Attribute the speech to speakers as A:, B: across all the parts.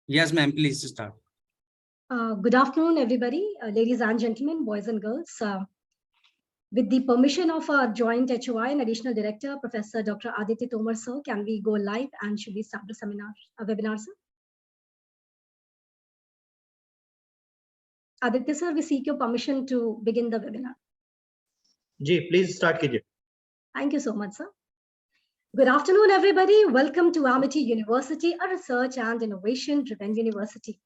A: Yes, ma'am, please start.
B: Good afternoon, everybody, ladies and gentlemen, boys and girls. With the permission of our joint HOI and additional director, Professor Dr. Aditya Tomar, sir, can we go live and should we start the seminar, webinar, sir? Aditya, sir, we seek your permission to begin the webinar.
C: Ji, please start kijiye.
B: Thank you so much, sir. Good afternoon, everybody. Welcome to Amity University, a research and innovation-driven university.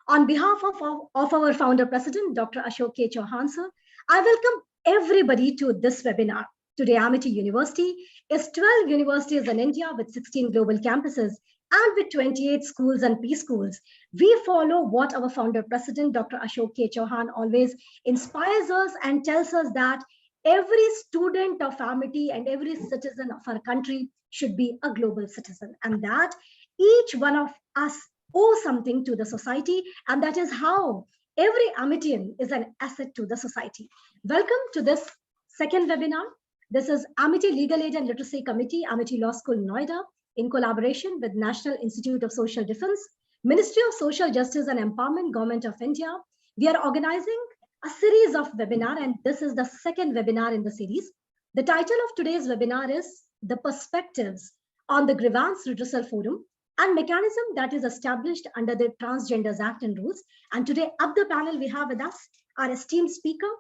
B: On behalf of our founder president, Dr. Ashok K. Chauhan, sir, I welcome everybody to this webinar. Today, Amity University is 12 universities in India with 16 global campuses and with 28 schools and preschools. We follow what our founder president, Dr. Ashok K. Chauhan, always inspires us and tells us that every student of Amity and every citizen of our country should be a global citizen, and that each one of us owe something to the society, and that is how every Amitian is an asset to the society. Welcome to this second webinar. This is Amity Legal Aid and Literacy Committee, Amity Law School, Noida, in collaboration with National Institute of Social Defense, Ministry of Social Justice and Empowerment, Government of India. We are organizing a series of webinars, and this is the second webinar in the series. The title of today's webinar is The Perspectives on the Grievance Redressal Forum and mechanism that is established under the Transgenders Act and rules. And today up the panel, we have with us our esteemed speaker,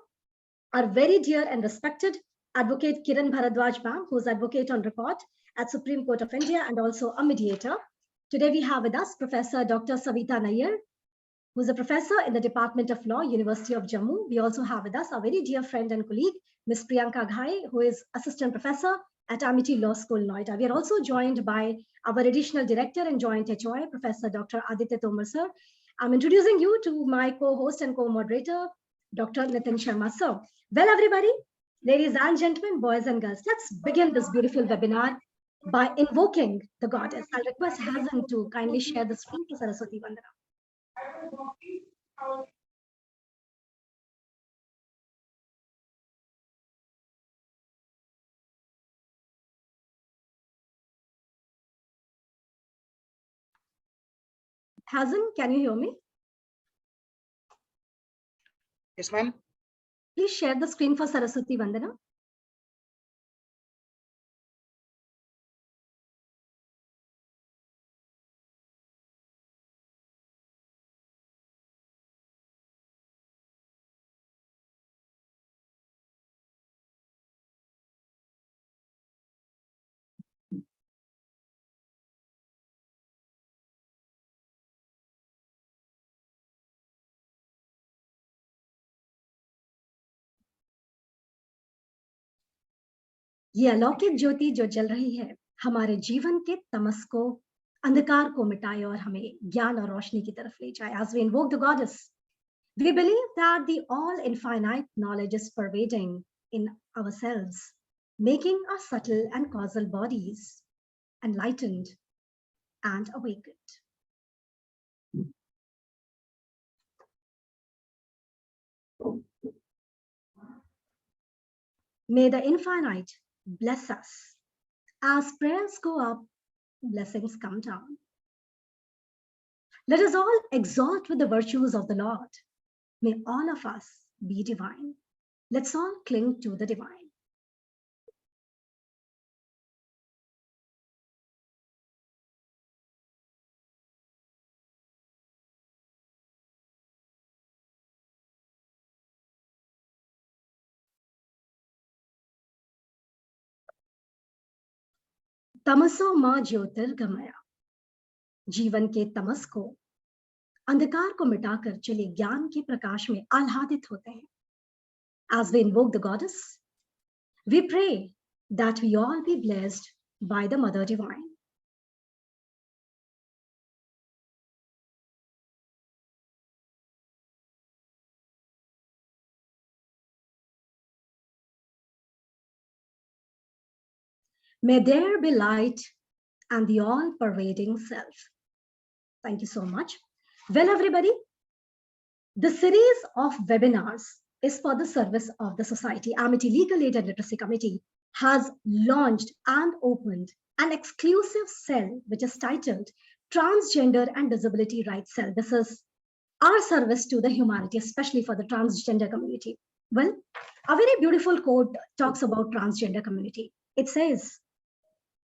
B: our very dear and respected Advocate Kiran Bharadwaj ma'am, who is advocate on record at Supreme Court of India and also a mediator. Today we have with us Professor Dr. Savita Nayyar, who is a professor in the Department of Law, University of Jammu. We also have with us our very dear friend and colleague, Ms. Priyanka Ghai, who is assistant professor at Amity Law School, Noida. We are also joined by our additional director and joint HOI, Professor Dr. Aditya Tomar, sir. I'm introducing you to my co-host and co-moderator, Dr. Nitin Sharma, sir. Well, everybody, ladies and gentlemen, boys and girls, let's begin this beautiful webinar by invoking the goddess. I'll request Hasan to kindly share the screen to Saraswati Vandana. Hasan, can you hear me?
D: Yes, ma'am.
B: Please share the screen for Saraswati Vandana. ये अलौकिक ज्योति जो जल रही है हमारे जीवन के तमस को अंधकार को मिटाए और हमें ज्ञान और रोशनी की तरफ ले जाए. As we invoke the goddess, we believe that the all infinite knowledge is pervading in ourselves, making our subtle and causal bodies enlightened and awakened. May the infinite bless us. As prayers go up, blessings come down. Let us all exalt with the virtues of the Lord. May all of us be divine. Let's all cling to the divine. तमसो मां ज्योतिर्गमय. जीवन के तमस को अंधकार को मिटाकर चले ज्ञान के प्रकाश में आह्लादित होते हैं. As we invoke the goddess, we pray that we all be blessed by the Mother Divine. May there be light and the all-pervading self. Thank you so much. Well, everybody, the series of webinars is for the service of the society. Amity Legal Aid and Literacy Committee has launched and opened an exclusive cell which is titled Transgender and Disability Rights Cell. This is our service to the humanity, especially for the transgender community. Well, a very beautiful quote talks about transgender community. It says,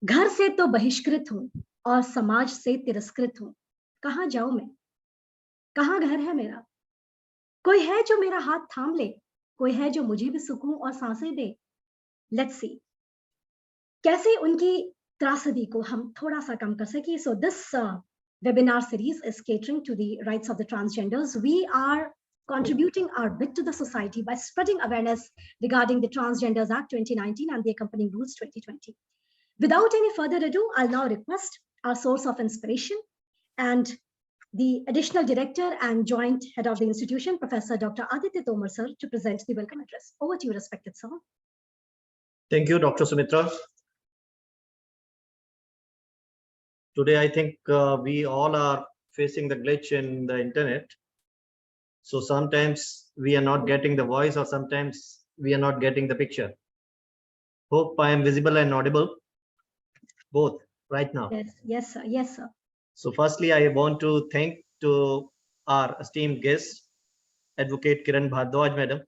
B: घर से तो बहिष्कृत हूं और समाज से तिरस्कृत हूं, कहां जाऊं मैं, कहां घर है मेरा, कोई है जो मेरा हाथ थाम ले, कोई है जो मुझे भी सुकून और सांसें दे. लेट्स सी कैसे उनकी त्रासदी को हम थोड़ा सा कम कर सके. So this webinar series is catering to the rights of the transgenders. We are contributing our bit to the society by spreading awareness regarding the Transgenders Act 2019 and the accompanying rules 2020. Without any further ado, I'll now request our source of inspiration and the additional director and joint head of the institution, Professor Dr. Aditya Tomar sir, to present the welcome address. Over to you, respected sir.
C: Thank you, Dr. Sumitra. Today, I think we all are facing the glitch in the internet. So sometimes we are not getting the voice, or sometimes we are not getting the picture. Hope I am visible and audible, both right now.
B: Yes, sir. Yes, sir.
C: So firstly, I want to thank to our esteemed guest, Advocate Kiran Bhardwaj Madam,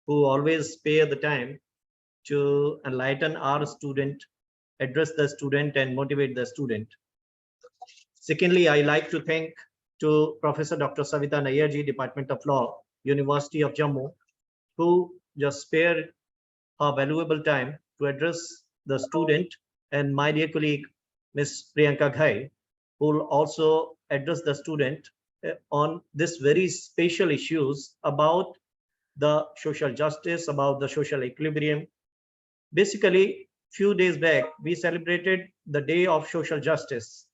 C: who always spare the time to enlighten our student, address the student and motivate the student. Secondly, I like to thank to Professor Dr. Savita Nayyarji, Department of Law, University of Jammu, who just spared her valuable time to address the student, and my dear colleague, Ms. Priyanka Ghai, who will also address the student on this very special issues about the social justice, about the social equilibrium. Basically, few days back, we celebrated the Day of Social Justice,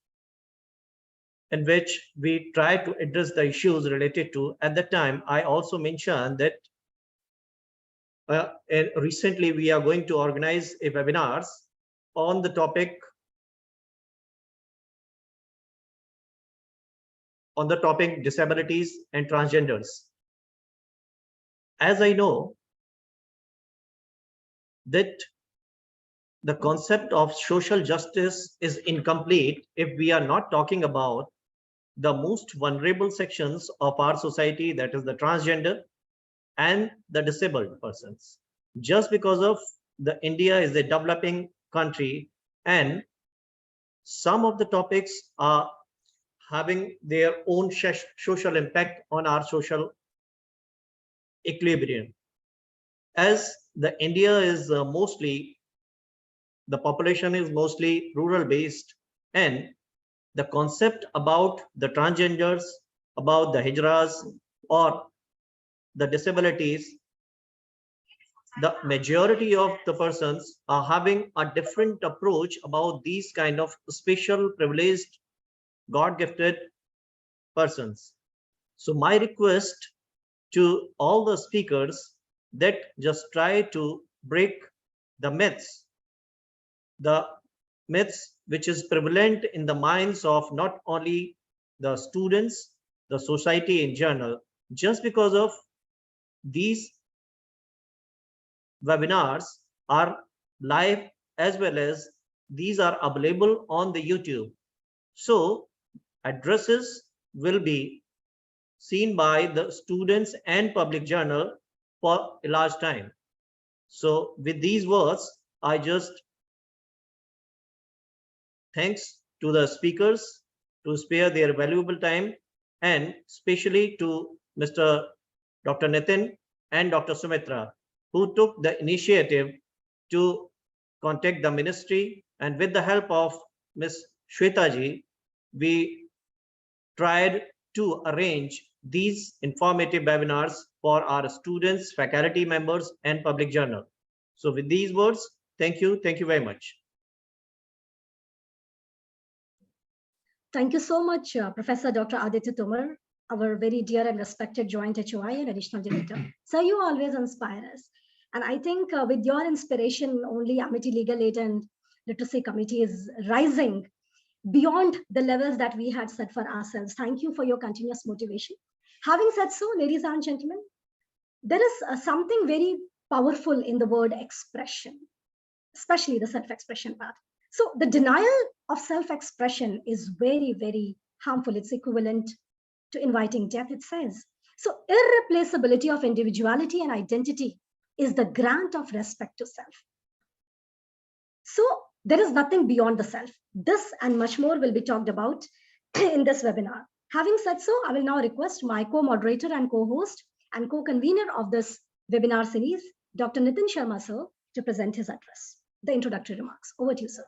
C: in which we try to address the issues related to. At that time, I also mentioned that recently we are going to organize a webinars on the topic disabilities and transgenders. As I know that the concept of social justice is incomplete if we are not talking about the most vulnerable sections of our society, that is the transgender and the disabled persons. Just because of the India is a developing country, and some of the topics are having their own social impact on our social equilibrium. As the India is mostly, the population is mostly rural based, and the concept about the transgenders, about the hijras or the disabilities, the majority of the persons are having a different approach about these kind of special privileged God-gifted persons. So my request to all the speakers that just try to break the myths which is prevalent in the minds of not only the students, the society in general. Just because of these webinars are live, as well as these are available on the YouTube. So addresses will be seen by the students and public journal for a large time. So with these words, I just thanks to the speakers to spare their valuable time, and especially to Mr. Dr. Nitin and Dr. Sumitra, who took the initiative to contact the ministry, and with the help of Ms. Shweta ji, we tried to arrange these informative webinars for our students, faculty members, and public journal. So with these words, thank you very much.
B: Thank you so much, Professor Dr. Aditya Tomar, our very dear and respected joint HOI and additional director. Sir, you always inspire us. And I think with your inspiration, only Amity Legal Aid and Literacy Committee is rising beyond the levels that we had set for ourselves. Thank you for your continuous motivation. Having said so, ladies and gentlemen, there is something very powerful in the word expression, especially the self-expression part. So the denial of self-expression is very, very harmful. It's equivalent to inviting death, it says. So irreplaceability of individuality and identity is the grant of respect to self. So there is nothing beyond the self. This and much more will be talked about in this webinar. Having said so, I will now request my co-moderator and co-host and co-convener of this webinar series, Dr. Nitin Sharma, sir, to present his address, the introductory remarks. Over to you, sir.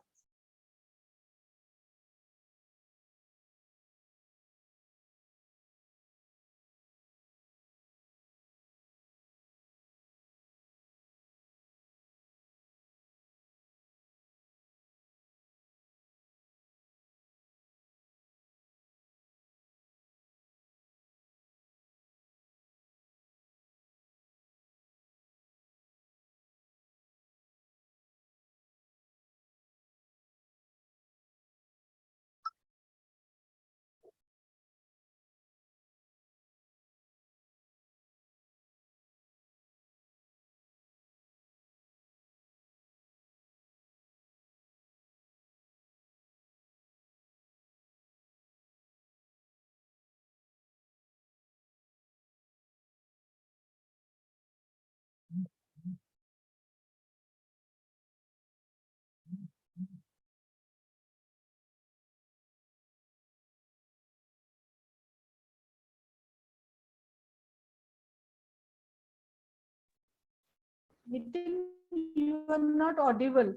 A: Nitin, you are not audible.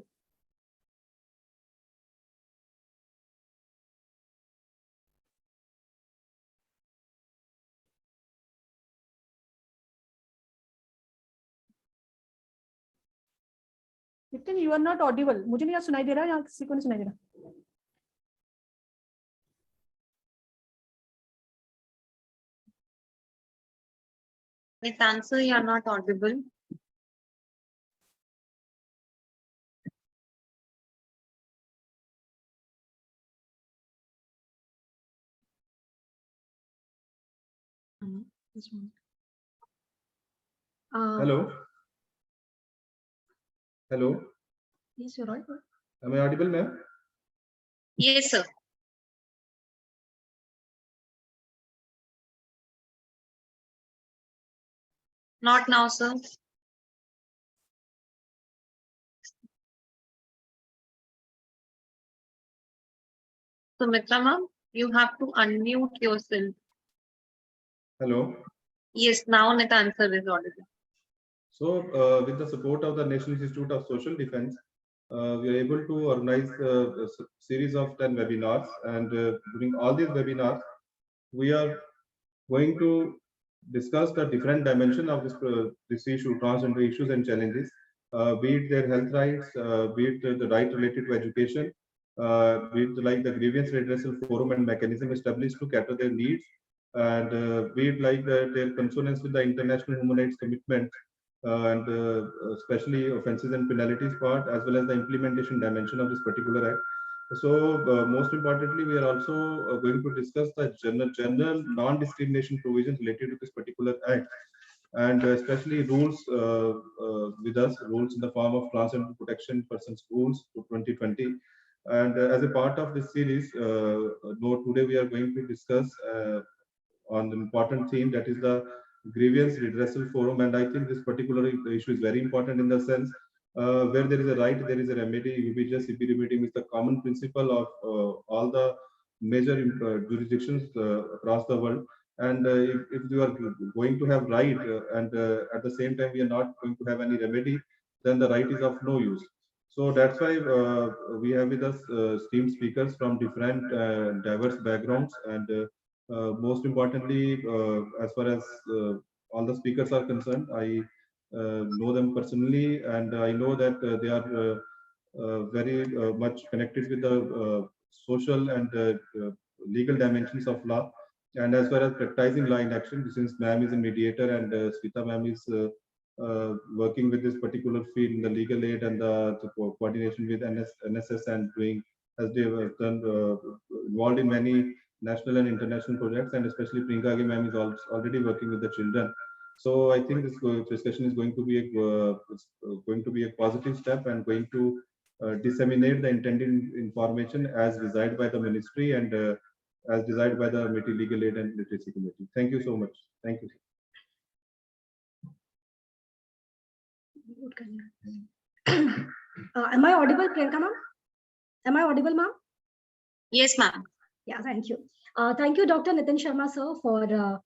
A: Nitin you are not audible मुझे नहीं सुनाई दे रहा यहाँ किसी को नहीं सुनाई दे रहा
D: Nitin, sir, you are not audible.
E: Hello. Hello.
B: Yes, you're right.
E: Am I audible, ma'am?
D: Yes, sir. Not now, sir. Sumitra ma'am, you have to unmute yourself.
E: Hello.
D: Yes, now Nitin sir is audible.
E: So, with the support of the National Institute of Social Defense, we are able to organize a series of 10 webinars. And during all these webinars, we are going to discuss the different dimension of this issue, transgender issues and challenges, be it their health rights, be it the right related to education, be it like the grievance redressal forum and mechanism established to cater their needs, and be it like their consonance with the international human rights commitment, and especially offences and penalties part, as well as the implementation dimension of this particular act. So most importantly, we are also going to discuss the general non-discrimination provisions related to this particular act, and especially rules with us, rules in the form of transgender protection persons rules to 2020. And as a part of this series, today we are going to discuss on the important theme, that is the grievance redressal forum. And I think this particular issue is very important in the sense where there is a right, there is a remedy. UBJS CP remedy is the common principle of all the major jurisdictions across the world. And if you are going to have right and at the same time we are not going to have any remedy, then the right is of no use. So that's why we have with us esteemed speakers from different diverse backgrounds. And most importantly, as far as all the speakers are concerned, I know them personally, and I know that they are very much connected with the social and legal dimensions of law, and as well as practicing law in action. Since ma'am is a mediator and Smita ma'am is working with this particular field in the legal aid and the coordination with NSS, and doing, as they have done, involved in many national and international projects, and especially Priyanka ma'am is already working with the children. So I think this discussion is going to be a positive step, and going to disseminate the intended information as desired by the ministry and as desired by the Amity Legal Aid and Literacy Committee. Thank you so much. Thank you.
B: Am I audible, Priyanka ma'am? Am I audible, ma'am?
D: Yes, ma'am.
B: Yeah, thank you. Thank you, Dr. Nitin Sharma, sir, for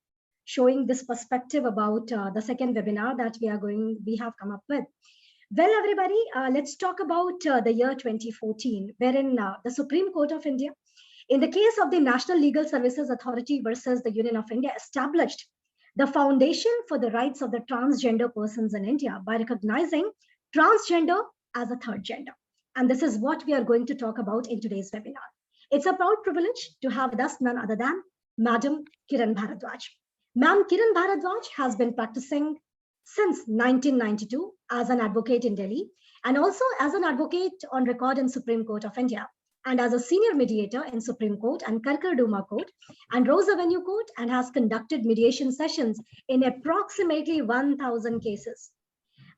B: showing this perspective about the second webinar that we have come up with. Well, everybody, let's talk about the year 2014, wherein the Supreme Court of India, in the case of the National Legal Services Authority versus the Union of India, established the foundation for the rights of the transgender persons in India by recognizing transgender as a third gender. And this is what we are going to talk about in today's webinar. It's a proud privilege to have with us none other than Madam Kiran Bharadwaj. Ma'am Kiran Bharadwaj has been practicing since 1992 as an advocate in Delhi and also as an advocate on record in Supreme Court of India and as a senior mediator in Supreme Court and Karkarduma Court and Rose Avenue Court, and has conducted mediation sessions in approximately 1,000 cases.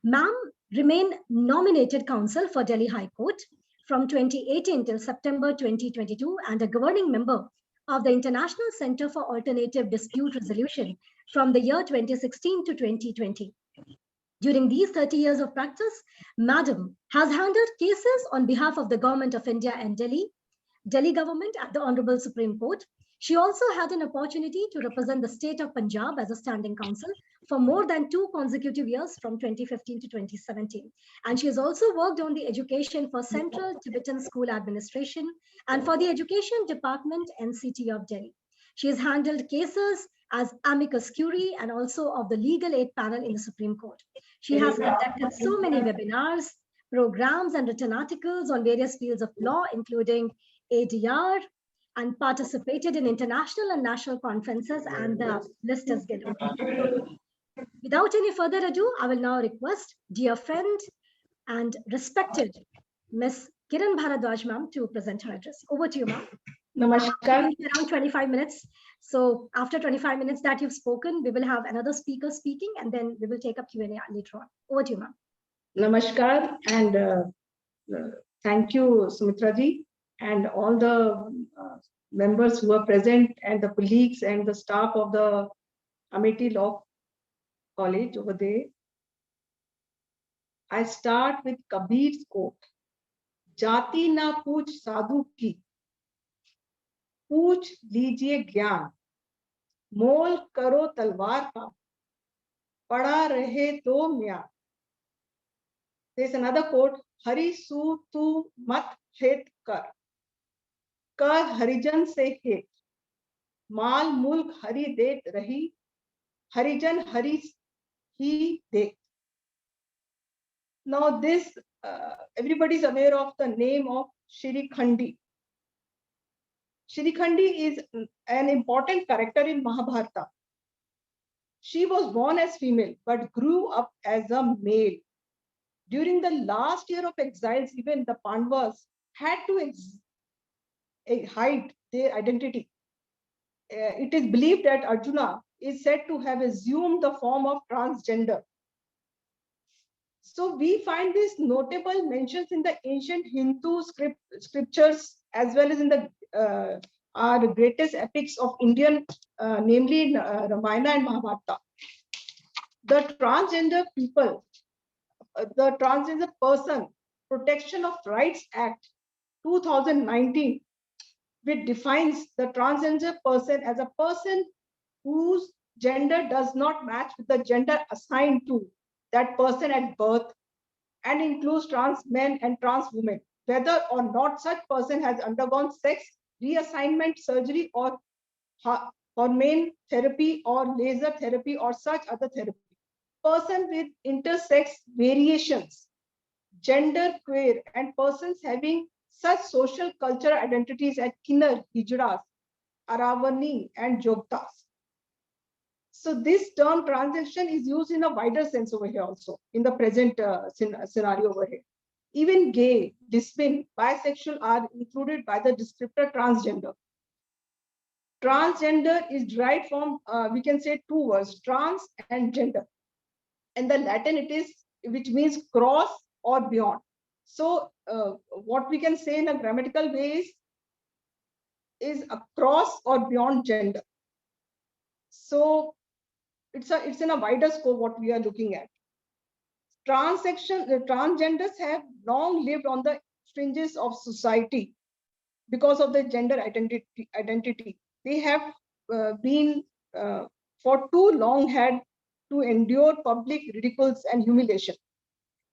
B: Ma'am remained nominated counsel for Delhi High Court from 2018 till September 2022 and a governing member of the International Center for Alternative Dispute Resolution from the year 2016 to 2020. During these 30 years of practice, Madam has handled cases on behalf of the Government of India and Delhi government at the Honorable Supreme Court. She also had an opportunity to represent the state of Punjab as a standing counsel for more than 2 consecutive years from 2015 to 2017. And she has also worked on the education for Central Tibetan School Administration and for the Education Department NCT of Delhi. She has handled cases as amicus curiae and also of the legal aid panel in the Supreme Court. She has conducted so many webinars, programs, and written articles on various fields of law, including ADR, and participated in international and national conferences, and the list is given. Without any further ado, I will now request dear friend and respected Miss Kiran Bharadwaj ma'am to present her address. Over to you, ma'am.
A: Namaskar.
B: Around 25 minutes. So after 25 minutes that you've spoken, we will have another speaker speaking, and then we will take up Q&A later on. Over to you, ma'am.
A: Namaskar, and thank you, Sumitra ji, and all the members who are present, and the colleagues and the staff of the Amity Law College over there. I start with Kabir's quote, "Jati na pooch sadhu ki, पूछ लीजिए ज्ञान, मोल करो तलवार का, पड़ा रहे तो म्यान." There's another quote, हरि सू तू मत हेत कर हरिजन से हेत, माल मुल्क हरि देत रही, हरिजन हरि ही देत. Now this, everybody is aware of the name of Shri Khandi. Shri Khandi is an important character in Mahabharata. She was born as female but grew up as a male. During the last year of exiles, even the Pandavas had to hide their identity. It is believed that Arjuna is said to have assumed the form of transgender. So we find these notable mentions in the ancient Hindu scriptures as well as in the our greatest epics of Indian, namely Ramayana and Mahabharata. The transgender people, the Transgender Person Protection of Rights Act 2019, which defines the transgender person as a person whose gender does not match with the gender assigned to that person at birth, and includes trans men and trans women, whether or not such person has undergone sex reassignment surgery or hormone therapy or laser therapy or such other therapy. Person with intersex variations, gender queer, and persons having such social cultural identities as Kinnar, Hijras, Aravani, and Jogtas. So this term transition is used in a wider sense over here also, in the present scenario over here. Even gay, lesbian, bisexual are included by the descriptor transgender. Transgender is derived from, we can say 2 words, trans and gender. In the Latin, it is, which means cross or beyond. So what we can say in a grammatical way is across or beyond gender. So it's in a wider scope what we are looking at. Transgenders have long lived on the fringes of society because of their gender identity. They have been for too long had to endure public ridicules and humiliation.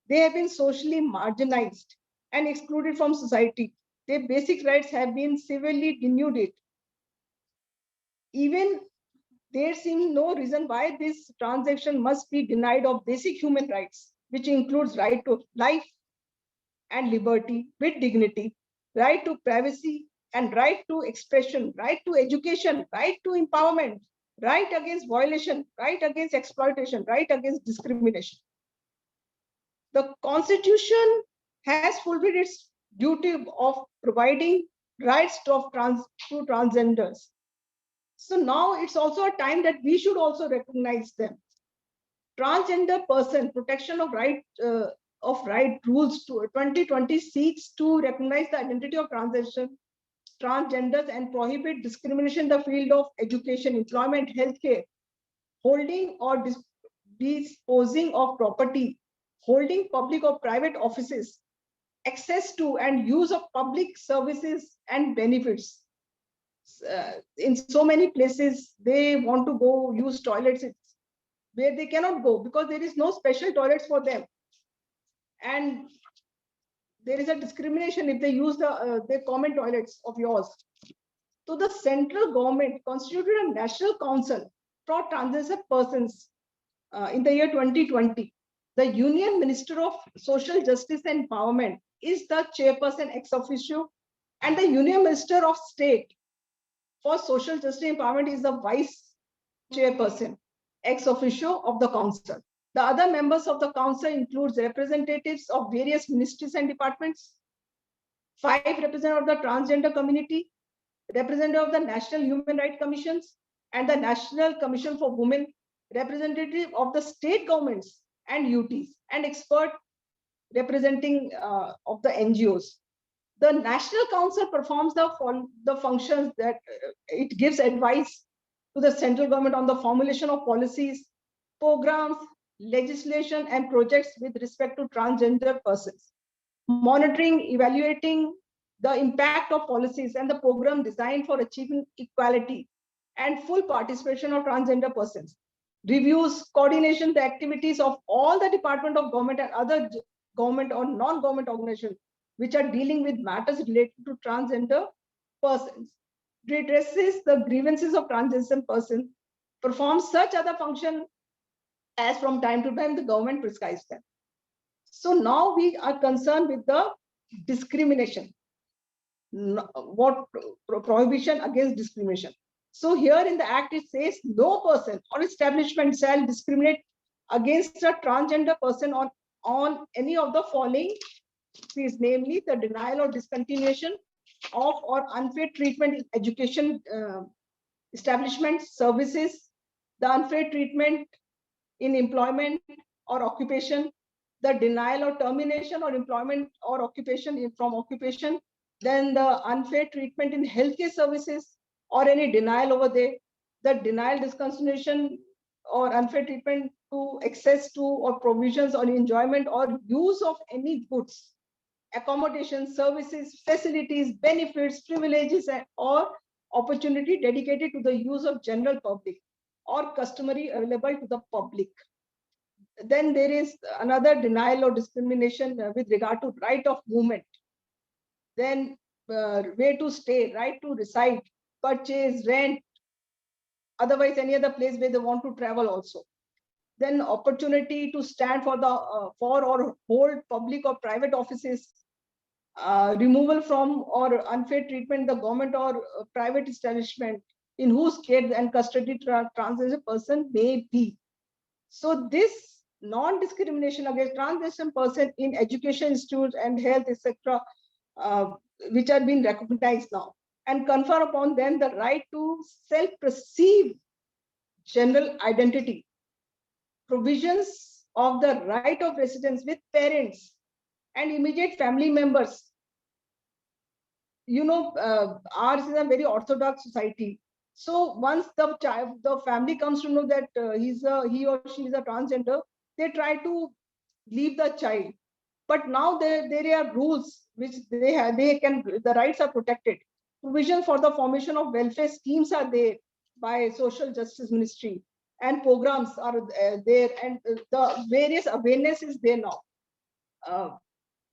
A: They have been socially marginalized and excluded from society. Their basic rights have been severely denuded. Even there seems no reason why this transaction must be denied of basic human rights, which includes right to life and liberty with dignity, right to privacy and right to expression, right to education, right to empowerment, right against violation, right against exploitation, right against discrimination. The Constitution has fulfilled its duty of providing rights to transgenders. So now it's also a time that we should also recognize them. Transgender person protection of right rules to 2020 seeks to recognize the identity of transgenders and prohibit discrimination in the field of education, employment, healthcare, holding or disposing of property, holding public or private offices, access to and use of public services and benefits. In so many places, they want to go use toilets where they cannot go because there is no special toilets for them. And there is a discrimination if they use the common toilets of yours. So the central government constituted a national council for transgender persons in the year 2020. The Union Minister of Social Justice and Empowerment is the chairperson ex officio, and the Union Minister of State for Social Justice and Empowerment is the vice chairperson ex officio of the council. The other members of the council includes representatives of various ministries and departments, 5 representatives of the transgender community, representative of the National Human Rights Commissions and the National Commission for Women, representative of the state governments and UTs, and expert representing of the NGOs. The National Council performs the functions that it gives advice to the central government on the formulation of policies, programs, legislation, and projects with respect to transgender persons, monitoring, evaluating the impact of policies and the program designed for achieving equality and full participation of transgender persons, reviews, coordination the activities of all the Department of Government and other government or non-government organizations which are dealing with matters related to transgender persons, redresses the grievances of transgender persons, performs such other function as from time to time the government prescribes them. So now we are concerned with the discrimination, what prohibition against discrimination. So here in the act it says no person or establishment shall discriminate against a transgender person on any of the following is namely the denial or discontinuation of or unfair treatment in education establishments, services, the unfair treatment in employment or occupation, the denial or termination or employment or occupation from occupation, then the unfair treatment in healthcare services or any denial over there, the denial, discontinuation or unfair treatment to access to or provisions or enjoyment or use of any goods, accommodation, services, facilities, benefits, privileges, or opportunity dedicated to the use of general public or customary available to the public. Then there is another denial or discrimination with regard to right of movement. Then where to stay, right to reside, purchase, rent, otherwise any other place where they want to travel also. Then opportunity to stand for or hold public or private offices, removal from or unfair treatment the government or private establishment in whose care and custody transgender person may be. So this non-discrimination against transgender person in education institutes and health, etc., which are being recognized now, and confer upon them the right to self-perceive general identity, provisions of the right of residence with parents and immediate family members. Ours is a very orthodox society. So once the family comes to know that he or she is a transgender, they try to leave the child. But now there are rules which the rights are protected. Provision for the formation of welfare schemes are there by Social Justice Ministry, and programs are there, and the various awareness is there now.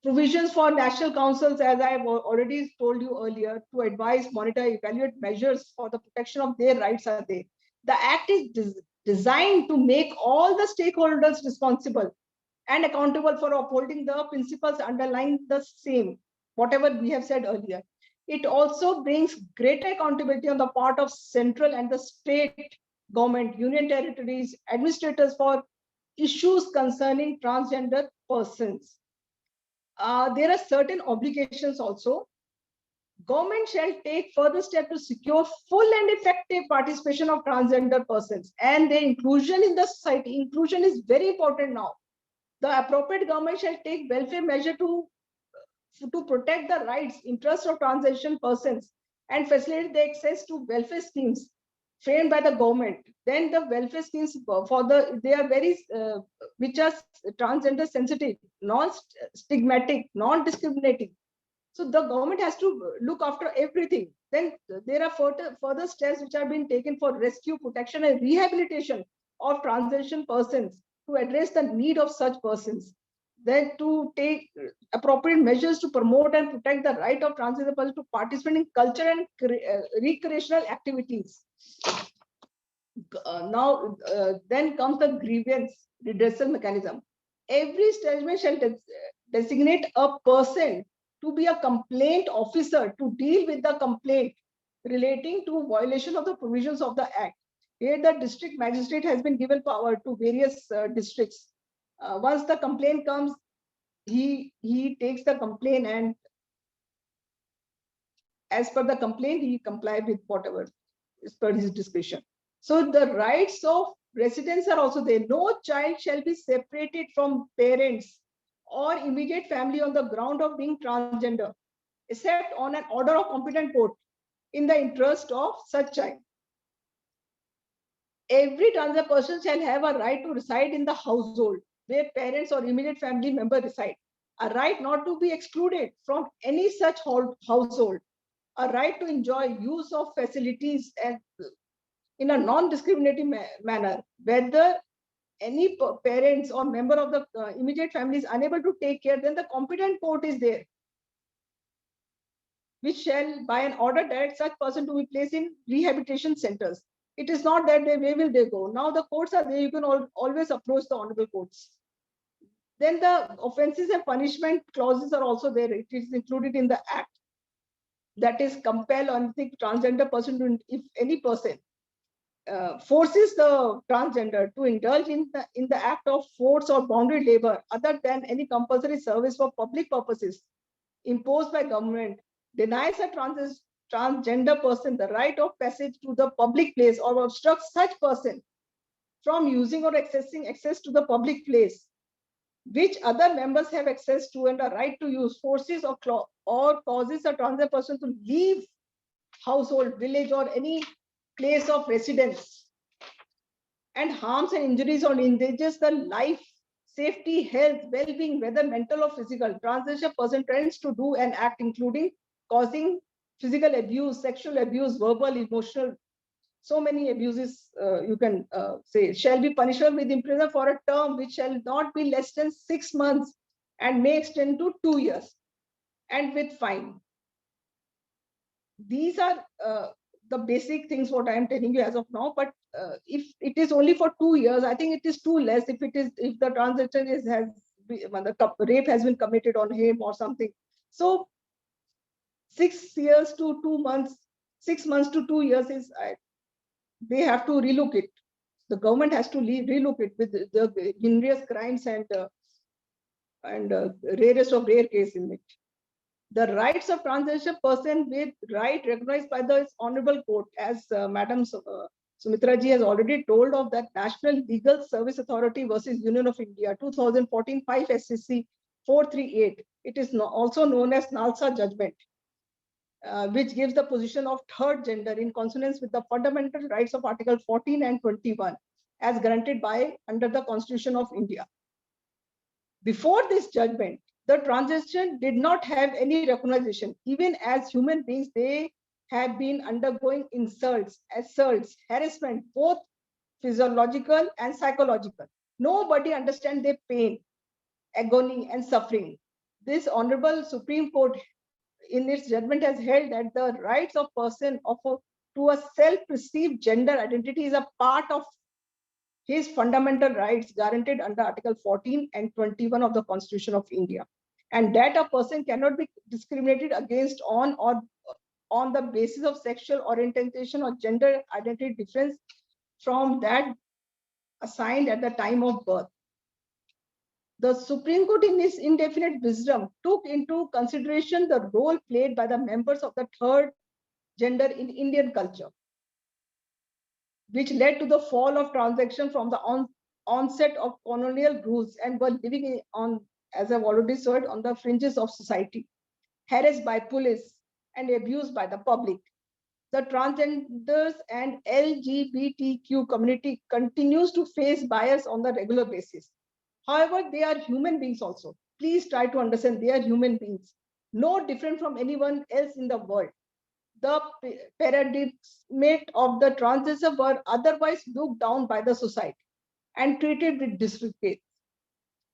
A: Provisions for national councils, as I have already told you earlier, to advise, monitor, evaluate measures for the protection of their rights are there. The act is designed to make all the stakeholders responsible and accountable for upholding the principles underlying the same, whatever we have said earlier. It also brings greater accountability on the part of central and the state government, union territories, administrators for issues concerning transgender persons. There are certain obligations also. Government shall take further steps to secure full and effective participation of transgender persons and their inclusion in the society. Inclusion is very important now. The appropriate government shall take welfare measure to protect the rights, interests of transition persons and facilitate the access to welfare schemes framed by the government. Then the welfare schemes they are very which are transgender sensitive, non-stigmatic, non-discriminating. So the government has to look after everything. Then there are further steps which are being taken for rescue, protection, and rehabilitation of transition persons to address the need of such persons. Then to take appropriate measures to promote and protect the right of transgender persons to participate in cultural and recreational activities. Then comes the grievance redressal mechanism. Every establishment shall designate a person to be a complaint officer to deal with the complaint relating to violation of the provisions of the Act. Here, the district magistrate has been given power to various districts. Once the complaint comes, he takes the complaint, and as per the complaint, he complies with whatever is per his discretion. So the rights of residents are also there. No child shall be separated from parents or immediate family on the ground of being transgender, except on an order of competent court in the interest of such child. Every transgender person shall have a right to reside in the household where parents or immediate family member reside. A right not to be excluded from any such household. A right to enjoy use of facilities and in a non-discriminating manner, whether any parents or member of the immediate family is unable to take care, then the competent court is there, which shall by an order direct such person to be placed in rehabilitation centers. It is not that where will they go. Now the courts are there, you can always approach the honorable courts. Then the offenses and punishment clauses are also there. It is included in the act. That is, compel on the transgender person to, if any person forces the transgender to indulge in the act of forced or boundary labor other than any compulsory service for public purposes imposed by government, denies a transgender person the right of passage to the public place or obstructs such person from using or accessing access to the public place which other members have access to and a right to use, forces or causes a transgender person to leave household, village, or any place of residence, and harms and injuries or endangers the life, safety, health, well-being, whether mental or physical. Transgender person tends to do an act including causing physical abuse, sexual abuse, verbal, emotional, so many abuses you can say, shall be punishable with imprisonment for a term which shall not be less than 6 months and may extend to 2 years, and with fine. These are the basic things what I am telling you as of now. But if it is only for 2 years, I think it is too less. If the transaction rape has been committed on him or something, so 6 years to 2 months, 6 months to 2 years is they have to relook it. The government has to relook it with the heinous crimes and rarest of rare case in it. The rights of transgender person with right recognized by the honorable court, as Madam Sumitra ji has already told of that National Legal Service Authority versus Union of India 2014 5 SCC 438. It is also known as Nalsa judgment, which gives the position of third gender in consonance with the fundamental rights of Article 14 and 21 as granted by under the Constitution of India. Before this judgment, the transition did not have any recognition. Even as human beings, they have been undergoing insults, assaults, harassment, both physiological and psychological. Nobody understands their pain, agony, and suffering. This Honorable Supreme Court in its judgment has held that the rights of person to a self-perceived gender identity is a part of his fundamental rights guaranteed under Article 14 and 21 of the Constitution of India, and that a person cannot be discriminated against on the basis of sexual orientation or gender identity difference from that assigned at the time of birth. The Supreme Court, in its indefinite wisdom, took into consideration the role played by the members of the third gender in Indian culture, which led to the fall of transaction from the onset of colonial rules, and were living on, as I've already said, on the fringes of society, harassed by police and abused by the public. The transgenders and LGBTQ community continues to face bias on the regular basis. However, they are human beings also. Please try to understand, they are human beings, no different from anyone else in the world. The paradigm of the transgender were otherwise looked down by the society and treated with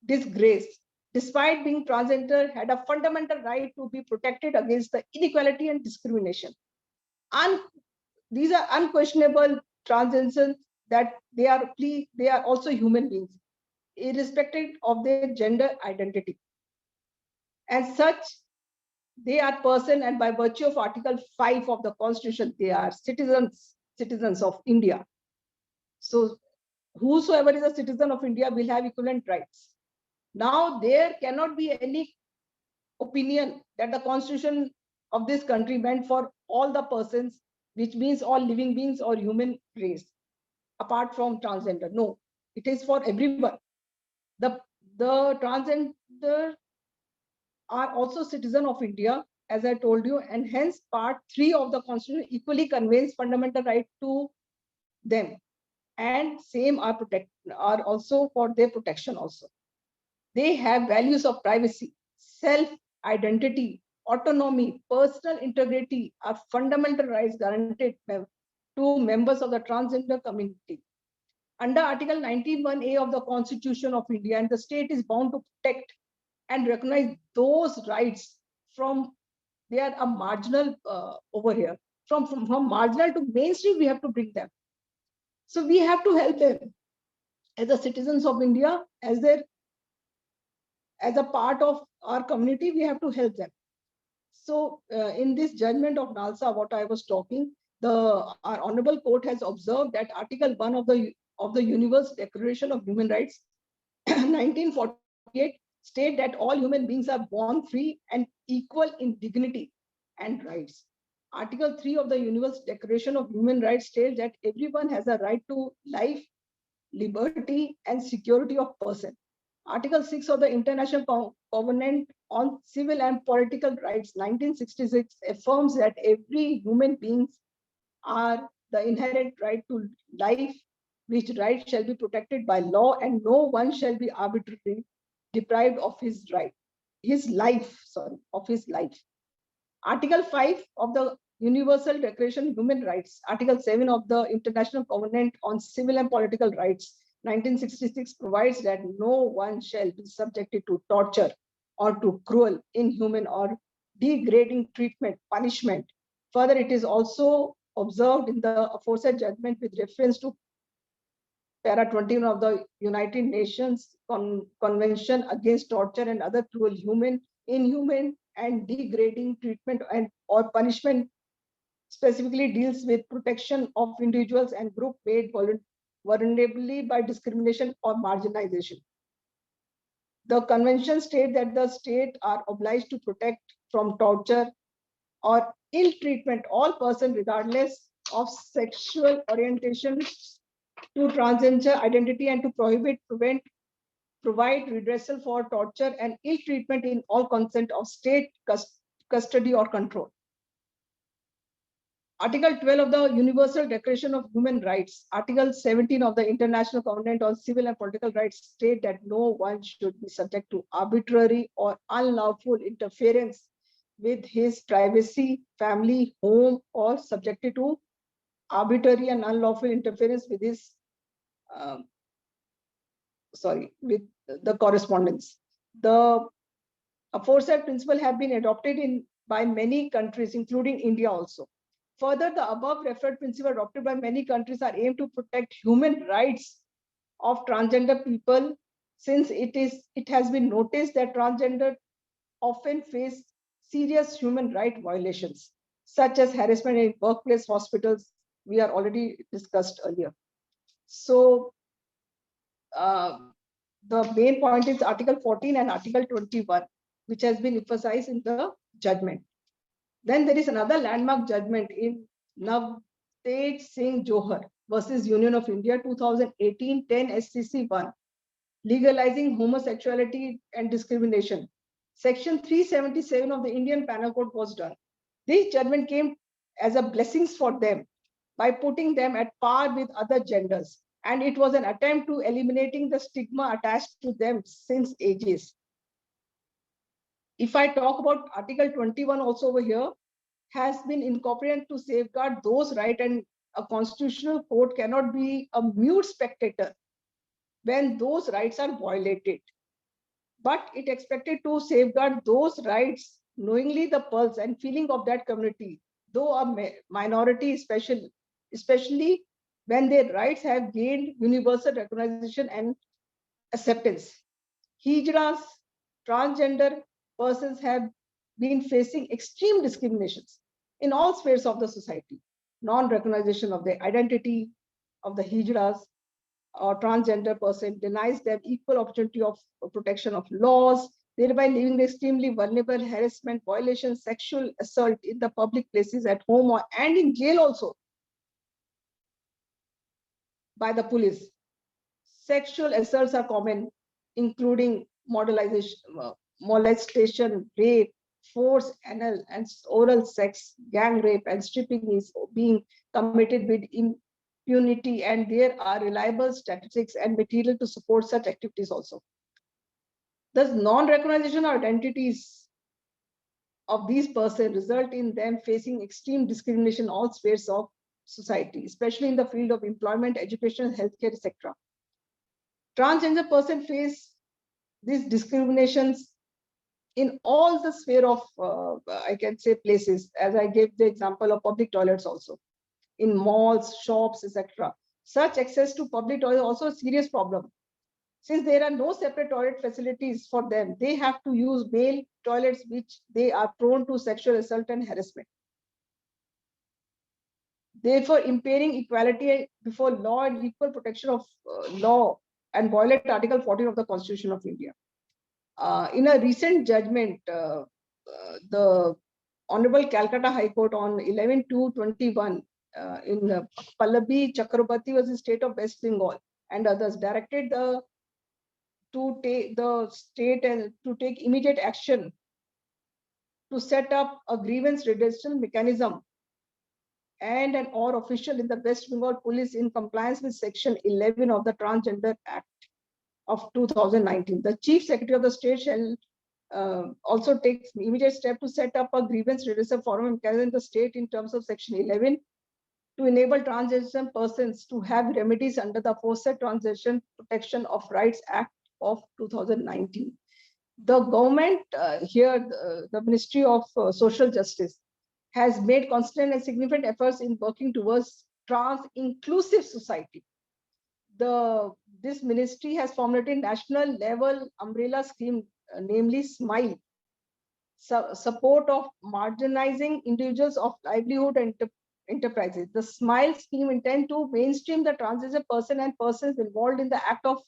A: disgrace. Despite being transgender, had a fundamental right to be protected against the inequality and discrimination. These are unquestionable transgenders, that they are also human beings, irrespective of their gender identity. As such, they are person, and by virtue of Article 5 of the Constitution, they are citizens of India. So whosoever is a citizen of India will have equivalent rights. Now, there cannot be any opinion that the Constitution of this country meant for all the persons, which means all living beings or human race, apart from transgender. No, it is for everyone. The transgender are also citizens of India, as I told you, and hence Part 3 of the Constitution equally conveys fundamental right to them, and same are also for their protection also. They have values of privacy, self-identity, autonomy, personal integrity are fundamental rights guaranteed to members of the transgender community. Under Article 19(1)(a) of the Constitution of India, and the state is bound to protect and recognize those rights. From they are a marginal over here. From marginal to mainstream, we have to bring them. So we have to help them as the citizens of India, as a part of our community. We have to help them. So in this judgment of Nalsa, what I was talking, our Honorable Court has observed that Article 1 of the Universal Declaration of Human Rights, 1948, state that all human beings are born free and equal in dignity and rights. Article 3 of the Universal Declaration of Human Rights states that everyone has a right to life, liberty, and security of person. Article 6 of the International Covenant on Civil and Political Rights, 1966, affirms that every human being are the inherent right to life, which right shall be protected by law, and no one shall be arbitrarily deprived of his life. Article 5 of the Universal Declaration of Human Rights, Article 7 of the International Covenant on Civil and Political Rights, 1966, provides that no one shall be subjected to torture or to cruel, inhuman, or degrading treatment, punishment. Further, it is also observed in the aforesaid judgment with reference to Para 21 of the United Nations Convention Against Torture and Other Cruel, Inhuman, and Degrading Treatment or Punishment, specifically deals with protection of individuals and groups made vulnerably by discrimination or marginalization. The convention states that the state are obliged to protect from torture or ill treatment all persons regardless of sexual orientation, to transgender identity, and to prevent provide redressal for torture and ill treatment in all consent of state custody or control. Article 12 of the Universal Declaration of Human Rights, Article 17 of the International Covenant on Civil and Political Rights state that no one should be subject to arbitrary or unlawful interference with his privacy, family, home, or subjected to arbitrary and unlawful interference with his with the correspondence. The aforesaid principle have been adopted by many countries, including India also. Further, the above referred principle adopted by many countries are aimed to protect human rights of transgender people, since it has been noticed that transgender often face serious human right violations, such as harassment in workplace, hospitals. We are already discussed earlier. So the main point is Article 14 and Article 21, which has been emphasized in the judgment. Then there is another landmark judgment in Navtej Singh Johar versus Union of India 2018 10 SCC 1, legalizing homosexuality and discrimination. Section 377 of the Indian Penal Code was done. This judgment came as a blessings for them by putting them at par with other genders, and it was an attempt to eliminating the stigma attached to them since ages. If I talk about Article 21 also over here, has been incorporated to safeguard those rights, and a constitutional court cannot be a mute spectator when those rights are violated. But it expected to safeguard those rights, knowingly the pulse and feeling of that community, though a minority, especially when their rights have gained universal recognition and acceptance. Hijras, transgender persons have been facing extreme discriminations in all spheres of the society. Non-recognition of their identity of the hijras or transgender person denies them equal opportunity of protection of laws, thereby leaving them extremely vulnerable, harassment, violations, sexual assault in the public places, at home and in jail also by the police. Sexual assaults are common, including molestation, rape, force, anal and oral sex, gang rape, and stripping is being committed with impunity, and there are reliable statistics and material to support such activities also. Thus, non-recognition of identities of these persons result in them facing extreme discrimination in all spheres of society, especially in the field of employment, education, healthcare, etc. Transgender persons face these discriminations in all the sphere of, I can say, places, as I gave the example of public toilets also, in malls, shops, etc. Such access to public toilets is also a serious problem. Since there are no separate toilet facilities for them, they have to use male toilets, which they are prone to sexual assault and harassment. Therefore, impairing equality before law and equal protection of law, and violate Article 14 of the Constitution of India. In a recent judgment, the Honorable Calcutta High Court on 11/2/21 in Pallabi Chakrabarti was the state of West Bengal and others directed to take the state and to take immediate action to set up a grievance redressal mechanism and an or official in the West Bengal Police in compliance with Section 11 of the Transgender Act of 2019. The Chief Secretary of the state shall also take immediate step to set up a grievance redressal forum mechanism in the state in terms of Section 11 to enable transgender persons to have remedies under the aforesaid Transition Protection of Rights Act of 2019. The government the Ministry of Social Justice has made constant and significant efforts in working towards trans-inclusive society. This ministry has formulated national level umbrella scheme, namely SMILE, support of marginalizing individuals of livelihood and enterprises. The SMILE scheme intends to mainstream the transgender person and persons involved in the act of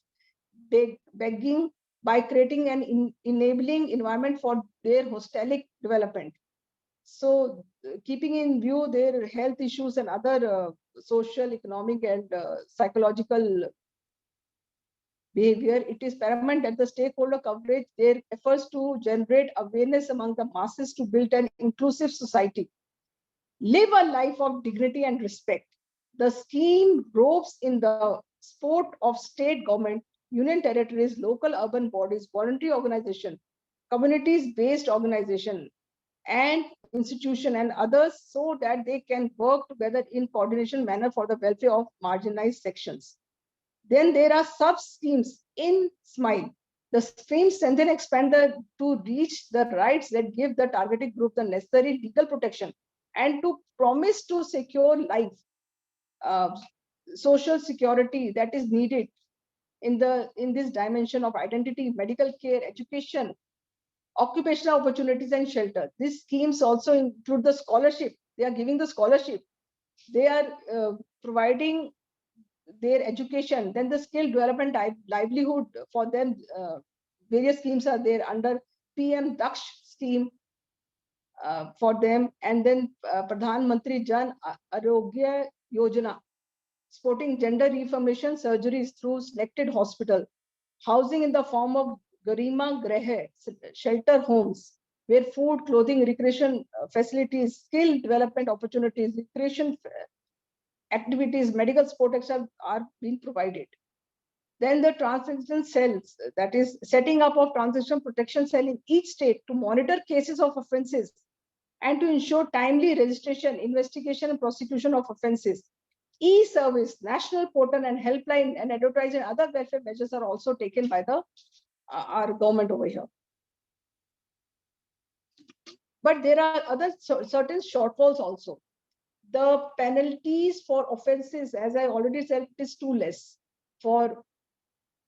A: begging by creating an enabling environment for their holistic development. So, keeping in view their health issues and other social, economic, and psychological behavior, it is paramount that the stakeholder coverage their efforts to generate awareness among the masses to build an inclusive society. Live a life of dignity and respect. The scheme ropes in the support of state government, union territories, local urban bodies, voluntary organization, communities-based organization, and institution and others so that they can work together in coordination manner for the welfare of marginalized sections. Then there are sub-schemes in SMILE. The scheme strengthen and expand to reach the rights that give the targeted group the necessary legal protection and to promise to secure life, social security that is needed in this dimension of identity, medical care, education, occupational opportunities, and shelter. These schemes also include the scholarship. They are giving the scholarship. They are providing their education. Then the skill development livelihood for them. Various schemes are there under PM Daksh scheme for them, and then Pradhan Mantri Jan Arogya Yojana, supporting gender reformation surgeries through selected hospital, housing in the form of Garima Grahe shelter homes, where food, clothing, recreation facilities, skill development opportunities, recreation activities, medical support, etc., are being provided. Then the transition cells, that is setting up of transition protection cell in each state to monitor cases of offences and to ensure timely registration, investigation, and prosecution of offences. E-service, national portal, and helpline and advertising and other welfare measures are also taken by the our government over here. But there are other certain shortfalls also. The penalties for offences, as I already said, it is too less for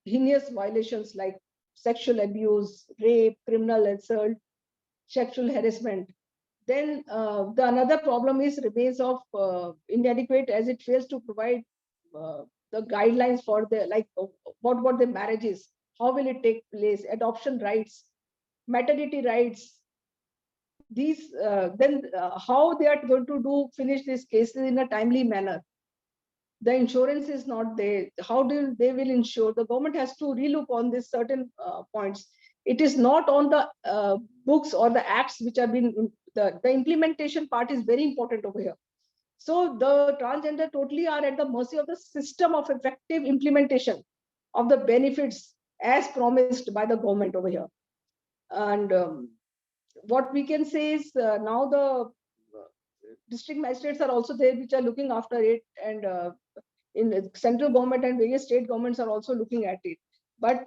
A: heinous violations like sexual abuse, rape, criminal assault, sexual harassment. Then the another problem is remains of inadequate as it fails to provide the guidelines for the what the marriage is, how will it take place, adoption rights, maternity rights. These how they are going to finish these cases in a timely manner. The insurance is not there. How do they will insure? The government has to relook on this certain points. It is not on the books or the acts which have been, the implementation part is very important over here. So the transgender totally are at the mercy of the system of effective implementation of the benefits as promised by the government over here. And what we can say is now the district magistrates are also there which are looking after it, and in the central government and various state governments are also looking at it. But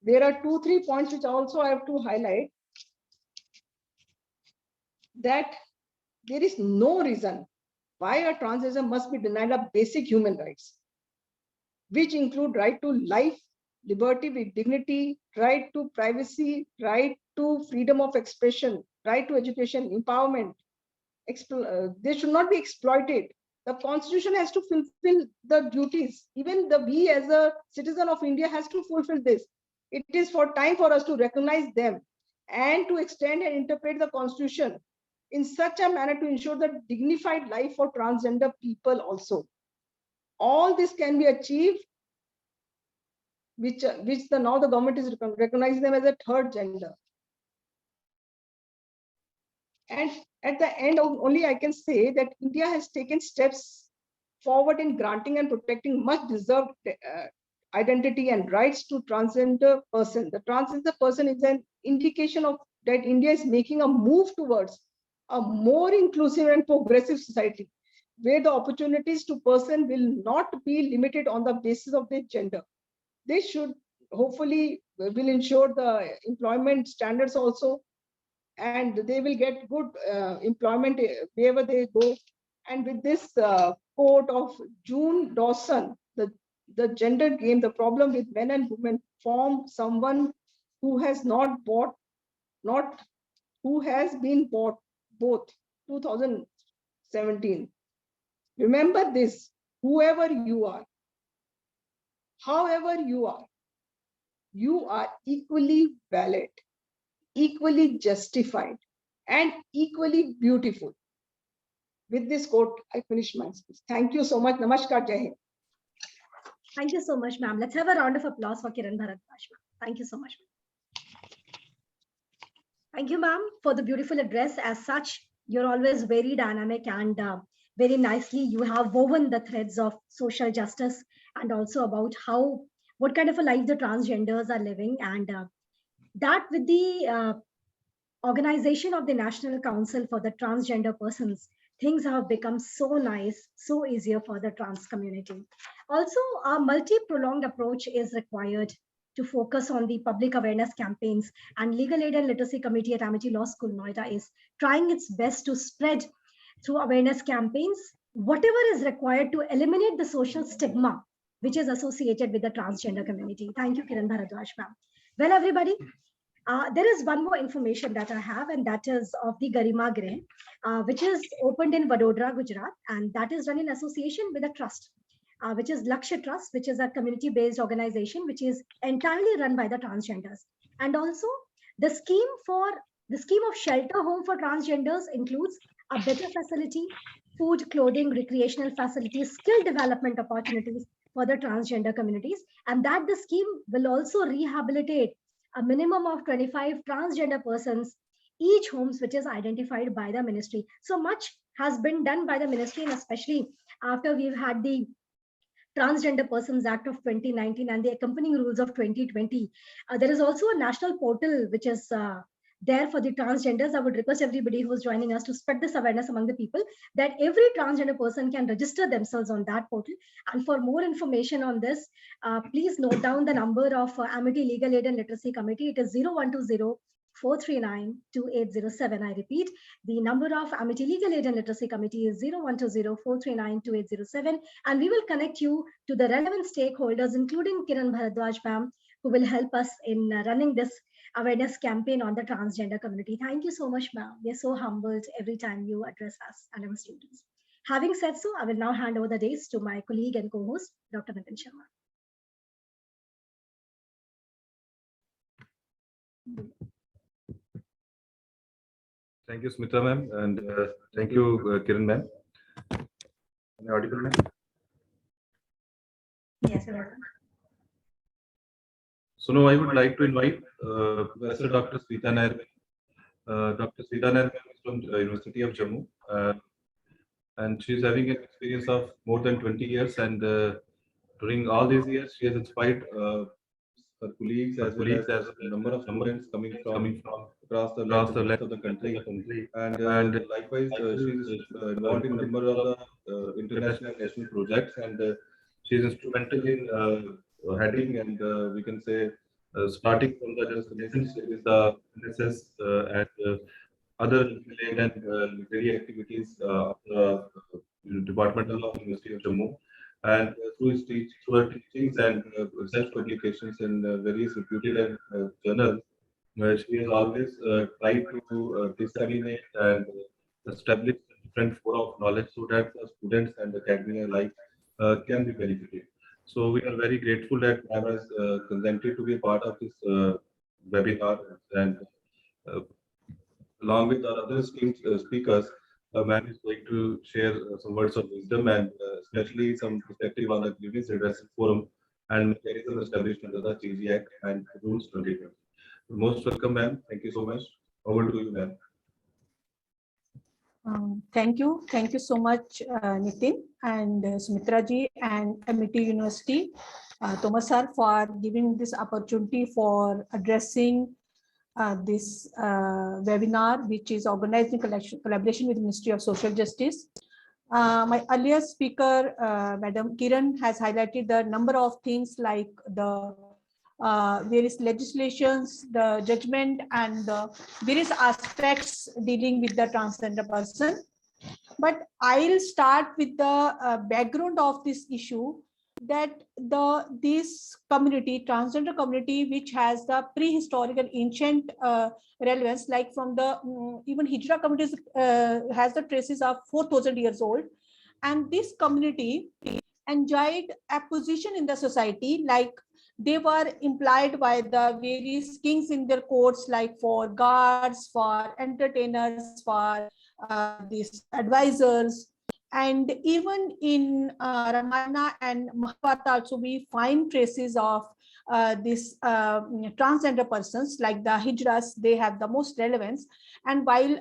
A: there are 2-3 points which also I have to highlight, that there is no reason why a transgender must be denied of basic human rights, which include right to life, liberty with dignity, right to privacy, right to freedom of expression, right to education, empowerment. They should not be exploited. The constitution has to fulfill the duties. Even we as a citizen of India has to fulfill this. It is for time for us to recognize them and to extend and interpret the constitution in such a manner to ensure the dignified life for transgender people also. All this can be achieved, which now the government is recognizing them as a third gender. And at the end, only I can say that India has taken steps forward in granting and protecting much deserved identity and rights to transgender person. The transgender person is an indication of that India is making a move towards a more inclusive and progressive society, where the opportunities to person will not be limited on the basis of their gender. They should hopefully will ensure the employment standards also, and they will get good employment wherever they go. And with this quote of June Dawson, the gender game, the problem with men and women form someone who has not bought, not who has been bought, both, 2017. Remember this, whoever you are, however you are equally valid, equally justified, and equally beautiful. With this quote, I finish my speech. Thank you so much. Namaskar, Jai Hind.
B: Thank you so much, ma'am. Let's have a round of applause for Kiran Bharadwaj, ma'am. Thank you so much. Thank you, ma'am, for the beautiful address. As such, you're always very dynamic and very nicely you have woven the threads of social justice and also about what kind of a life the transgenders are living, and that with the organization of the National Council for the Transgender Persons, things have become so nice, so easier for the trans community. Also, a multi-pronged approach is required to focus on the public awareness campaigns, and Legal Aid and Literacy Committee at Amity Law School, Noida is trying its best to spread through awareness campaigns whatever is required to eliminate the social stigma which is associated with the transgender community. Thank you, Kiran Bharadwaj, ma'am. Well, everybody, there is one more information that I have, and that is of the Garima Greh, which is opened in Vadodara, Gujarat, and that is run in association with a trust, which is Lakshya Trust, which is a community-based organization which is entirely run by the transgenders. And also, the scheme of shelter home for transgenders includes a better facility, food, clothing, recreational facilities, skill development opportunities for the transgender communities, and that the scheme will also rehabilitate a minimum of 25 transgender persons each homes, which is identified by the ministry. So much has been done by the ministry, and especially after we've had the Transgender Persons Act of 2019 and the accompanying rules of 2020. There is also a national portal which is there for the transgenders. I would request everybody who's joining us to spread this awareness among the people that every transgender person can register themselves on that portal. And for more information on this, please note down the number of Amity Legal Aid and Literacy Committee. It is 0120 439-2807. I repeat, the number of Amity Legal Aid and Literacy Committee is 0120-439-2807. And we will connect you to the relevant stakeholders, including Kiran Bharadwaj, ma'am, who will help us in running this awareness campaign on the transgender community. Thank you so much, ma'am. We are so humbled every time you address us and our students. Having said so, I will now hand over the days to my colleague and co-host, Dr. Nitin Sharma.
E: Thank you, Smita ma'am, and thank you, Kiran ma'am. Am I audible, ma'am?
B: Yes, sir.
E: So now I would like to invite Professor Dr. Smita Nair. Dr. Smita Nair is from the University of Jammu, and she is having an experience of more than 20 years. And during all these years, she has inspired her colleagues as well as a number of students coming from across the length of the country. And likewise, she is involved in a number of the international and national projects, and she is instrumental in heading and we can say starting from the destinations with the NSS and other related and literary activities of the Department of Law, University of Jammu. And through her teachings and research publications in various reputed journals, she has always tried to disseminate and establish different fora of knowledge so that the students and academia alike can be benefited. So we are very grateful that ma'am has consented to be a part of this webinar, and along with our other esteemed speakers, ma'am is going to share some words of wisdom and especially some perspective on the Grievance Redressal Forum and mechanism established under the CG Act and Rules 2020. Most welcome, ma'am. Thank you so much. Over to you, ma'am.
F: Thank you so much, Nitin and Sumitra ji and Amity University, Thomas sir, for giving this opportunity for addressing this webinar, which is organized in collaboration with the Ministry of Social Justice. My earlier speaker, Madam Kiran, has highlighted the number of things like the various legislations, the judgment, and the various aspects dealing with the transgender person. But I'll start with the background of this issue, that this community, transgender community, which has the prehistoric and ancient relevance, like from the even Hijra communities has the traces of 4,000 years old, and this community enjoyed a position in the society, like they were employed by the various kings in their courts, like for guards, for entertainers, for these advisors, And even in Ramayana and Mahabharata also we find traces of this transgender persons, like the Hijras, they have the most relevance. And while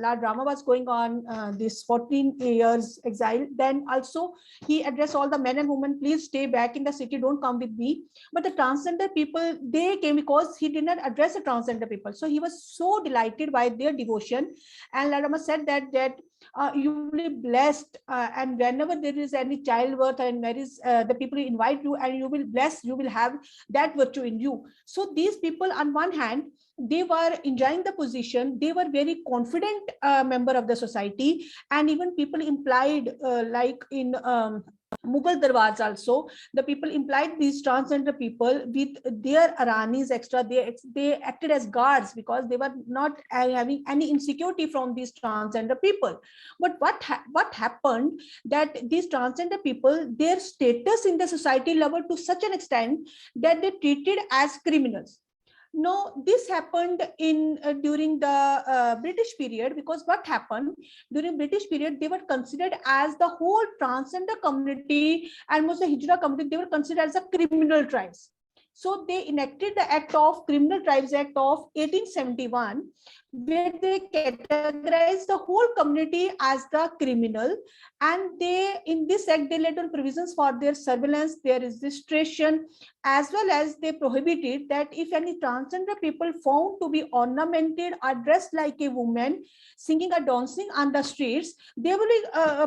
F: Lord Rama was going on this 14 years exile, then also he addressed all the men and women, please stay back in the city, don't come with me. But the transgender people, they came because he did not address the transgender people. So he was so delighted by their devotion. And Lord Rama said that you will be blessed, and whenever there is any childbirth and there is the people invite you, and you will bless, you will have that virtue in you. So these people, on one hand, they were enjoying the position, they were very confident member of the society. And even people implied, like in Mughal Darbaras also, the people implied these transgender people with their Aranis extra. They acted as guards because they were not having any insecurity from these transgender people. But what happened, that these transgender people, their status in the society level to such an extent that they treated as criminals. No, this happened in during the British period, because what happened during British period, they were considered as the whole transgender community, almost the Hijra community, they were considered as a criminal tribes. So they enacted the Act of Criminal Tribes Act of 1871, where they categorized the whole community as the criminal. And they, in this act, they laid down provisions for their surveillance, their registration, as well as they prohibited that if any transgender people found to be ornamented or dressed like a woman, singing or dancing on the streets, they will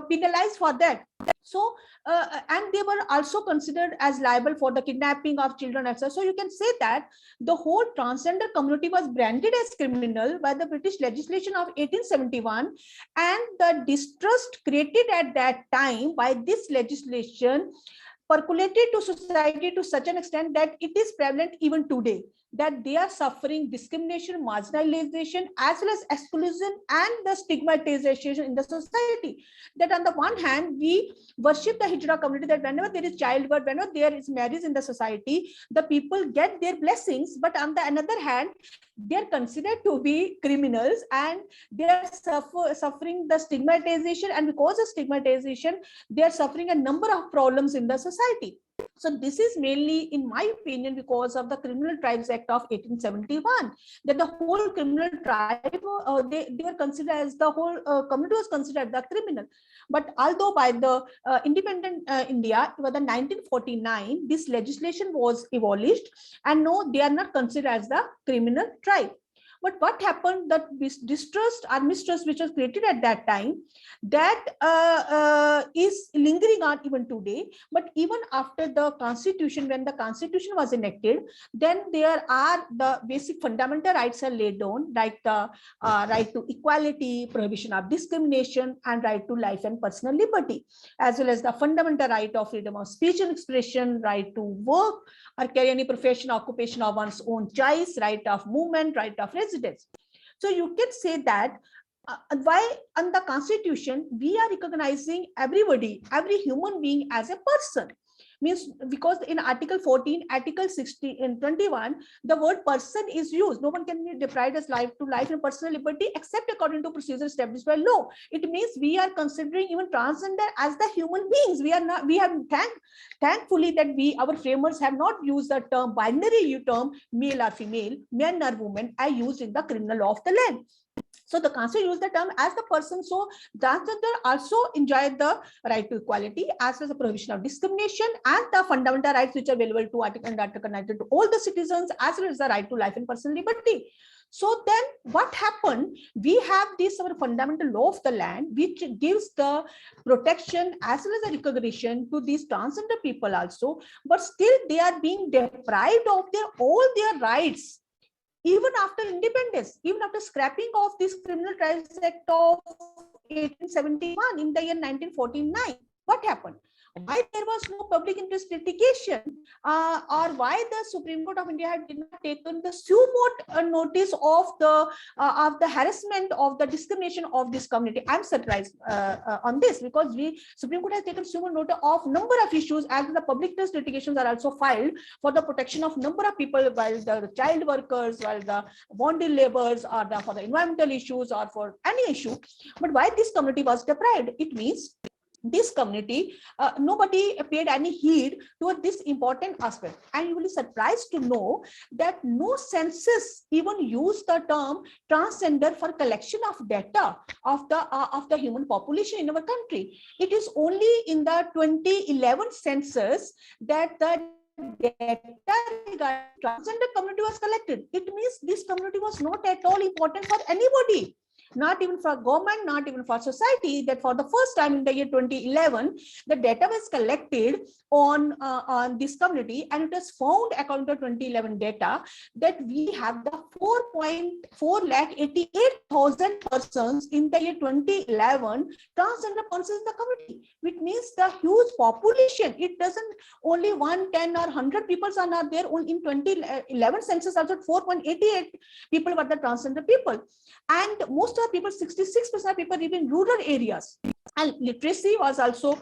F: be penalized for that. So, and they were also considered as liable for the kidnapping of children, etc. So you can say that the whole transgender community was branded as criminal by the British legislation of 1871, and the distrust created at that time by this legislation percolated to society to such an extent that it is prevalent even today, that they are suffering discrimination, marginalization, as well as exclusion and the stigmatization in the society. That on the one hand, we worship the Hijra community, that whenever there is childbirth, whenever there is marriage in the society, the people get their blessings. But on the another hand, they are considered to be criminals, and they are suffering the stigmatization. And because of stigmatization, they are suffering a number of problems in the society. So this is mainly, in my opinion, because of the Criminal Tribes Act of 1871, that the whole criminal tribe, they were considered as the whole community was considered the criminal. But although by the independent India, by the 1949, this legislation was abolished, and no, they are not considered as the criminal tribe. But what happened, that distrust or mistrust which was created at that time, that is lingering on even today. But even after the constitution, when the constitution was enacted, then there are the basic fundamental rights are laid down, like the right to equality, prohibition of discrimination, and right to life and personal liberty, as well as the fundamental right of freedom of speech and expression, right to work or carry any profession, occupation of one's own choice, right of movement, right of residence. So you can say that why on the constitution we are recognizing everybody, every human being as a person, means because in article 14, article 60 and 21, the word person is used. No one can be deprived as life to life and personal liberty except according to procedure established by law. It means we are considering even transgender as the human beings. We are not, we have thankfully that our framers have not used the term binary term male or female, men or women, are used in the criminal law of the land. So the constitution used the term as the person. So transgender also enjoy the right to equality, as well as the prohibition of discrimination and the fundamental rights which are available to Article 19 to all the citizens, as well as the right to life and personal liberty. So then what happened? We have this our fundamental law of the land, which gives the protection as well as the recognition to these transgender people also, but still they are being deprived of all their rights. Even after independence, even after scrapping of this Criminal Tribes Act of 1871 in the year 1949, what happened? Why there was no public interest litigation, or why the Supreme Court of India did not take the suo notice of the harassment, of the discrimination of this community? I'm surprised on this, because Supreme Court has taken suo notice of number of issues, as the public interest litigations are also filed for the protection of number of people, while the child workers, while the bonded laborers, or for the environmental issues, or for any issue. But why this community was deprived? It means this community, nobody paid any heed toward this important aspect. And you will be surprised to know that no census even used the term transgender for collection of data of the human population in our country. It is only in the 2011 census that the data regarding transgender community was collected. It means this community was not at all important for anybody, not even for government, not even for society. That for the first time in the year 2011, the data was collected on this community, and it was found according to 2011 data that we have the 4,88,000 persons in the year 2011 transgender persons in the community, which means the huge population. It doesn't only 1, 10 or 100 people are not there. In 2011 census also 4.88 people were the transgender people, and most of the people, 66% of people live in rural areas. And literacy was also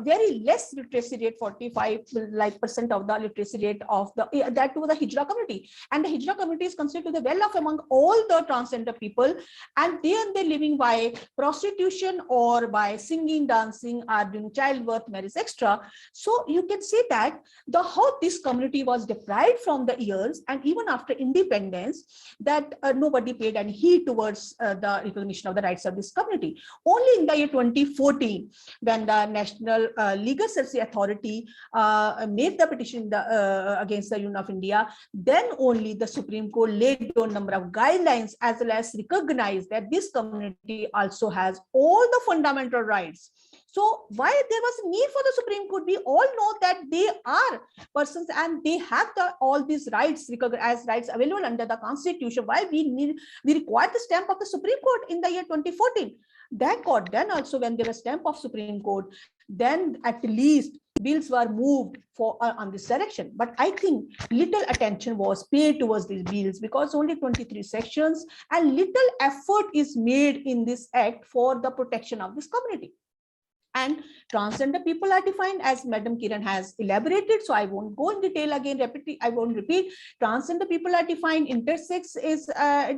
F: very less literacy rate, 45% of the literacy rate of that to the Hijra community. And the Hijra community is considered to the well off among all the transgender people, and they're living by prostitution or by singing, dancing, or doing childbirth, marriage, etc. So you can say that how this community was deprived from the years, and even after independence, that nobody paid any heed towards the recognition of the rights of this community. Only in the year 2014, when the National Legal Services Authority made the petition against the Union of India, then only the Supreme Court laid down a number of guidelines as well as recognized that this community also has all the fundamental rights. So why there was a need for the Supreme Court? We all know that they are persons and they have all these rights recognized as rights available under the Constitution. Why we require the stamp of the Supreme Court in the year 2014? That got done also when there was stamp of Supreme Court. Then at least bills were moved for on this direction. But I think little attention was paid towards these bills because only 23 sections and little effort is made in this act for the protection of this community. And transgender people are defined as Madam Kiran has elaborated, so I won't go in detail again. I won't repeat. Transgender people are defined, intersex is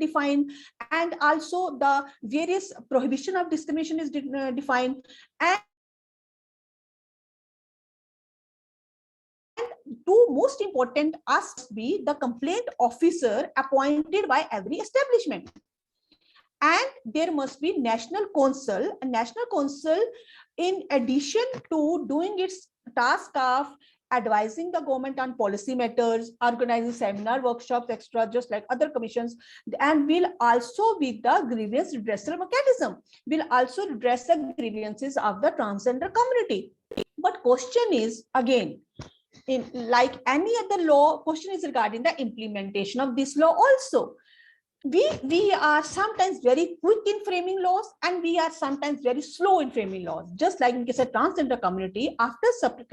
F: defined, and also the various prohibition of discrimination is defined. And two most important aspects be the complaint officer appointed by every establishment. And there must be national council. A national council, in addition to doing its task of advising the government on policy matters, organizing seminar, workshops, extra, just like other commissions, and will also be the grievance redressal mechanism, will also redress the grievances of the transgender community. But question is, again, in like any other law, question is regarding the implementation of this law also. We are sometimes very quick in framing laws and we are sometimes very slow in framing laws. Just like in case of transgender community, after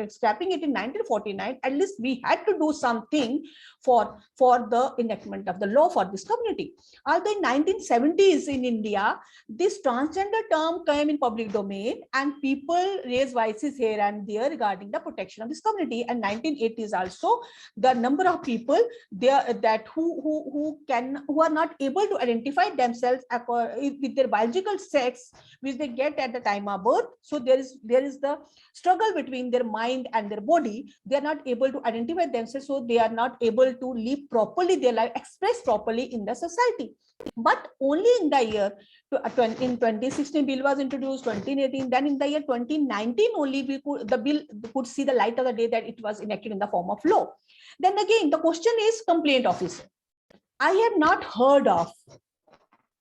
F: scrapping it in 1949, at least we had to do something for the enactment of the law for this community. Although in 1970s in India, this transgender term came in public domain and people raised voices here and there regarding the protection of this community. And 1980s also, the number of people there that who are not able to identify themselves with their biological sex which they get at the time of birth. So there is the struggle between their mind and their body. They are not able to identify themselves, so they are not able to live properly their life, express properly in the society. But only in the year in 2016 bill was introduced, 2018, then in the year 2019 only the bill could see the light of the day that it was enacted in the form of law. Then again the question is complaint officer. I have not heard of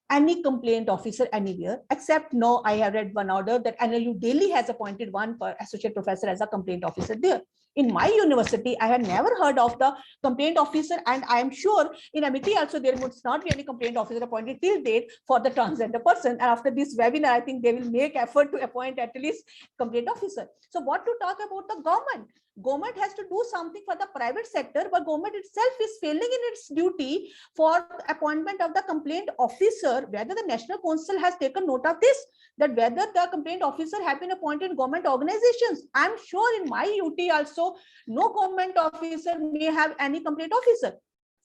F: any complaint officer anywhere, except now I have read one order that NLU Delhi has appointed one associate professor as a complaint officer there. In my university, I had never heard of the complaint officer, and I am sure in Amity also there would not be any complaint officer appointed till date for the transgender person. And after this webinar, I think they will make effort to appoint at least complaint officer. So what to talk about the government? Government has to do something for the private sector, but government itself is failing in its duty for appointment of the complaint officer. Whether the National Council has taken note of this, that whether the complaint officer have been appointed in government organizations. I'm sure in my UT also, no government officer may have any complaint officer.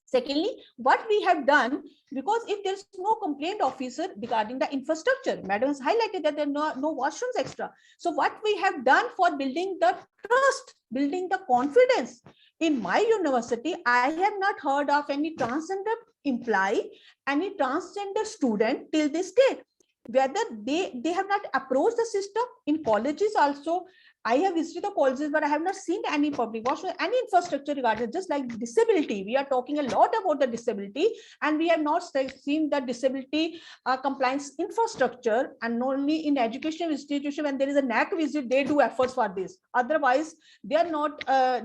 F: Secondly, what we have done, because if there's no complaint officer regarding the infrastructure, madam has highlighted that there are no washrooms extra. So what we have done for building the trust, building the confidence, in my university, I have not heard of any transgender employee, any transgender student till this day. Whether they have not approached the system. In colleges also, I have visited the colleges, but I have not seen any public washroom, any infrastructure regarding, just like disability. We are talking a lot about the disability, and we have not seen the disability compliance infrastructure. And not only in education institution, when there is a NAC visit, they do efforts for this. Otherwise, they are not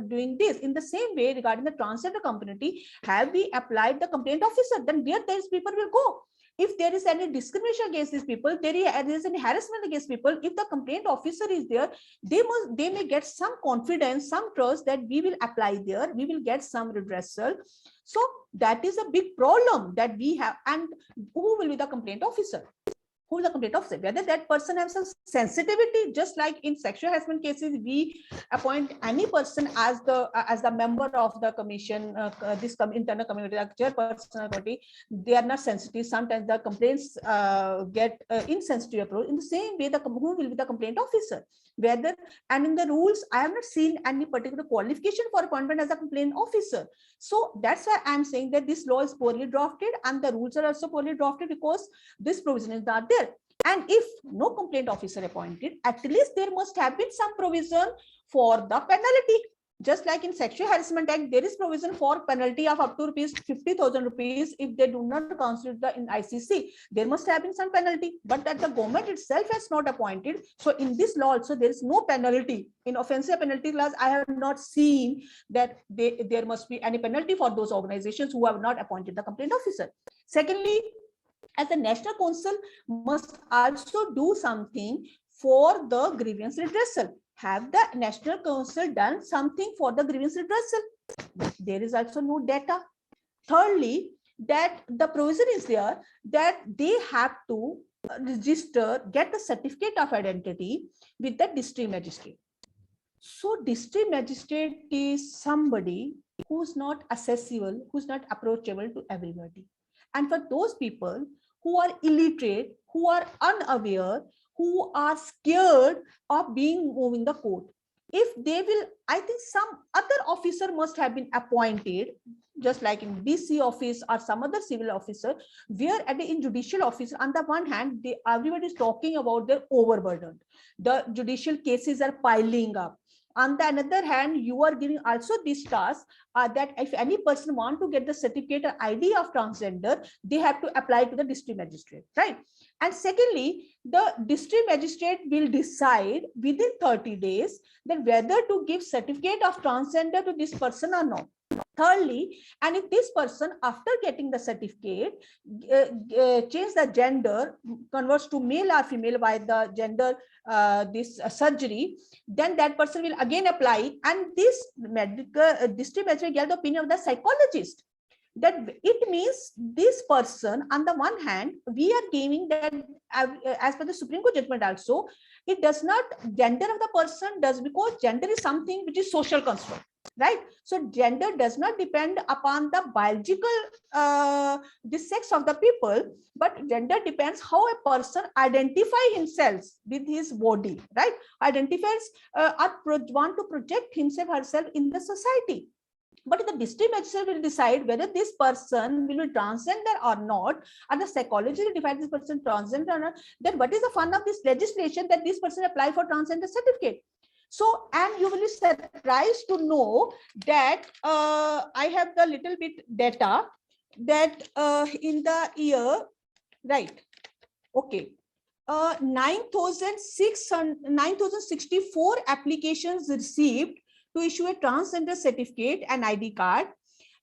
F: doing this. In the same way, regarding the transgender community, have we applied the complaint officer? Then where these people will go? If there is any discrimination against these people, there is any harassment against people, if the complaint officer is there, they may get some confidence, some trust that we will apply there, we will get some redressal. So that is a big problem that we have. And who will be the complaint officer? Who is the complaint officer? Whether that person has some sensitivity, just like in sexual harassment cases, we appoint any person as the member of the commission, this internal community, like chairperson committee. They are not sensitive. Sometimes the complaints get insensitive approach. In the same way, who will be the complaint officer? Whether, and in the rules, I have not seen any particular qualification for appointment as a complaint officer. So that's why I'm saying that this law is poorly drafted, and the rules are also poorly drafted, because this provision is not there. And if no complaint officer appointed, at least there must have been some provision for the penalty. Just like in Sexual Harassment Act, there is provision for penalty of up to 50,000 rupees if they do not constitute the in ICC. There must have been some penalty, but that the government itself has not appointed. So in this law also, there is no penalty. In offensive penalty clause, I have not seen that there must be any penalty for those organizations who have not appointed the complaint officer. Secondly, as the National Council must also do something for the grievance redressal. Have the National Council done something for the grievance redressal? There is also no data. Thirdly, that the provision is there that they have to register, get the certificate of identity with the district magistrate. So district magistrate is somebody who's not accessible, who's not approachable to everybody. And for those people who are illiterate, who are unaware, who are scared of moving the court, if they will, I think some other officer must have been appointed, just like in DC office or some other civil officer, where in judicial office, on the one hand, everybody is talking about their overburdened. The judicial cases are piling up. On the other hand, you are giving also this task that if any person want to get the certificate or ID of transgender, they have to apply to the district magistrate, right? And secondly, the district magistrate will decide within 30 days that whether to give certificate of transgender to this person or not. Thirdly, and if this person, after getting the certificate, change the gender, converts to male or female by the gender surgery, then that person will again apply, and this medical district magistrate get the opinion of the psychologist. That it means this person, on the one hand, we are giving that as per the Supreme Court judgment also, it does not, gender of the person does, because gender is something which is social construct, right? So gender does not depend upon the biological the sex of the people, but gender depends how a person identify himself with his body, right? Identifies or want to project himself herself in the society. But the district magistrate will decide whether this person will be transgender or not, and the psychologist will define this person transgender or not. Then what is the fun of this legislation that this person apply for transgender certificate? So, and you will be surprised to know that I have the little bit data that in the year, right? Okay. 9,064 applications received to issue a transgender certificate and ID card,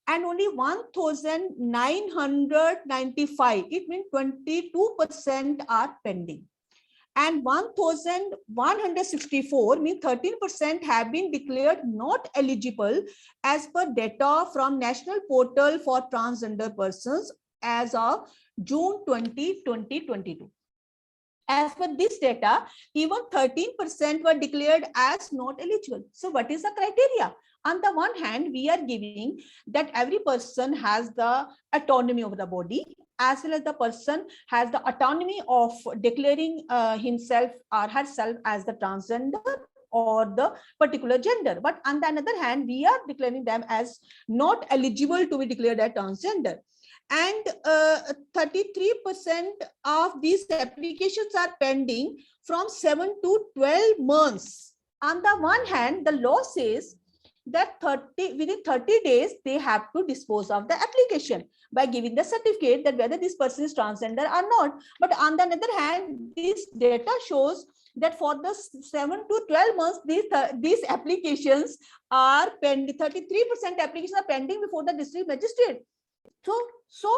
F: and only 1,995, it means 22% are pending. And 1,164, means 13%, have been declared not eligible as per data from National Portal for Transgender Persons as of June 20, 2022. As per this data, even 13% were declared as not eligible. So what is the criteria? On the one hand, we are giving that every person has the autonomy of the body, as well as the person has the autonomy of declaring himself or herself as the transgender or the particular gender. But on the other hand, we are declaring them as not eligible to be declared as transgender. And 33% of these applications are pending from 7 to 12 months. On the one hand, the law says that within 30 days, they have to dispose of the application by giving the certificate that whether this person is transgender or not. But on the other hand, this data shows that for the 7 to 12 months, these applications are pending, 33% applications are pending before the district magistrate. So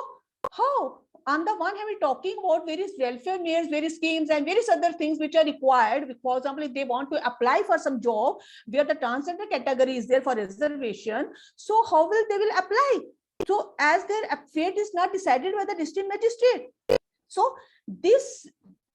F: how? On the one hand, we're talking about various welfare measures, various schemes, and various other things which are required. For example, if they want to apply for some job where the transgender category is there for reservation, so how will they will apply? So as their fate is not decided by the district magistrate. So this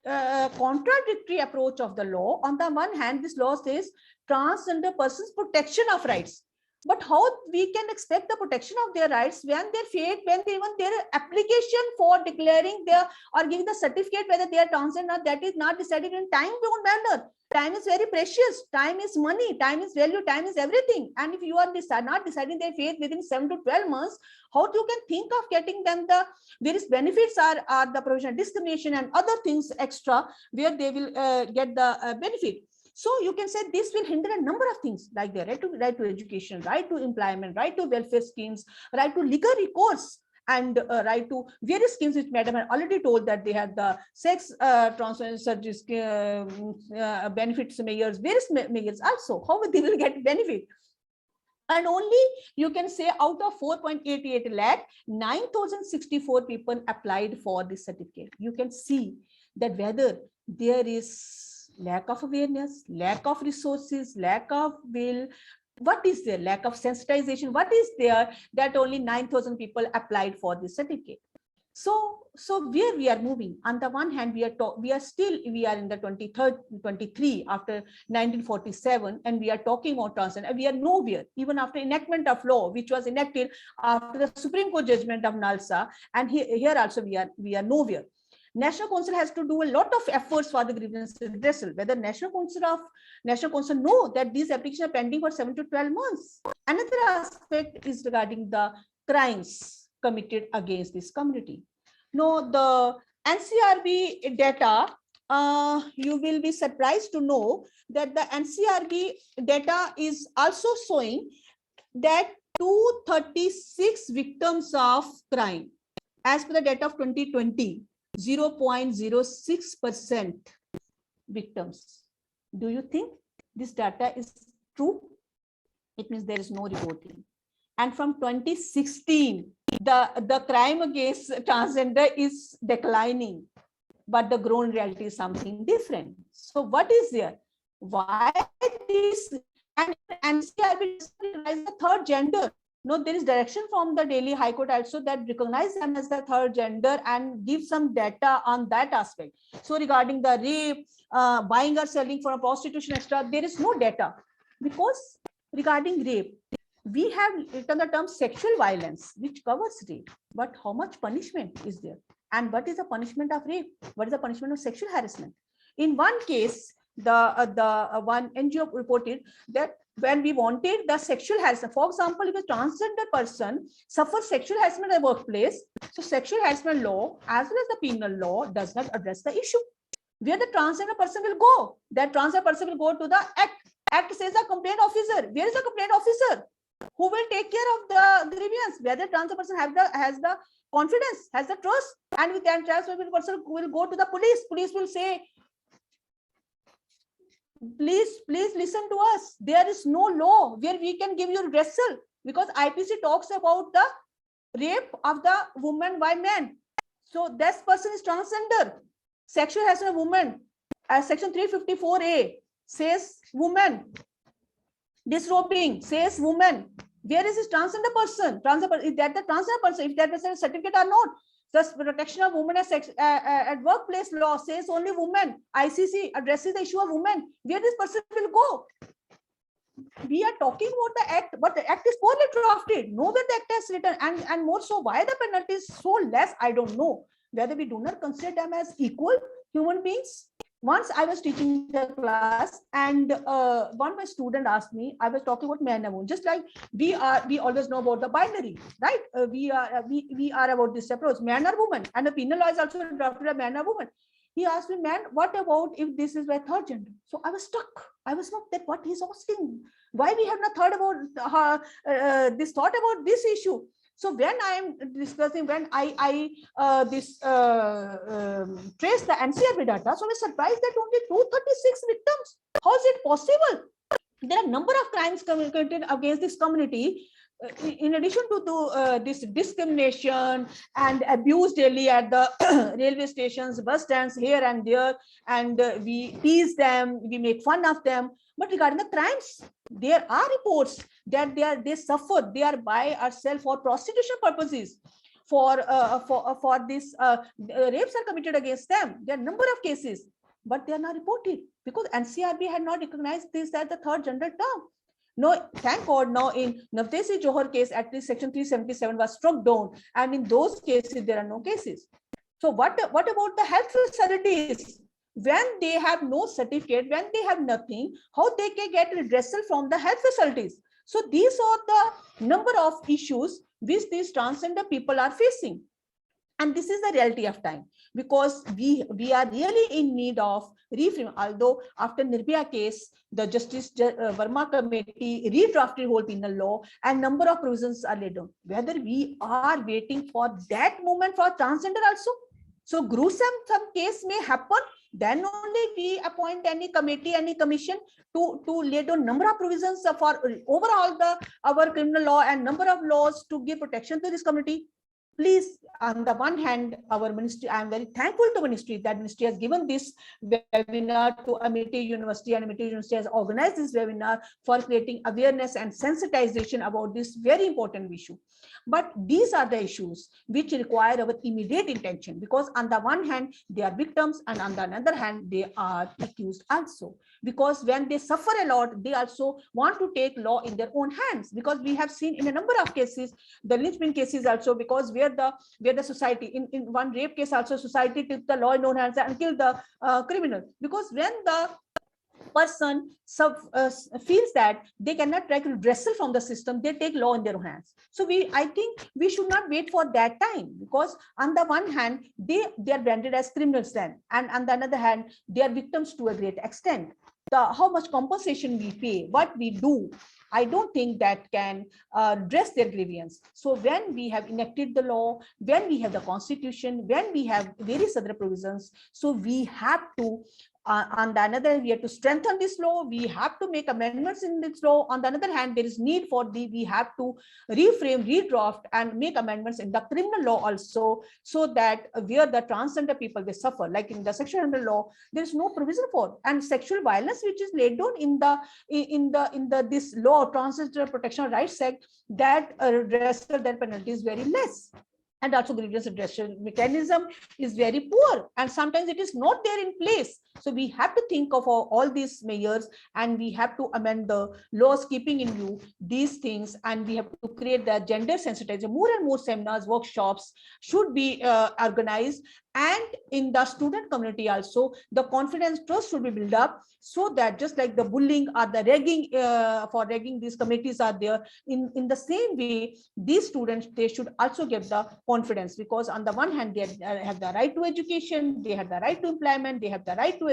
F: contradictory approach of the law. On the one hand, this law says transgender persons protection of rights. But how we can expect the protection of their rights when their fate, when even their application for declaring their or giving the certificate whether they are transgender, that is not decided in time-bound manner. Time is very precious. Time is money. Time is value. Time is everything. And if you are not deciding their fate within 7 to 12 months, how you can think of getting them the various benefits are the provision of discrimination and other things extra where they will get the benefit. So you can say this will hinder a number of things like the right to education, right to employment, right to welfare schemes, right to legal recourse, and right to various schemes which Madam had already told that they had the sex transfer surgery benefits measures, various measures also. How they will get benefit? And only you can say out of 4.88 lakh, 9,064 people applied for this certificate. You can see that whether there is lack of awareness, lack of resources, lack of will, what is there? Lack of sensitization, what is there that only 9,000 people applied for this certificate? So where we are moving? On the one hand, we are in the 23 after 1947, and we are talking about transgender. We are nowhere, even after enactment of law, which was enacted after the Supreme Court judgment of Nalsa, and here also we are nowhere. National Council has to do a lot of efforts for the grievance redressal. Whether National Council know that these applications are pending for 7 to 12 months. Another aspect is regarding the crimes committed against this community. No, the NCRB data, you will be surprised to know that the NCRB data is also showing that 236 victims of crime, as per the data of 2020. 0.06% victims. Do you think this data is true? It means there is no reporting. And from 2016, the crime against transgender is declining, but the grown reality is something different. So what is there? Why this? And NCRB recognize the third gender. No, there is direction from the Delhi High Court also that recognize them as the third gender and give some data on that aspect. So regarding the rape, buying or selling for a prostitution extra, there is no data, because regarding rape, we have written the term sexual violence, which covers rape, but how much punishment is there? And what is the punishment of rape? What is the punishment of sexual harassment? In one case, the one NGO reported that when we wanted the sexual harassment, for example, if a transgender person suffers sexual harassment at the workplace, so sexual harassment law as well as the penal law does not address the issue. Where the transgender person will go? That transgender person will go to the act. Act says a complaint officer. Where is the complaint officer? Who will take care of the grievance? Whether transgender person has the confidence, has the trust, and with that transgender person will go to the police. Police will say, please listen to us. There is no law where we can give you redressal, because IPC talks about the rape of the woman by men. So this person is transgender. Sexual harassment of woman, as section 354A says woman. Disrobing says woman. Where is this transgender person? Is that the transgender person? If that person is certificate or not? The protection of women at workplace law says only women. ICC addresses the issue of women. Where this person will go? we are talking about the act, but the act is poorly drafted. Nowhere the act has written, and more so, why the penalty is so less, I don't know. Whether we do not consider them as equal human beings. Once I was teaching the class, and one my student asked me, I was talking about man and woman, just like we always know about the binary, right? We are about this approach, man or woman, and the penal law is also drafted a man or woman. He asked me, man, what about if this is by third gender? So I was stuck. I was not that what he's asking. Why we have not thought about this thought about this issue? So when I am discussing, when I trace the NCRB data, so I was surprised that only 236 victims. How is it possible? There are a number of crimes committed against this community. In addition to this discrimination and abuse daily at the railway stations, bus stands here and there, and we tease them, we make fun of them. But regarding the crimes, there are reports that they suffer, they are by ourselves for prostitution purposes, for this rapes are committed against them. There are a number of cases, but they are not reported because NCRB had not recognized this as the third gender term. No, thank God, now in Navtesi Johar case, at least section 377 was struck down, and in those cases, there are no cases. So what about the health facilities? When they have no certificate, when they have nothing, how they can get redressal from the health facilities? So these are the number of issues which these transgender people are facing. And this is the reality of time, because we are really in need of reframe. Although after Nirbhaya case, the Justice Verma committee redrafted whole penal law and number of provisions are laid down. Whether we are waiting for that moment for transgender also. So gruesome some case may happen, then only we appoint any committee, any commission to lay down number of provisions for overall our criminal law and number of laws to give protection to this community. Please, on the one hand, our ministry, I am very thankful to ministry that ministry has given this webinar to Amity University, and Amity University has organized this webinar for creating awareness and sensitization about this very important issue. But these are the issues which require our immediate attention, because on the one hand, they are victims, and on the other hand, they are accused also. Because when they suffer a lot, they also want to take law in their own hands, because we have seen in a number of cases, the lynchpin cases also, because where the society, in one rape case also, society took the law in own hands and killed the criminal, because when the person feels that they cannot take redressal from the system, they take law in their hands. So I think we should not wait for that time, because on the one hand, they are branded as criminals then, and on the other hand, they are victims to a great extent. How much compensation we pay, what we do, I don't think that can address their grievance. So when we have enacted the law, when we have the constitution, when we have various other provisions, so we have to on the other hand, we have to strengthen this law, we have to make amendments in this law. On the other hand, there is need for we have to reframe, redraft, and make amendments in the criminal law also, so that where the transgender people they suffer, like in the sexual offender law, there is no provision for, and sexual violence which is laid down in the this law, Transgender Protection Rights Act, that redressal, that penalty is very less. And also grievance redressal mechanism is very poor, and sometimes it is not there in place. So we have to think of all these measures, and we have to amend the laws keeping in view these things, and we have to create the gender sensitization. More and more seminars, workshops should be organized, and in the student community also, the confidence trust should be built up, so that just like the bullying or the ragging, for ragging, these committees are there, in the same way, these students, they should also get the confidence, because on the one hand, they have the right to education, they have the right to employment, they have the right to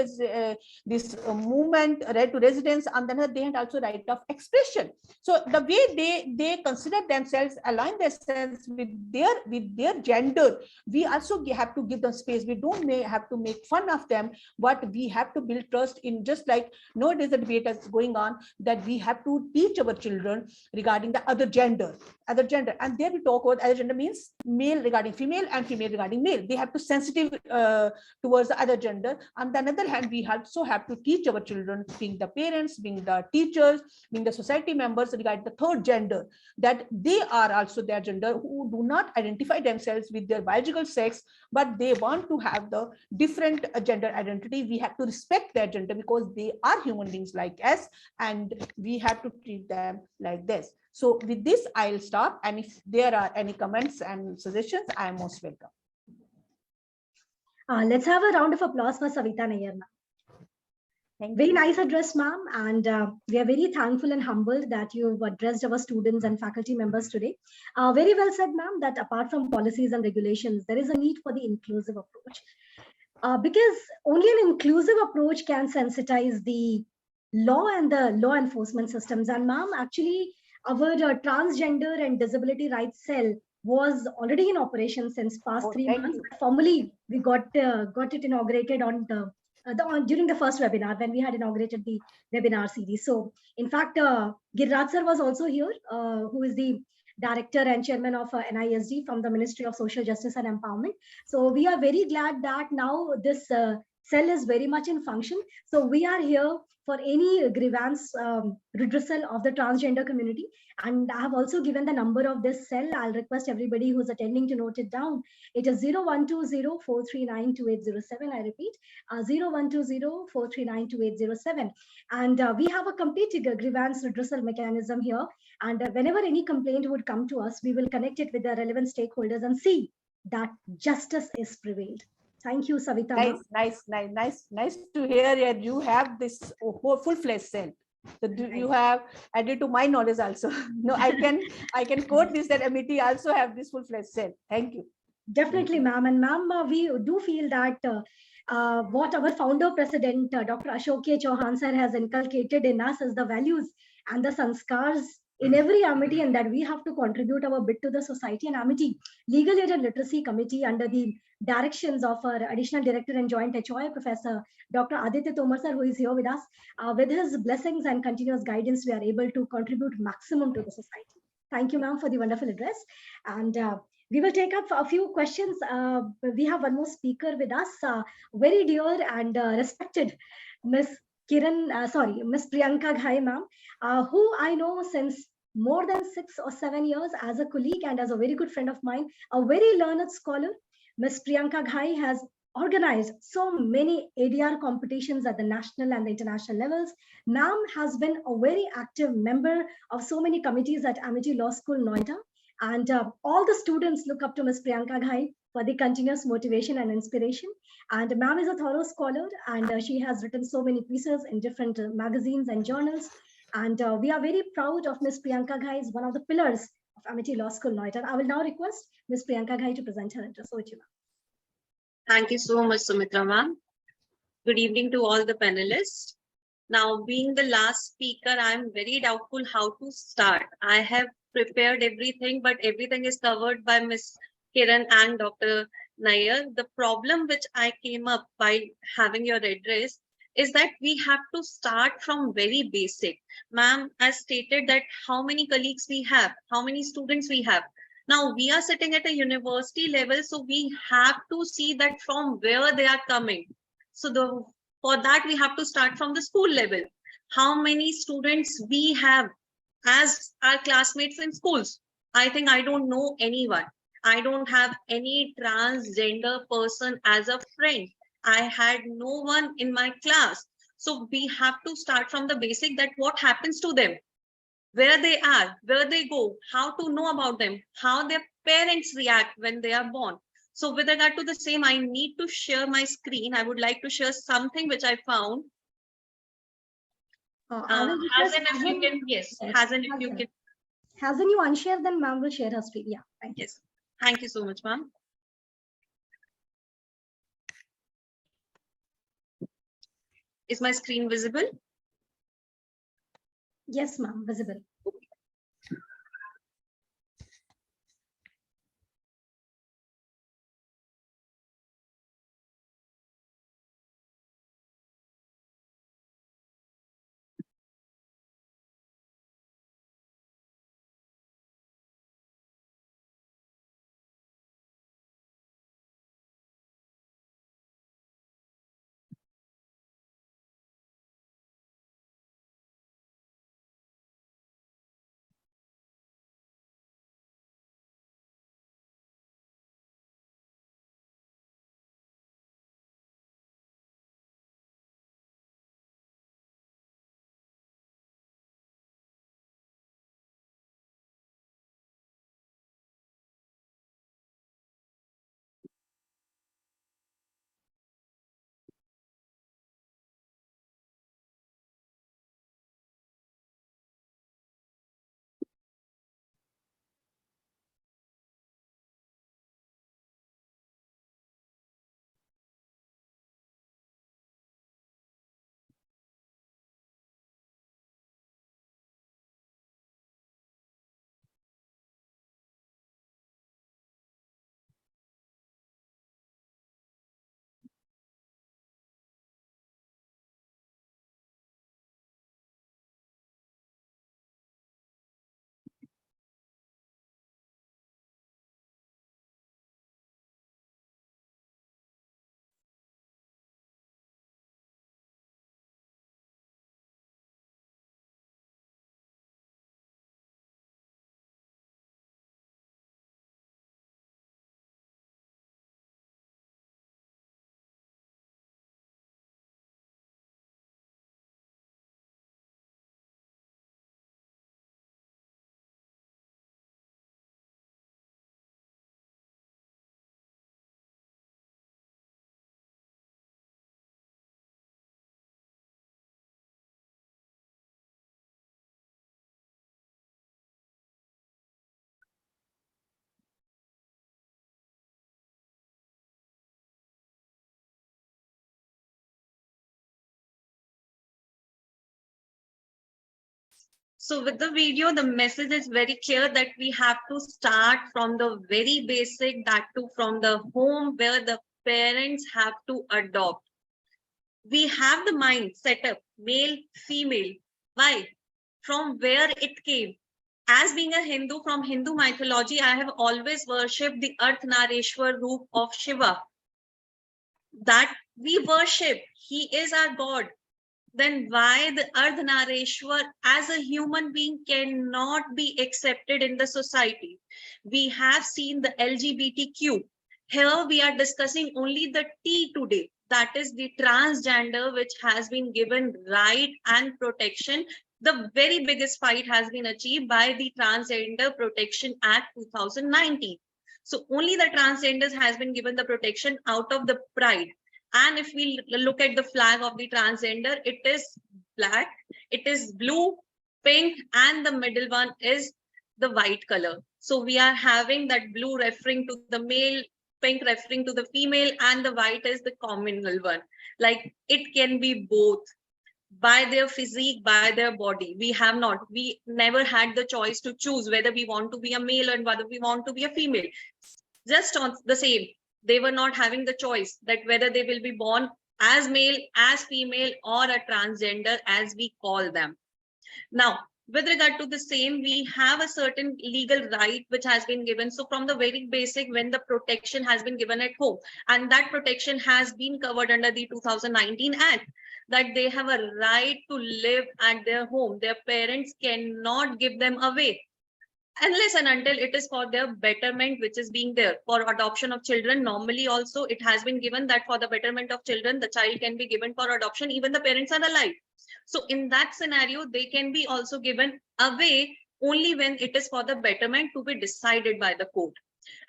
F: this movement, right to residence, and then they have also right of expression. So the way they consider themselves, align themselves with their gender, we also have to give them space. We don't have to make fun of them, but we have to build trust in, just like nowadays the debate is going on, that we have to teach our children regarding the other gender, and there we talk about other gender means male regarding female and female regarding male. They have to sensitive towards the other gender. On the other hand, we also have to teach our children, being the parents, being the teachers, being the society members, regarding the third gender, that they are also their gender, who do not identify themselves with their biological sex, but they want to have the different gender identity, we have to respect their gender because they are human beings like us, and we have to treat them like this. So with this, I'll stop. And if there are any comments and suggestions, I am most welcome.
B: Let's have a round of applause for Savita Nair, ma'am. Very nice address, ma'am. And we are very thankful and humbled that you've addressed our students and faculty members today. Very well said, ma'am, that apart from policies and regulations, there is a need for the inclusive approach. Because only an inclusive approach can sensitize the law and the law enforcement systems. And ma'am, actually, our transgender and disability rights cell was already in operation since past 3 months. Formally, we got it inaugurated on during the first webinar when we had inaugurated the webinar series. So, in fact, Girraj sir was also here, who is the director and chairman of NISD from the Ministry of Social Justice and Empowerment. So we are very glad that now this cell is very much in function. So we are here for any grievance redressal of the transgender community. And I have also given the number of this cell. I'll request everybody who's attending to note it down. It is 0120-439-2807. I repeat, 0120-439-2807. And we have a complete grievance redressal mechanism here. And whenever any complaint would come to us, we will connect it with the relevant stakeholders and see that justice is prevailed. Thank you, Savita.
F: Nice to hear that you have this full-fledged cell. So you have added to my knowledge also. No, I can quote this, that MET also have this full-fledged cell. Thank you.
B: Definitely, ma'am. And ma'am, we do feel that what our founder president, Dr. Ashok K. Chauhan sir, has inculcated in us is the values and the sanskars in every Amity, and that we have to contribute our bit to the society. And Amity Legal Aid and Literacy Committee, under the directions of our additional director and joint HOI, Professor Dr. Aditya Tomar sir, who is here with us, with his blessings and continuous guidance, we are able to contribute maximum to the society. Thank you, ma'am, for the wonderful address. And we will take up a few questions. We have one more speaker with us, very dear and respected Miss Miss Priyanka Ghai, ma'am, who I know since more than 6 or 7 years as a colleague and as a very good friend of mine, a very learned scholar. Miss Priyanka Ghai has organized so many ADR competitions at the national and the international levels. Ma'am has been a very active member of so many committees at Amity Law School, Noida. And all the students look up to Miss Priyanka Ghai for the continuous motivation and inspiration. And ma'am is a thorough scholar, and she has written so many pieces in different magazines and journals. And we are very proud of Miss Priyanka Ghai as one of the pillars of Amity Law School, Noida. I will now request Miss Priyanka Ghai to present her address. Over to you, ma'am.
D: Thank you so much, Sumitra ma'am. Good evening to all the panelists. Now, being the last speaker, I'm very doubtful how to start. I have prepared everything, but everything is covered by Miss Kiran and Dr. Nair. The problem which I came up by having your address is that we have to start from very basic. Ma'am has stated that how many colleagues we have, how many students we have. Now we are sitting at a university level, so we have to see that from where they are coming. So for that, we have to start from the school level. How many students we have as our classmates in schools? I think I don't know anyone. I don't have any transgender person as a friend. I had no one in my class. So we have to start from the basic, that what happens to them, where they are, where they go, how to know about them, how their parents react when they are born. So with regard to the same, I need to share my screen. I would like to share something which I found. Hasan, if you can, yes, Hasan, if you can.
B: Hasan, you unshare, then ma'am will share her screen. Yeah, thank you.
D: Yes, thank you so much, ma'am. Is my screen visible?
B: Yes, ma'am, visible.
D: So with the video, the message is very clear that we have to start from the very basic, that too from the home where the parents have to adopt. We have the mind set up, male, female. Why? From where it came. As being a Hindu, from Hindu mythology, I have always worshipped the Ardhanarishwar roop of Shiva. That we worship. He is our God. Then why the Ardhanarishwar as a human being cannot be accepted in the society? We have seen the LGBTQ. Here we are discussing only the T today. That is the transgender, which has been given right and protection. The very biggest fight has been achieved by the Transgender Protection Act 2019. So only the transgenders has been given the protection out of the pride. And if we look at the flag of the transgender, it is black, it is blue, pink, and the middle one is the white color. So we are having that blue referring to the male, pink referring to the female, and the white is the communal one. Like it can be both by their physique, by their body. We never had the choice to choose whether we want to be a male and whether we want to be a female. Just on the same. They were not having the choice that whether they will be born as male, as female, or a transgender, as we call them. Now, with regard to the same, we have a certain legal right which has been given. So from the very basic, when the protection has been given at home, and that protection has been covered under the 2019 Act, that they have a right to live at their home. Their parents cannot give them away, unless and until it is for their betterment, which is being there. For adoption of children, normally also it has been given that for the betterment of children, the child can be given for adoption, even the parents are alive. So in that scenario, they can be also given away only when it is for the betterment to be decided by the court.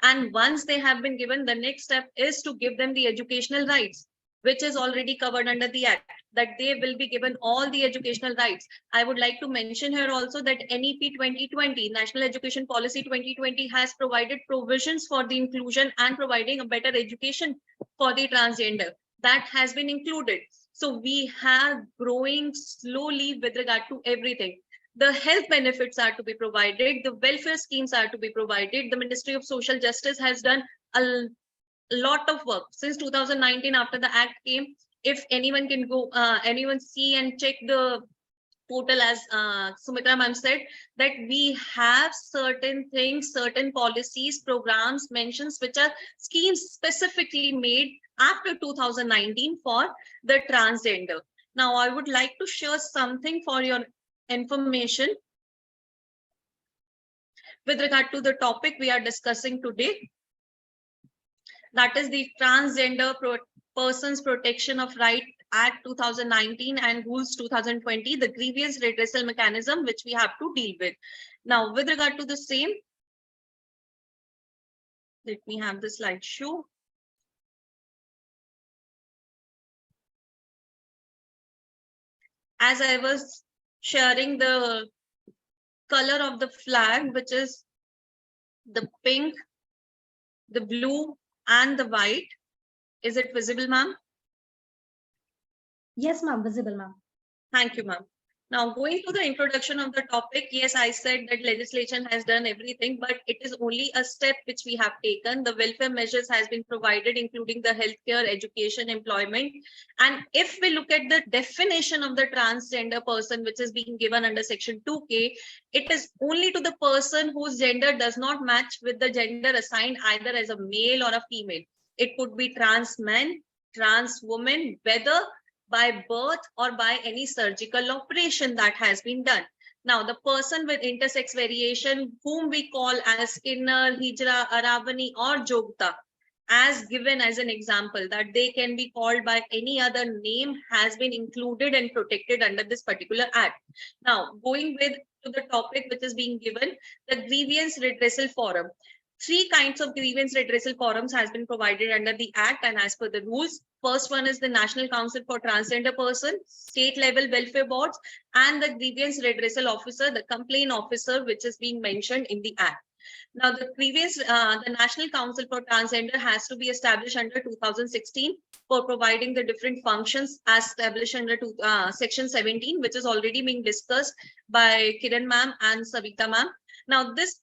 D: And once they have been given, the next step is to give them the educational rights, which is already covered under the Act, that they will be given all the educational rights. I would like to mention here also that NEP 2020, National Education Policy 2020, has provided provisions for the inclusion and providing a better education for the transgender. That has been included. So we have growing slowly with regard to everything. The health benefits are to be provided. The welfare schemes are to be provided. The Ministry of Social Justice has done a lot of work since 2019 after the Act came. If anyone can go, anyone see and check the portal, as Sumitra ma'am said, that we have certain things, certain policies, programs, mentions, which are schemes specifically made after 2019 for the transgender. Now, I would like to share something for your information with regard to the topic we are discussing today. That is the Transgender Persons Protection of Right Act 2019 and Rules 2020, the grievance redressal mechanism, which we have to deal with. Now, with regard to the same, let me have the slideshow. As I was sharing the color of the flag, which is the pink, the blue, and the white. Is it visible, ma'am?
B: Yes, ma'am, visible, ma'am.
D: Thank you, ma'am. Now, going to the introduction of the topic, yes, I said that legislation has done everything, but it is only a step which we have taken. The welfare measures has been provided, including the healthcare, education, employment. And if we look at the definition of the transgender person, which is being given under Section 2K, it is only to the person whose gender does not match with the gender assigned either as a male or a female. It could be trans man, trans woman, whether by birth or by any surgical operation that has been done. Now, the person with intersex variation, whom we call as Kinnar, Hijra, Aravani, or Jogta, as given as an example, that they can be called by any other name, has been included and protected under this particular Act. Now, going with to the topic which is being given, the Grievance Redressal Forum. 3 kinds of grievance redressal forums has been provided under the Act and as per the rules. First one is the National Council for Transgender Person, state level welfare boards, and the grievance redressal officer, the complaint officer, which is being mentioned in the Act. Now, the National Council for Transgender has to be established under 2016. for providing the different functions as established under section 17, which is already being discussed by Kiran ma'am and Savita ma'am. Now, this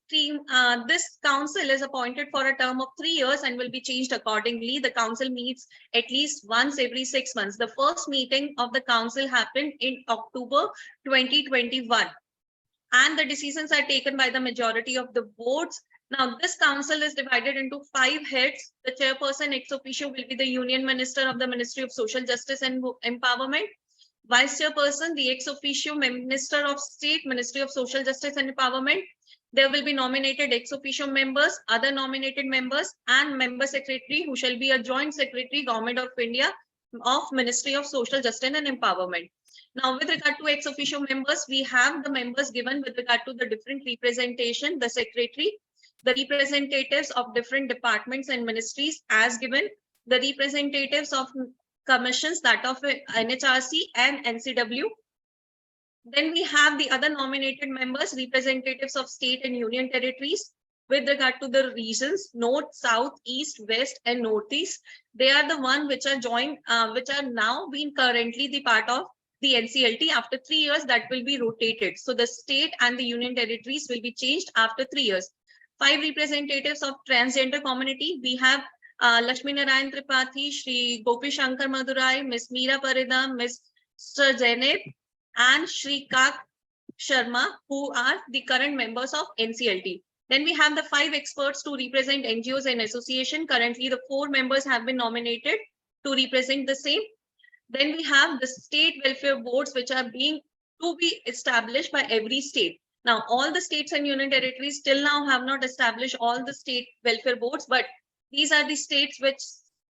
D: council is appointed for a term of 3 years and will be changed accordingly. The council meets at least once every 6 months. The first meeting of the council happened in October 2021. And the decisions are taken by the majority of the boards. Now, this council is divided into 5 heads. The chairperson ex officio will be the Union Minister of the Ministry of Social Justice and Empowerment. Vice chairperson, the ex officio Minister of State, Ministry of Social Justice and Empowerment. There will be nominated ex officio members, other nominated members, and member secretary, who shall be a joint secretary, Government of India, of Ministry of Social Justice and Empowerment. Now, with regard to ex officio members, we have the members given with regard to the different representation, the secretary, the representatives of different departments and ministries as given, the representatives of commissions, that of NHRC and NCW. Then we have the other nominated members, representatives of state and union territories. With regard to the regions, North, South, East, West, and Northeast, they are the one which are joined, which are now being currently the part of the NCLT. After 3 years, that will be rotated. So the state and the union territories will be changed after 3 years. 5 representatives of transgender community. We have Lakshmi Narayan Tripathi, Shri Gopi Shankar Madurai, Ms. Meera Paridam, Ms. Sir Zainab, and Shri Kak Sharma, who are the current members of NCLT. Then we have the 5 experts to represent NGOs and association. Currently, the 4 members have been nominated to represent the same. Then we have the state welfare boards, which are being to be established by every state. Now, all the states and union territories till now have not established all the state welfare boards, but these are the states which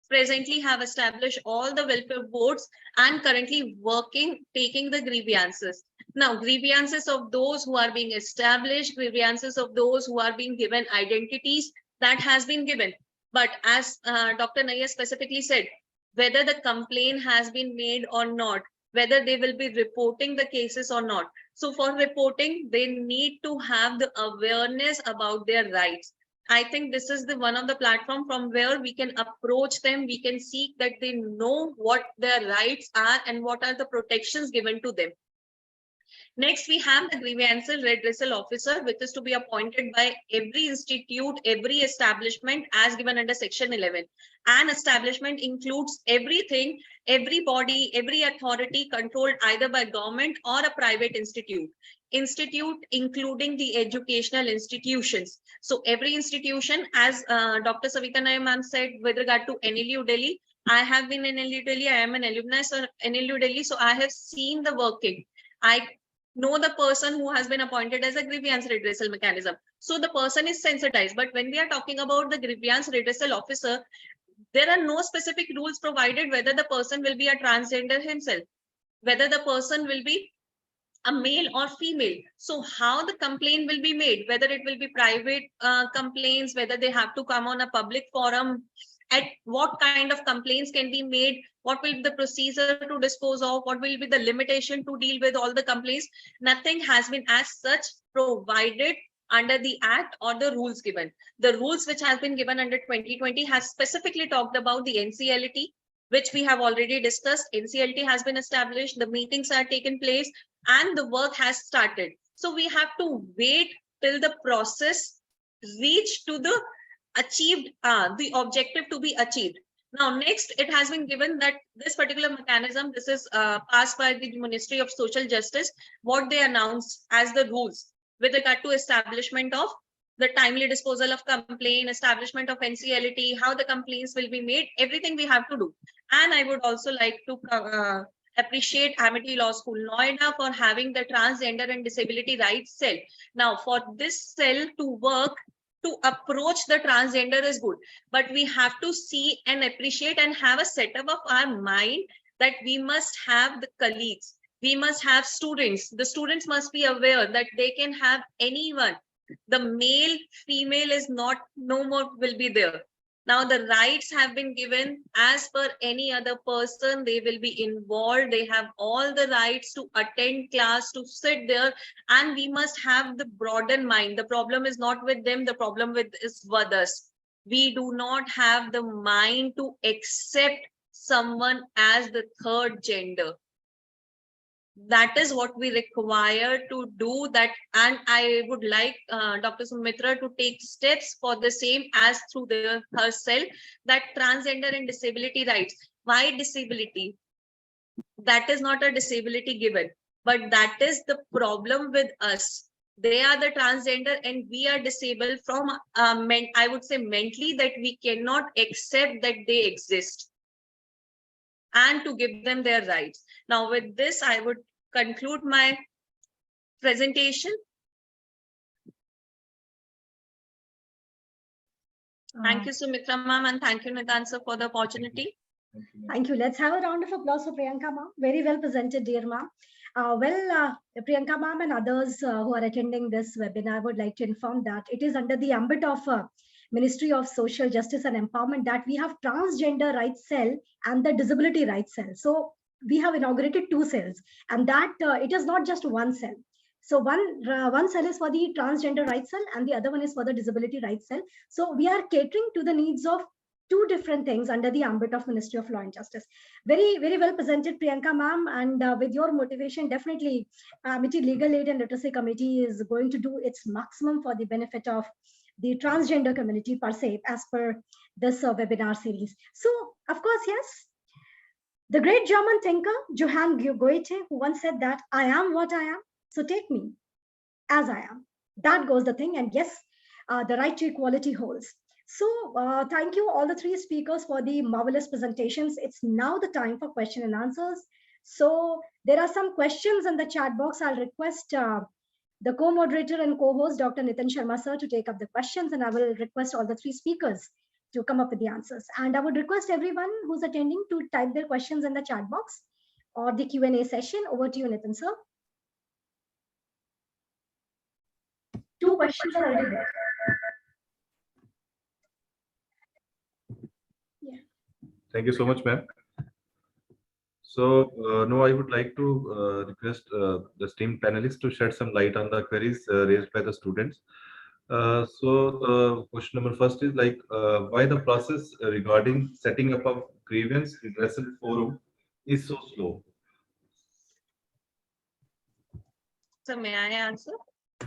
D: presently have established all the welfare boards and currently working, taking the grievances. Now, grievances of those who are being established, grievances of those who are being given identities, that has been given. But as Dr. Nayyar specifically said, whether the complaint has been made or not, whether they will be reporting the cases or not. So for reporting, they need to have the awareness about their rights. I think this is the one of the platform from where we can approach them. We can seek that they know what their rights are and what are the protections given to them. Next, we have the Grievance Redressal Officer, which is to be appointed by every institute, every establishment as given under Section 11. An establishment includes everything, every body, every authority controlled either by government or a private institute. Institute including the educational institutions. So every institution, as Dr. Savita Nayyar ma'am said with regard to NLU Delhi, I have been in NLU Delhi, I am an alumni of NLU Delhi, so I have seen the working. I know the person who has been appointed as a grievance redressal mechanism. So the person is sensitized. But when we are talking about the grievance redressal officer, there are no specific rules provided whether the person will be a transgender himself, whether the person will be a male or female. So how the complaint will be made, whether it will be private complaints, whether they have to come on a public forum, at what kind of complaints can be made, what will be the procedure to dispose of, what will be the limitation to deal with all the complaints. Nothing has been as such provided under the act or the rules given. The rules which has been given under 2020 has specifically talked about the NCLT, which we have already discussed. NCLT has been established, the meetings are taken place, and the work has started. So we have to wait till the process reach to the achieved, the objective to be achieved. Now, next, it has been given that this particular mechanism, this is passed by the Ministry of Social Justice, what they announced as the rules with regard to establishment of the timely disposal of complaint, establishment of NCLT, how the complaints will be made, everything we have to do. And I would also like to appreciate Amity Law School, Noida, for having the transgender and disability rights cell. Now, for this cell to work, to approach the transgender is good, but we have to see and appreciate and have a setup of our mind that we must have the colleagues, we must have students. The students must be aware that they can have anyone. The male, female is not, no more will be there. Now the rights have been given as per any other person. They will be involved. They have all the rights to attend class, to sit there, and we must have the broadened mind. The problem is not with them. The problem is with us. We do not have the mind to accept someone as the third gender. That is what we require to do that. And I would like Dr. Sumitra to take steps for the same as through herself, that transgender and disability rights. Why disability? That is not a disability given, but that is the problem with us. They are the transgender and we are disabled from, I would say mentally, that we cannot accept that they exist and to give them their rights. Now with this, I would conclude my presentation. Thank you, Sumitra ma'am, and thank you, Nitan sir, for the opportunity.
B: Thank you. Let's have a round of applause for Priyanka ma'am. Very well presented, dear ma'am. Priyanka ma'am and others who are attending this webinar would like to inform that it is under the ambit of Ministry of Social Justice and Empowerment that we have transgender rights cell and the disability rights cell. So we have inaugurated 2 cells, and that it is not just one cell. So one cell is for the transgender rights cell and the other one is for the disability rights cell. So we are catering to the needs of 2 different things under the ambit of Ministry of Law and Justice. Very, very well presented, Priyanka ma'am. And with your motivation, definitely Amity Legal Aid and Literacy Committee is going to do its maximum for the benefit of the transgender community per se, as per this webinar series. So, of course, yes, the great German thinker, Johann Goethe, who once said that I am what I am, so take me as I am. That goes the thing. And yes, the right to equality holds. So thank you all the 3 speakers for the marvelous presentations. It's now the time for question and answers. So there are some questions in the chat box. I'll request the co-moderator and co-host, Dr. Nitin Sharma sir, to take up the questions, and I will request all the 3 speakers to come up with the answers. And I would request everyone who's attending to type their questions in the chat box or the Q&A session. Over to you, Nitin sir. 2 questions are already there.
E: Thank you so much, ma'am. So now I would like to request the esteemed panelists to shed some light on the queries raised by the students. So question number first is like why the process regarding setting up a grievance redressal forum is so slow.
D: So may I answer?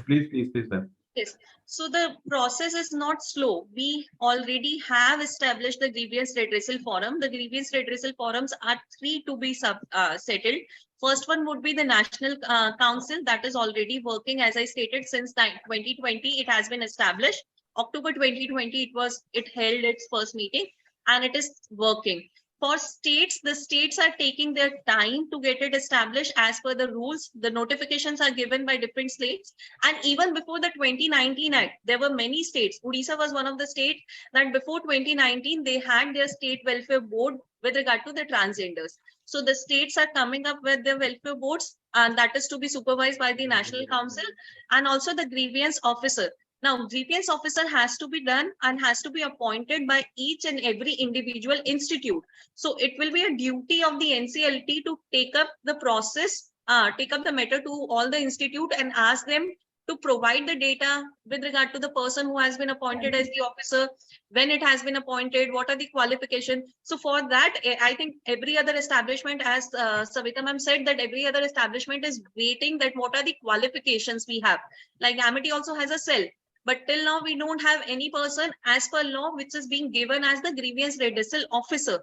E: Please, ma'am.
D: Yes. So the process is not slow. We already have established the grievance redressal forum. The grievance redressal forums are 3 to be settled. First one would be the National Council that is already working. As I stated, since 2020, it has been established. October 2020, it held its first meeting and it is working. For states, the states are taking their time to get it established as per the rules. The notifications are given by different states. And even before the 2019 Act, there were many states. Odisha was one of the states that before 2019, they had their state welfare board with regard to the transgenders. So the states are coming up with their welfare boards, and that is to be supervised by the National Council and also the grievance officer. Now, grievance officer has to be done and has to be appointed by each and every individual institute. So it will be a duty of the NCLT to take up the process, take up the matter to all the institute and ask them to provide the data with regard to the person who has been appointed as the officer, when it has been appointed, what are the qualifications. So for that, I think every other establishment, as Savita ma'am said, that every other establishment is waiting that what are the qualifications we have. Like Amity also has a cell. But till now, we don't have any person as per law which is being given as the grievance redressal officer,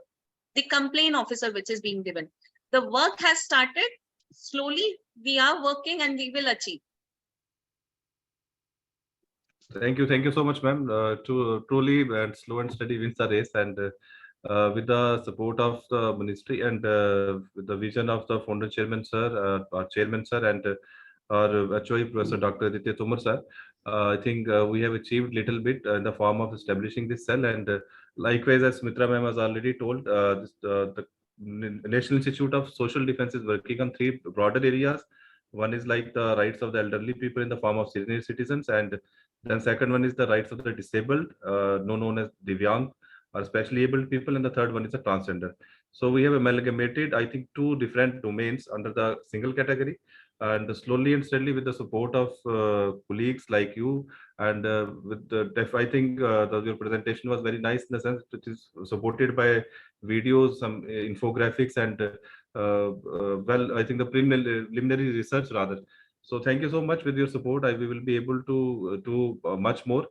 D: the complaint officer which is being given. The work has started. Slowly, we are working and we will achieve.
E: Thank you so much, ma'am. Truly, and slow and steady wins the race, and with the support of the ministry and with the vision of the founder chairman sir, our chairman sir, and our HOE Professor Dr. Aditya Tomar sir, I think we have achieved little bit in the form of establishing this cell. And likewise, as Mitra ma'am has already told, the National Institute of Social Defense is working on 3 broader areas. One is like the rights of the elderly people in the form of senior citizens, and then second one is the rights of the disabled, known as Divyang or specially able people, and the third one is the transgender. So we have amalgamated, I think, two different domains under the single category, and slowly and steadily, with the support of colleagues like you, and with the I think your presentation was very nice in the sense it is supported by videos, some infographics, and well, I think the preliminary research rather. So thank you so much. With your support, we will be able to do much more.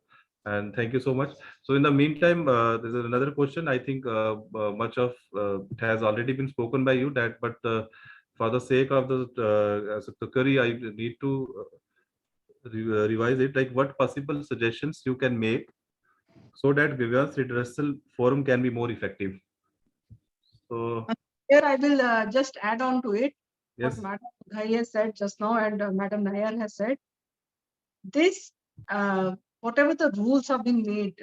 E: And thank you so much. So in the meantime, there's another question. I think much of it has already been spoken by you. That, but for the sake of the query, I need to revise it. Like, what possible suggestions you can make so that grievance redressal forum can be more effective? So
A: Here I will just add on to it what
E: yes,
A: Madam Ghai has said just now and Madam Nayar has said. This, whatever the rules have been made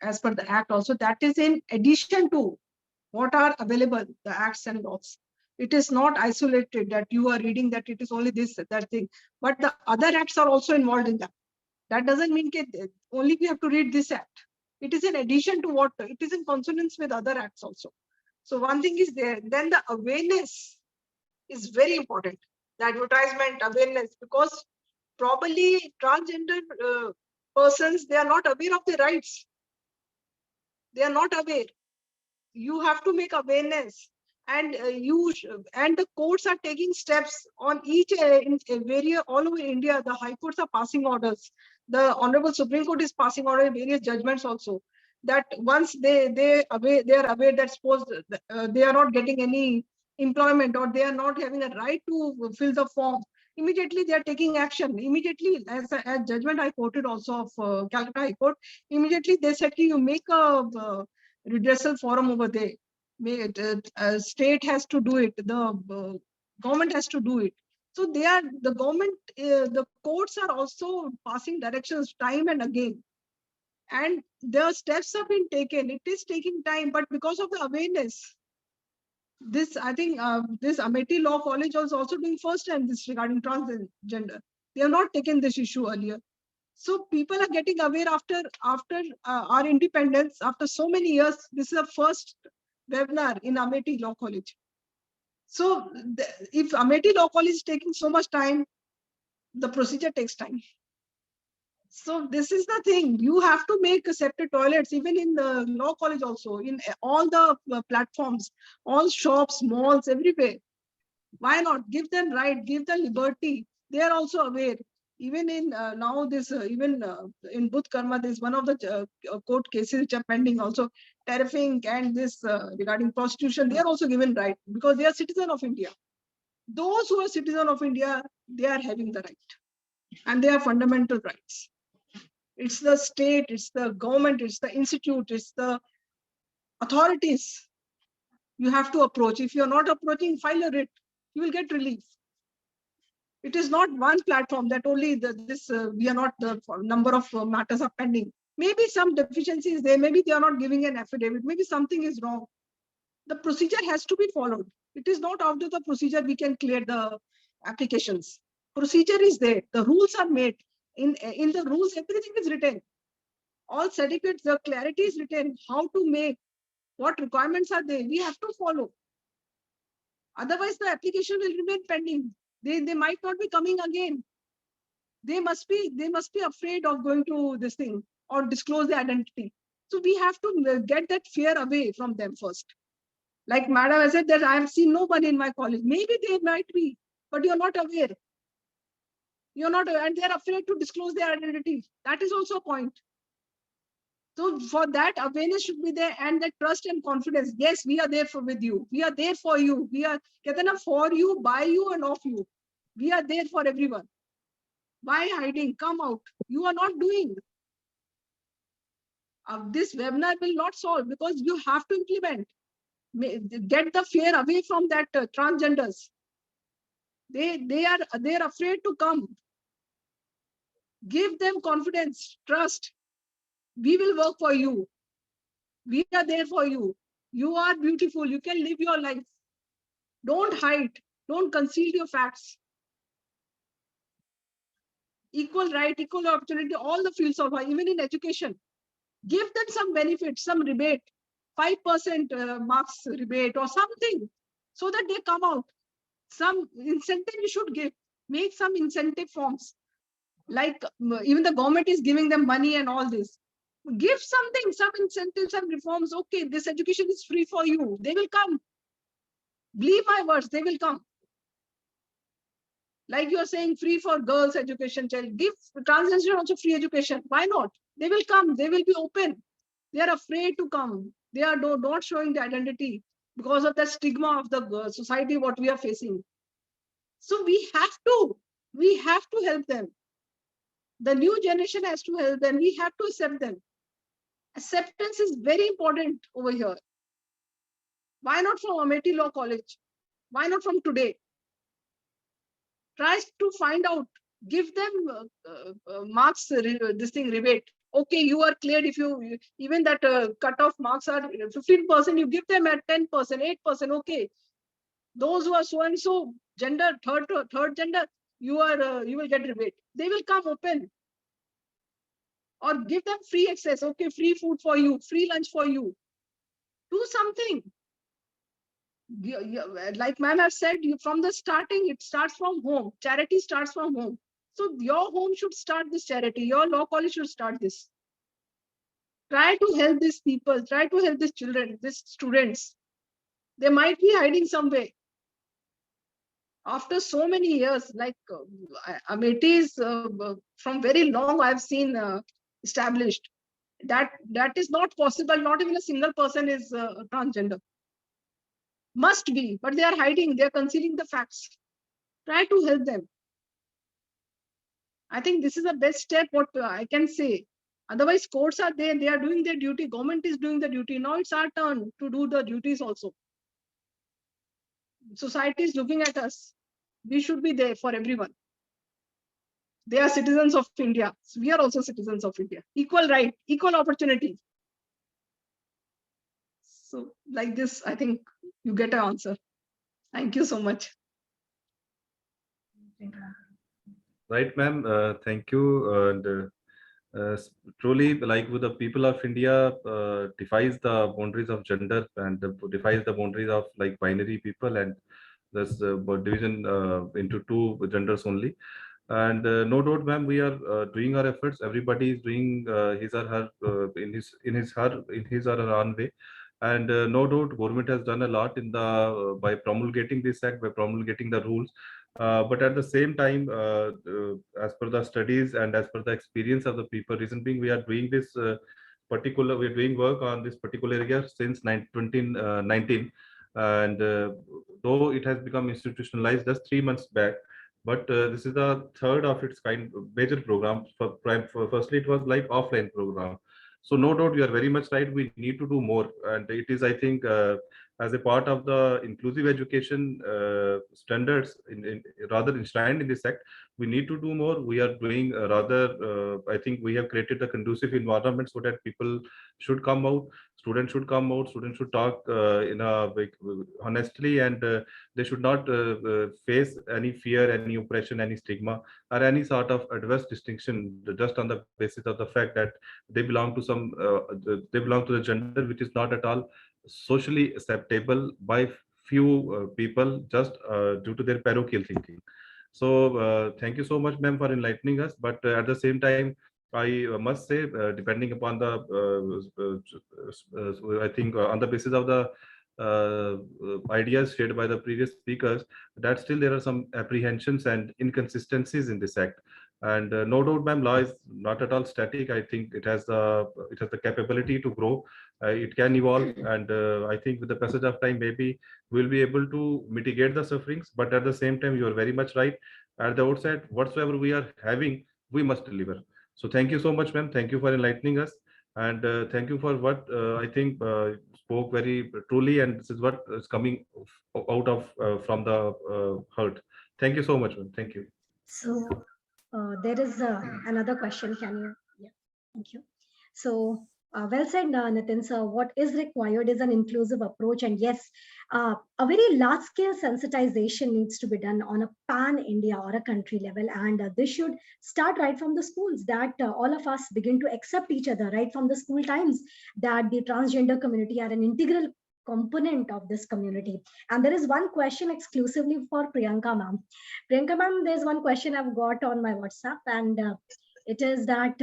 A: as per the Act also, that is in addition to what are available, the acts and laws. It is not isolated that you are reading that it is only this, that thing, but the other acts are also involved in that. That doesn't mean that only we have to read this act. It is in addition to what, it is in consonance with other acts also. So one thing is there, then the awareness is very important. The advertisement awareness, because probably transgender persons, they are not aware of their rights. They are not aware. You have to make awareness, and and the courts are taking steps on each in various all over India. The high courts are passing orders. The Honorable Supreme Court is passing order various judgments also. That once they are aware that suppose they are not getting any employment or they are not having a right to fill the form, immediately they are taking action. Immediately, as judgment I quoted also of Calcutta High Court, immediately they said you make a redressal forum over there. State has to do it. The government has to do it. So the government, the courts are also passing directions time and again. And the steps have been taken. It is taking time, but because of the awareness, this, I think, this Amity Law College was also doing first time this regarding transgender. They have not taken this issue earlier. So people are getting aware after our independence, after so many years. This is the first webinar in Amity Law College. So if Amity Law College is taking so much time, the procedure takes time. So this is the thing. You have to make separate toilets, even in the law college also, in all the platforms, all shops, malls, everywhere. Why not? Give them right, give them liberty. They are also aware. Even in now this, even in Buddh Karma, there's one of the court cases which are pending also, tariffing and this regarding prostitution, they are also given right because they are citizen of India. Those who are citizen of India, they are having the right and they are fundamental rights. It's the state, it's the government, it's the institute, it's the authorities you have to approach. If you're not approaching, file a writ, you will get relief. It is not one platform that only we are not, the number of matters are pending. Maybe some deficiencies there, maybe they are not giving an affidavit, maybe something is wrong. The procedure has to be followed. It is not after the procedure we can clear the applications. Procedure is there, the rules are made. In the rules, everything is written. All certificates, the clarity is written, how to make, what requirements are there, we have to follow. Otherwise, the application will remain pending. They might not be coming again. They must be afraid of going to this thing or disclose their identity. So we have to get that fear away from them first. Like Madam has said that I have seen nobody in my college. Maybe they might be, but you're not aware. You're not, and they're afraid to disclose their identity. That is also a point. So for that, awareness should be there, and that trust and confidence. Yes, we are there with you. We are there for you. We are for you, by you, and of you. We are there for everyone. Why hiding? Come out. You are not doing. This webinar will not solve because you have to implement. Get the fear away from that transgenders. They're afraid to come. Give them confidence, trust. We will work for you. We are there for you. You are beautiful. You can live your life. Don't hide. Don't conceal your facts. Equal right, equal opportunity, all the fields of life, even in education. Give them some benefit, some rebate. 5% marks rebate or something, so that they come out. Some incentive you should give. Make some incentive forms. Like even the government is giving them money and all this. Give something, some incentives and reforms. Okay, this education is free for you. They will come. Believe my words, they will come. Like you are saying, free for girls education, child. Give transgender also free education. Why not? They will come. They will be open. They are afraid to come. They are not showing the identity because of the stigma of the society, what we are facing. So we have to help them. The new generation has to help them. We have to accept them. Acceptance is very important over here. Why not from Amity Law College? Why not from today? Try to find out, give them marks, this thing rebate. Okay, you are cleared if you, even that cutoff marks are 15%, you give them at 10%, 8%, okay. Those who are so and so gender, third gender, you will get rebate. They will come open. Or give them free access, okay, free food for you, free lunch for you. Do something. Like ma'am have said, from the starting, it starts from home. Charity starts from home. So your home should start this charity. Your law college should start this. Try to help these people. Try to help these children, these students. They might be hiding somewhere. After so many years, like Amity is from very long I've seen established. That is not possible. Not even a single person is transgender. Must be, but they are hiding. They are concealing the facts. Try to help them. I think this is the best step what I can say. Otherwise, courts are there. They are doing their duty. Government is doing the duty. Now it's our turn to do the duties also. Society is looking at us. We should be there for everyone. They are citizens of India. So we are also citizens of India. Equal right, equal opportunity. So like this, I think you get an answer. Thank you so much.
E: Right, ma'am. Thank you. And truly, like with the people of India, defies the boundaries of gender and defies the boundaries of like binary people and this division into two genders only. And no doubt, ma'am, we are doing our efforts. Everybody is doing his or her in his or her own way. And no doubt, government has done a lot in the by promulgating this act, by promulgating the rules. But at the same time, as per the studies and as per the experience of the people, reason being, we are doing this we're doing work on this particular area since 2019. And though it has become institutionalized just 3 months back, but this is the third of its kind major program. Firstly, it was like offline program. So no doubt you are very much right. We need to do more, and it is, I think, as a part of the inclusive education standards, rather enshrined in this act, we need to do more. We are doing I think we have created a conducive environment so that people should come out, students should come out, students should talk in a honestly, and they should not face any fear, any oppression, any stigma, or any sort of adverse distinction just on the basis of the fact that they belong to they belong to the gender which is not at all socially acceptable by few people just due to their parochial thinking. So thank you so much, ma'am, for enlightening us. But at the same time, I must say, depending upon the, I think on the basis of the ideas shared by the previous speakers, that still there are some apprehensions and inconsistencies in this act. And no doubt, ma'am, law is not at all static. I think it has the capability to grow. It can evolve, and I think with the passage of time, maybe we'll be able to mitigate the sufferings. But at the same time, you are very much right. At the outset, whatsoever we are having, we must deliver. So thank you so much, ma'am. Thank you for enlightening us, and thank you for what I think spoke very truly, and this is what is coming out of from the heart. Thank you so much, ma'am. Thank you.
B: So there is another question. Can you? Yeah, thank you. So Well said, Nitin sir. What is required is an inclusive approach. And yes, a very large scale sensitization needs to be done on a pan India or a country level. And this should start right from the schools, that all of us begin to accept each other right from the school times, that the transgender community are an integral component of this community. And there is one question exclusively for Priyanka ma'am. Priyanka ma'am, there's one question I've got on my WhatsApp, and it is that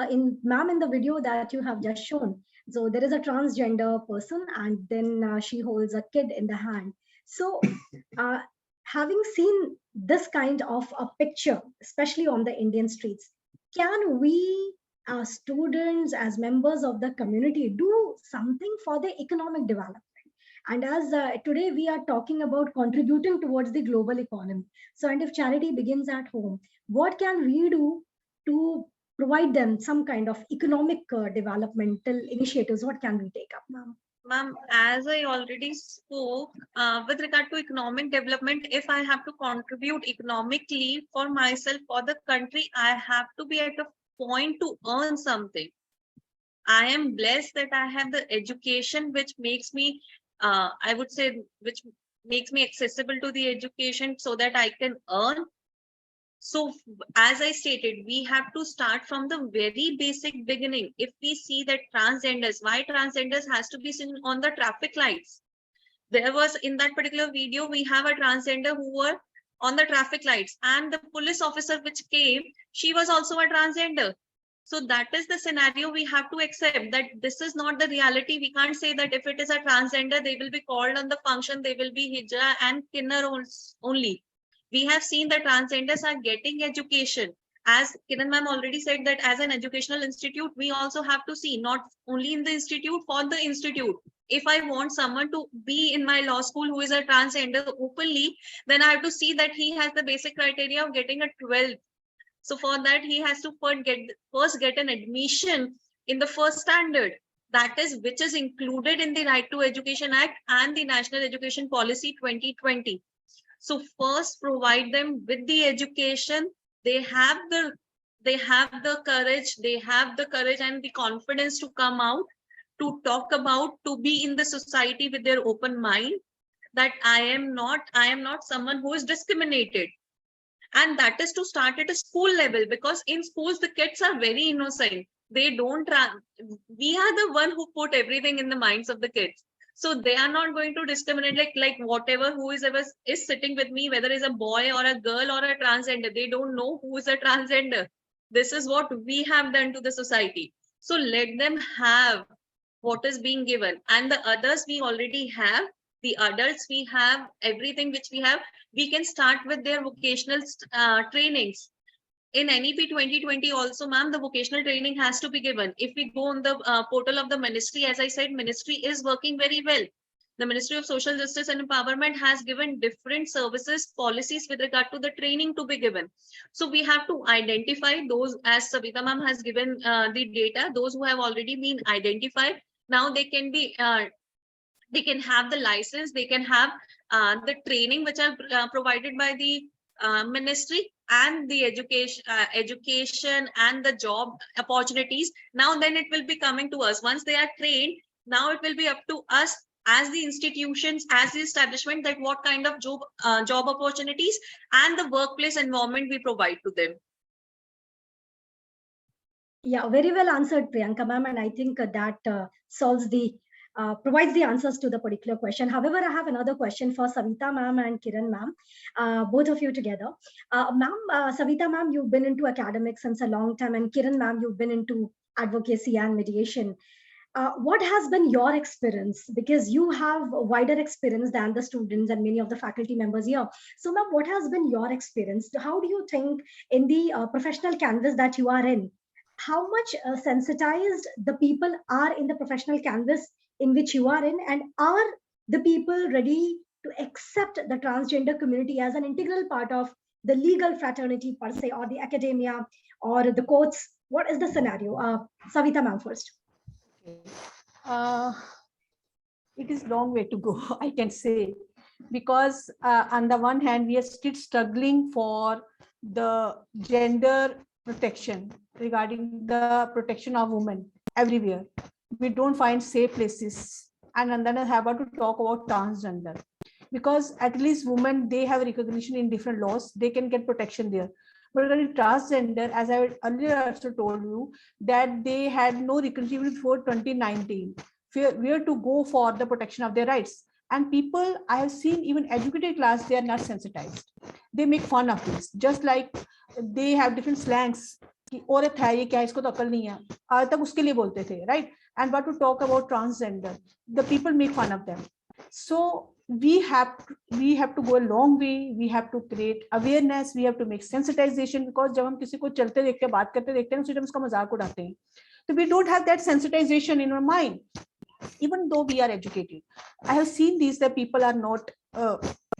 B: in the video that you have just shown, so there is a transgender person, and then she holds a kid in the hand. So uh, having seen this kind of a picture, especially on the Indian streets, can we as students, as members of the community, do something for the economic development? And as today we are talking about contributing towards the global economy, so and if charity begins at home, what can we do to provide them some kind of economic developmental initiatives? What can we take up, ma'am?
D: Ma'am, as I already spoke, with regard to economic development, if I have to contribute economically for myself, for the country, I have to be at a point to earn something. I am blessed that I have the education which makes me, I would say, which makes me accessible to the education so that I can earn. So as I stated, we have to start from the very basic beginning. If we see that transgenders, why transgenders has to be seen on the traffic lights? There was in that particular video, we have a transgender who were on the traffic lights, and the police officer which came, she was also a transgender. So that is the scenario we have to accept, that this is not the reality. We can't say that if it is a transgender, they will be called on the function, they will be hijra and kinner only. We have seen that transgenders are getting education. As Kiran ma'am already said, that as an educational institute, we also have to see not only in the institute, for the institute. If I want someone to be in my law school who is a transgender openly, then I have to see that he has the basic criteria of getting a 12th. So for that, he has to first get an admission in the first standard. That is, which is included in the Right to Education Act and the National Education Policy 2020. So first provide them with the education. They have the courage and the confidence to come out, to talk about, to be in the society with their open mind, that I am not someone who is discriminated. And that is to start at a school level, because in schools the kids are very innocent. They don't we are the one who put everything in the minds of the kids. So they are not going to discriminate, like whatever who is sitting with me, whether it's a boy or a girl or a transgender, they don't know who is a transgender. This is what we have done to the society. So let them have what is being given. And the others we already have, the adults we have, everything which we have, we can start with their vocational trainings. In NEP 2020 also, ma'am, the vocational training has to be given. If we go on the portal of the ministry, as I said, ministry is working very well. The Ministry of Social Justice and Empowerment has given different services, policies with regard to the training to be given. So we have to identify those, as Savita ma'am has given the data, those who have already been identified. Now they can be, they can have the license, they can have the training which are provided by the ministry, and the education and the job opportunities. Now then it will be coming to us. Once they are trained, now it will be up to us as the institutions, as the establishment, that what kind of job opportunities and the workplace environment we provide to them.
B: Yeah, very well answered, Priyanka ma'am, and I think that solves the provides the answers to the particular question. However, I have another question for Savita ma'am and Kiran ma'am, both of you together. Ma'am, Savita ma'am, you've been into academics since a long time, and Kiran ma'am, you've been into advocacy and mediation. What has been your experience? Because you have a wider experience than the students and many of the faculty members here. So ma'am, what has been your experience? How do you think in the professional canvas that you are in, how much sensitized the people are in the professional canvas in which you are in, and are the people ready to accept the transgender community as an integral part of the legal fraternity per se, or the academia or the courts? What is the scenario? Savita ma'am first.
F: It is long way to go, I can say, because on the one hand, we are still struggling for the gender protection regarding the protection of women. everywhere. We don't find safe places. And then I have to talk about transgender, because at least women, they have recognition in different laws. They can get protection there. But regarding transgender, as I earlier also told you, that they had no recognition before 2019, where to go for the protection of their rights. And people, I have seen even educated class, they are not sensitized. They make fun of this, just like they have different slangs. कि औरत है ये क्या, इसको तो अकल नहीं है, आज तक उसके लिए बोलते थे, right? And what to talk about transgender, the people make fun of them. So we have to go a long way. We have to create awareness, we have to make sensitization, because जब हम किसी को चलते देखते हैं, बात करते देखते हैं, उसी टाइम उसका मजाक उड़ाते हैं. So we don't have that sensitization in our mind, even though we are educated. I have seen these, that people are not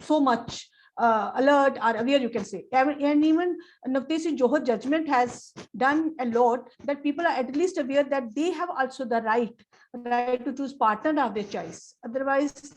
F: so much alert or aware, you can say. And even Navtesi Johar judgment has done a lot, that people are at least aware that they have also the right to choose partner of their choice. Otherwise,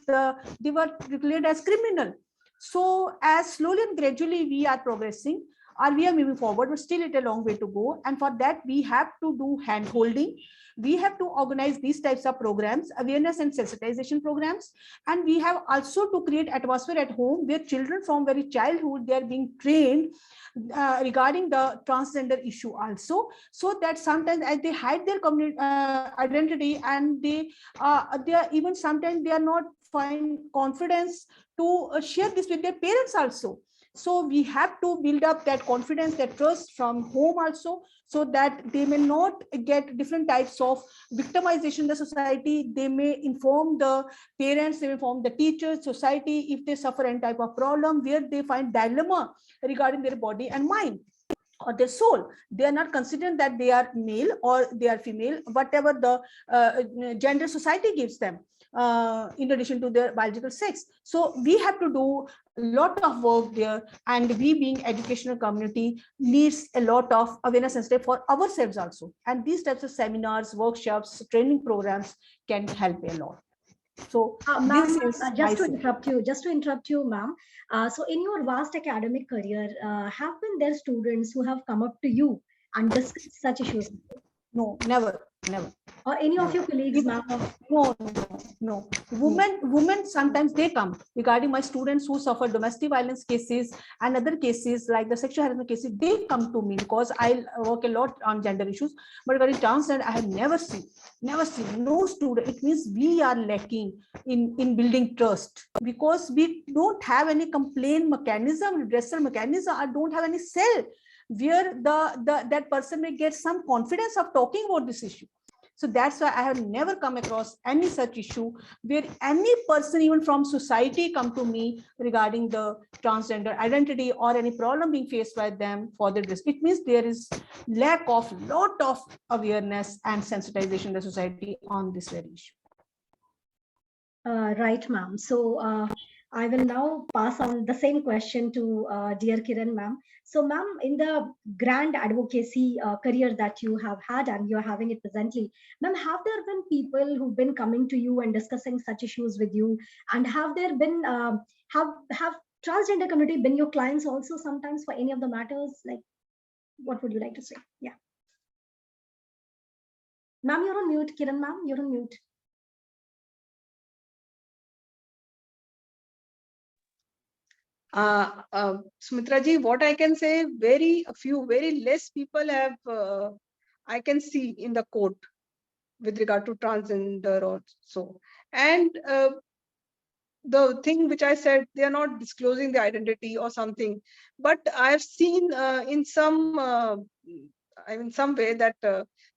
F: they were declared as criminal. So as slowly and gradually we are progressing, or we are moving forward, but still it's a long way to go. And for that, we have to do hand holding. We have to organize these types of programs, awareness and sensitization programs. And we have also to create atmosphere at home where children from very childhood, they are being trained regarding the transgender issue also, so that sometimes as they hide their community identity, and they are even sometimes they are not find confidence to share this with their parents also. So we have to build up that confidence, that trust from home also, so that they may not get different types of victimization in the society. They may inform the parents, they may inform the teachers, society, if they suffer any type of problem where they find dilemma regarding their body and mind or their soul. They are not considering that they are male or they are female, whatever the gender society gives them, in addition to their biological sex. So we have to do a lot of work there, and we being educational community needs a lot of awareness and step for ourselves also. And these types of seminars, workshops, training programs can help a lot. So
B: Ma'am,
F: this is
B: just to interrupt you, ma'am. So in your vast academic career, have been there students who have come up to you and discussed such issues?
F: no, never.
B: Or any of your colleagues, ma'am?
F: No. Women sometimes they come regarding my students who suffer domestic violence cases and other cases like the sexual harassment cases. They come to me because I work a lot on gender issues. But regarding transgender, I have never seen no student. It means we are lacking in building trust, because we don't have any complaint mechanism, redressal mechanism. I don't have any cell where that person may get some confidence of talking about this issue. So that's why I have never come across any such issue where any person, even from society, come to me regarding the transgender identity or any problem being faced by them for their dress. It means there is lack of lot of awareness and sensitization in the society on this very issue.
B: Right, ma'am. So I will now pass on the same question to dear Kiran, ma'am. So, ma'am, in the grand advocacy career that you have had and you're having it presently, ma'am, have there been people who've been coming to you and discussing such issues with you? And have there been, have transgender community been your clients also sometimes for any of the matters? Like, what would you like to say? Yeah. Ma'am, you're on mute. Kiran, ma'am, you're on mute.
A: Sumitra ji, what I can say, very less people have, I can see in the court with regard to transgender or so. And the thing which I said, they are not disclosing the identity or something, but I've seen in some, some way that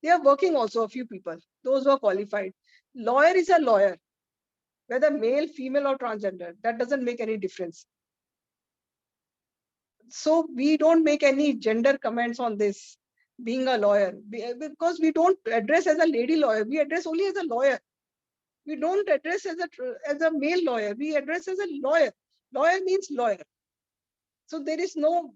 A: they are working also, a few people, those who are qualified. Lawyer is a lawyer, whether male, female or transgender, that doesn't make any difference. So we don't make any gender comments on this, being a lawyer, because we don't address as a lady lawyer. We address only as a lawyer. We don't address as a male lawyer. We address as a lawyer. Lawyer means lawyer. So there is no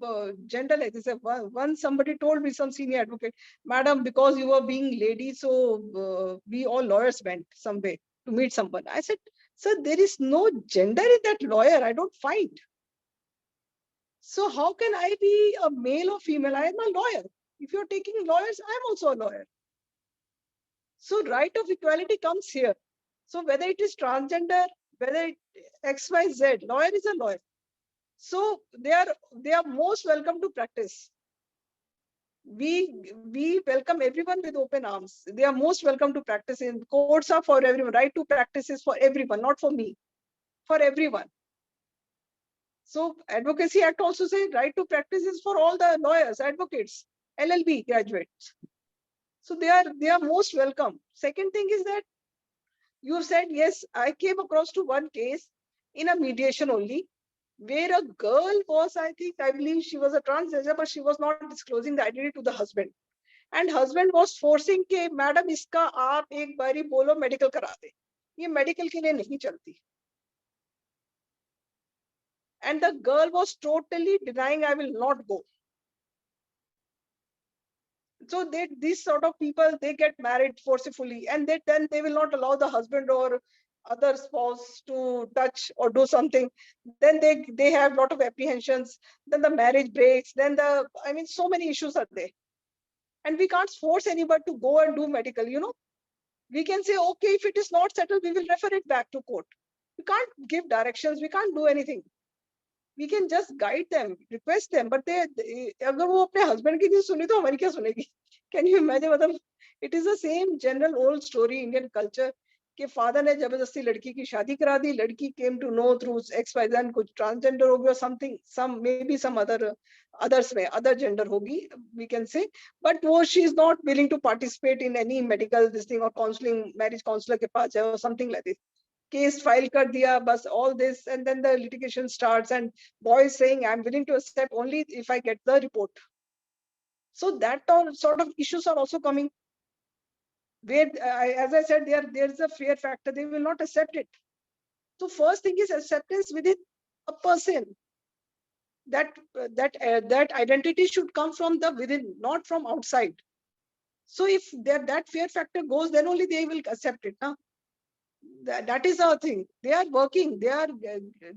A: gender like this. Once somebody told me, some senior advocate, madam, because you were being lady, so we all lawyers went some way to meet someone. I said, sir, there is no gender in that lawyer. I don't find. So how can I be a male or female? I am a lawyer. If you're taking lawyers, I'm also a lawyer. So right of equality comes here. So whether it is transgender, whether it XYZ, lawyer is a lawyer. So they are most welcome to practice. We welcome everyone with open arms. They are most welcome to practice. In courts are for everyone. Right to practice is for everyone, not for me, for everyone. So Advocacy Act also says right to practice is for all the lawyers, advocates, LLB graduates. So they are most welcome. Second thing is that you said, yes, I came across to one case in a mediation only, where a girl was, I believe she was a transgender, but she was not disclosing the identity to the husband. And husband was forcing के madam इसका आप एक बारी बोलो medical करा दे, ये medical के लिए नहीं चलती. And the girl was totally denying, I will not go. So these sort of people, they get married forcefully, and then they will not allow the husband or other spouse to touch or do something. Then they have a lot of apprehensions. Then the marriage breaks. Then so many issues are there. And we can't force anybody to go and do medical, We can say, okay, if it is not settled, we will refer it back to court. We can't give directions. We can't do anything. We can just guide them, request them, but अगर वो अपने husband की नहीं सुनी तो हमारी क्या सुनेगी? Can you imagine? मतलब it is the same general old story Indian culture कि father ने जबरदस्ती लड़की की शादी करा दी, लड़की came to know through XYZ कुछ transgender हो गया, something, maybe some others में other gender होगी, we can say, but वो she is not willing to participate in any medical this thing or counseling, marriage counselor के पास जाए or something like this. Case file kar diya, bas all this, and then the litigation starts, and boy is saying, I'm willing to accept only if I get the report. So that sort of issues are also coming. Where, as I said, there's a fear factor. They will not accept it. So first thing is acceptance within a person. That identity should come from the within, not from outside. So if that fear factor goes, then only they will accept it. Now, that is our thing. They are working. They are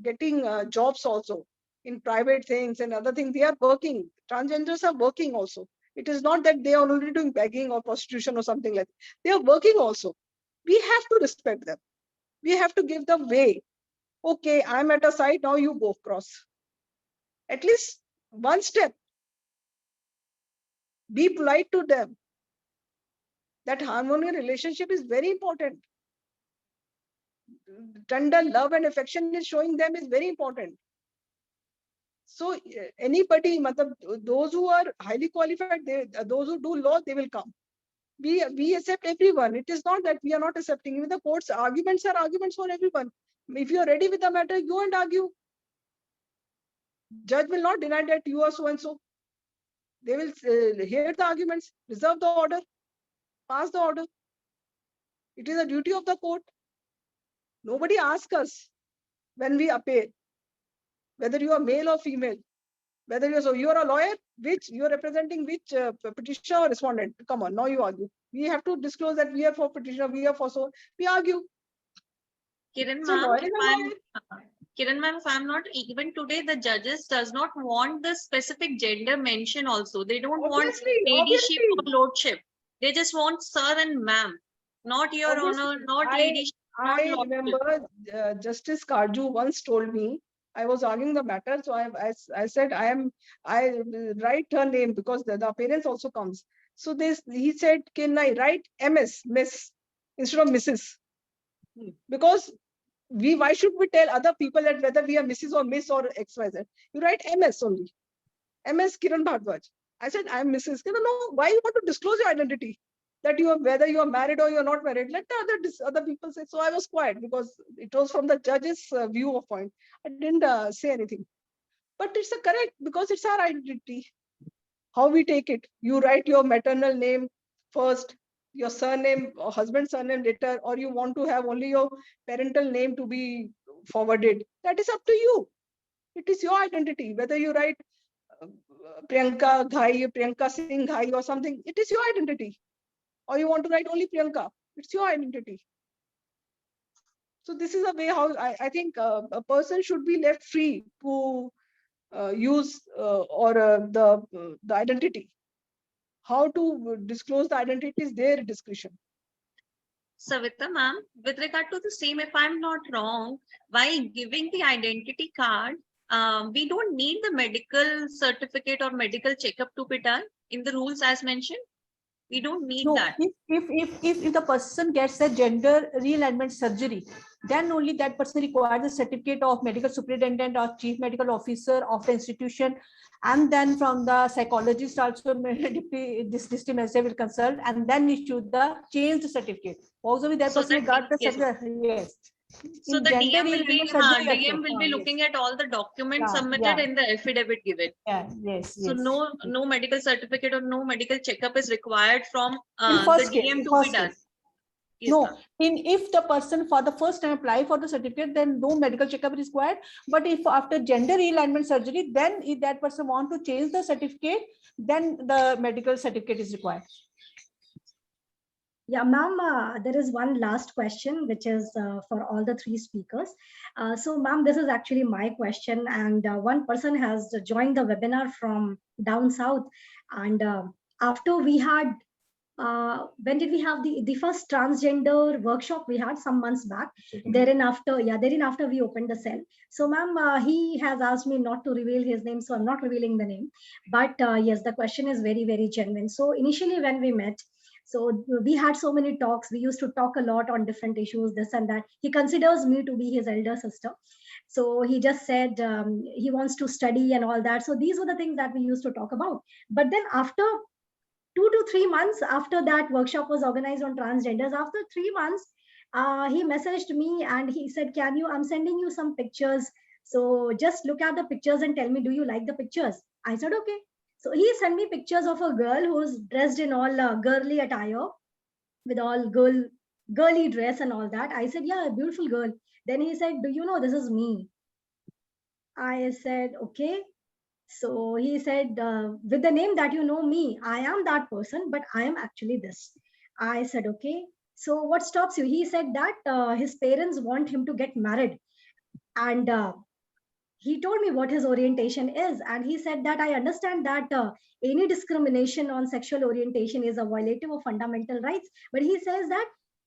A: getting jobs also in private things and other things. They are working. Transgenders are working also. It is not that they are only doing begging or prostitution or something like that. They are working also. We have to respect them. We have to give them way. Okay, I'm at a side, now you go cross. At least one step. Be polite to them. That harmonious relationship is very important. Tender love and affection is showing them is very important. So anybody, those who are highly qualified, those who do law, they will come. We accept everyone. It is not that we are not accepting. Even the court's arguments are arguments for everyone. If you are ready with the matter, go and argue. Judge will not deny that you are so and so. They will hear the arguments, reserve the order, pass the order. It is a duty of the court. Nobody asks us when we appear, whether you are male or female, whether you are a lawyer, which you are representing which petitioner or respondent. Come on, now you argue. We have to disclose that we are for petitioner, we are for so. We argue.
D: Kiran
A: So
D: ma'am,
A: lawyer
D: if I'm not, even today, the judges does not want the specific gender mention also. They don't
A: Obviously,
D: want ladyship or
A: obviously.
D: lordship. They just want sir and ma'am, not your
A: Obviously,
D: honor, not ladyship, not
A: I
D: lordship.
A: remember Justice Karju once told me, I was arguing the matter, so I said I write her name because the parents also comes. So he said, can I write MS, Miss, instead of Mrs. Because why should we tell other people that whether we are Mrs. or Miss or XYZ? You write MS only. MS Kiran Bhardwaj. I said, I am Mrs. No, why you want to disclose your identity? That you are, whether you are married or you are not married, let the other people say. So I was quiet because it was from the judge's view of point. I didn't say anything. But it's a correct because it's our identity. How we take it. You write your maternal name first, your surname or husband's surname later, or you want to have only your parental name to be forwarded. That is up to you. It is your identity. Whether you write Priyanka Ghai, Priyanka Singh Ghai or something, it is your identity. Or you want to write only Priyanka, it's your identity. So this is a way how I think a person should be left free to use the identity. How to disclose the identity is their discretion.
D: Savita ma'am, with regard to the same, if I'm not wrong, while giving the identity card, we don't need the medical certificate or medical checkup to be done in the rules as mentioned. We don't need
F: No,
D: that.
F: if the person gets a gender realignment surgery, then only that person requires a certificate of medical superintendent or chief medical officer of the institution, and then from the psychologist also this district manager will consult and then issue the changed certificate. Also, that
D: So
F: person
D: that
F: got the
D: yes.
F: certificate. Yes.
D: So
F: In
D: the
F: gender
D: DM will be
F: realignment surgery
D: DM
F: also.
D: will be
F: Yes.
D: looking at all the documents
F: Yeah,
D: submitted
F: yeah.
D: and the affidavit given.
F: Yeah, yes,
D: So
F: yes.
D: no medical certificate or no medical checkup is required from
F: In
D: the
F: first case,
D: DM
F: in
D: to
F: first
D: be done.
F: case.
D: Yes,
F: No,
D: ma'am.
F: if the person for the first time apply for the certificate, then no medical checkup is required. But if after gender realignment surgery, then if that person want to change the certificate, then the medical certificate is required.
B: Yeah, ma'am, there is one last question, which is for all the three speakers. So, ma'am, this is actually my question. And one person has joined the webinar from down south. And after we had, when did we have the first transgender workshop we had some months back? Therein after we opened the cell. So, ma'am, he has asked me not to reveal his name, so I'm not revealing the name. But yes, the question is very, very genuine. So initially when we met, so we had so many talks. We used to talk a lot on different issues, this and that. He considers me to be his elder sister. So he just said he wants to study and all that. So these were the things that we used to talk about. But then after 2 to 3 months after that workshop was organized on transgenders, after 3 months, he messaged me and he said, I'm sending you some pictures. So just look at the pictures and tell me, do you like the pictures? I said, okay. So he sent me pictures of a girl who's dressed in all girly attire with all girly dress and all that. I said, yeah, beautiful girl. Then he said, do you know this is me? I said, okay. So he said, with the name that you know me, I am that person, but I am actually this. I said, okay. So what stops you? He said that his parents want him to get married. And he told me what his orientation is. And he said that I understand that any discrimination on sexual orientation is a violative of fundamental rights. But he says that,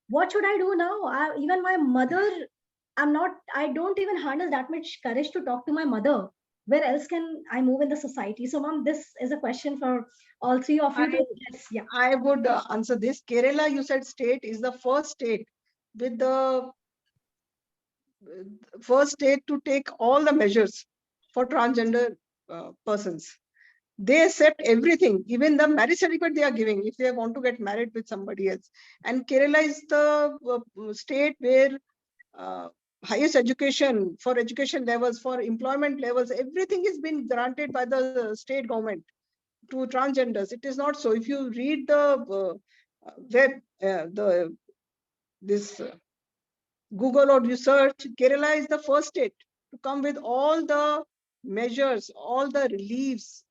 B: what should I do now? Even my mother, I don't even harness that much courage to talk to my mother. Where else can I move in the society? So, ma'am, this is a question for all three of you. Yeah.
A: I would answer this. Kerala, you said state, is the first state with the first state to take all the measures for transgender persons. They accept everything, even the marriage certificate they are giving if they want to get married with somebody else. And Kerala is the state where highest education, for education levels, for employment levels, everything is been granted by the state government to transgenders. It is not so. If you read the web, this Google or you search, Kerala is the first state to come with all the measures, all the reliefs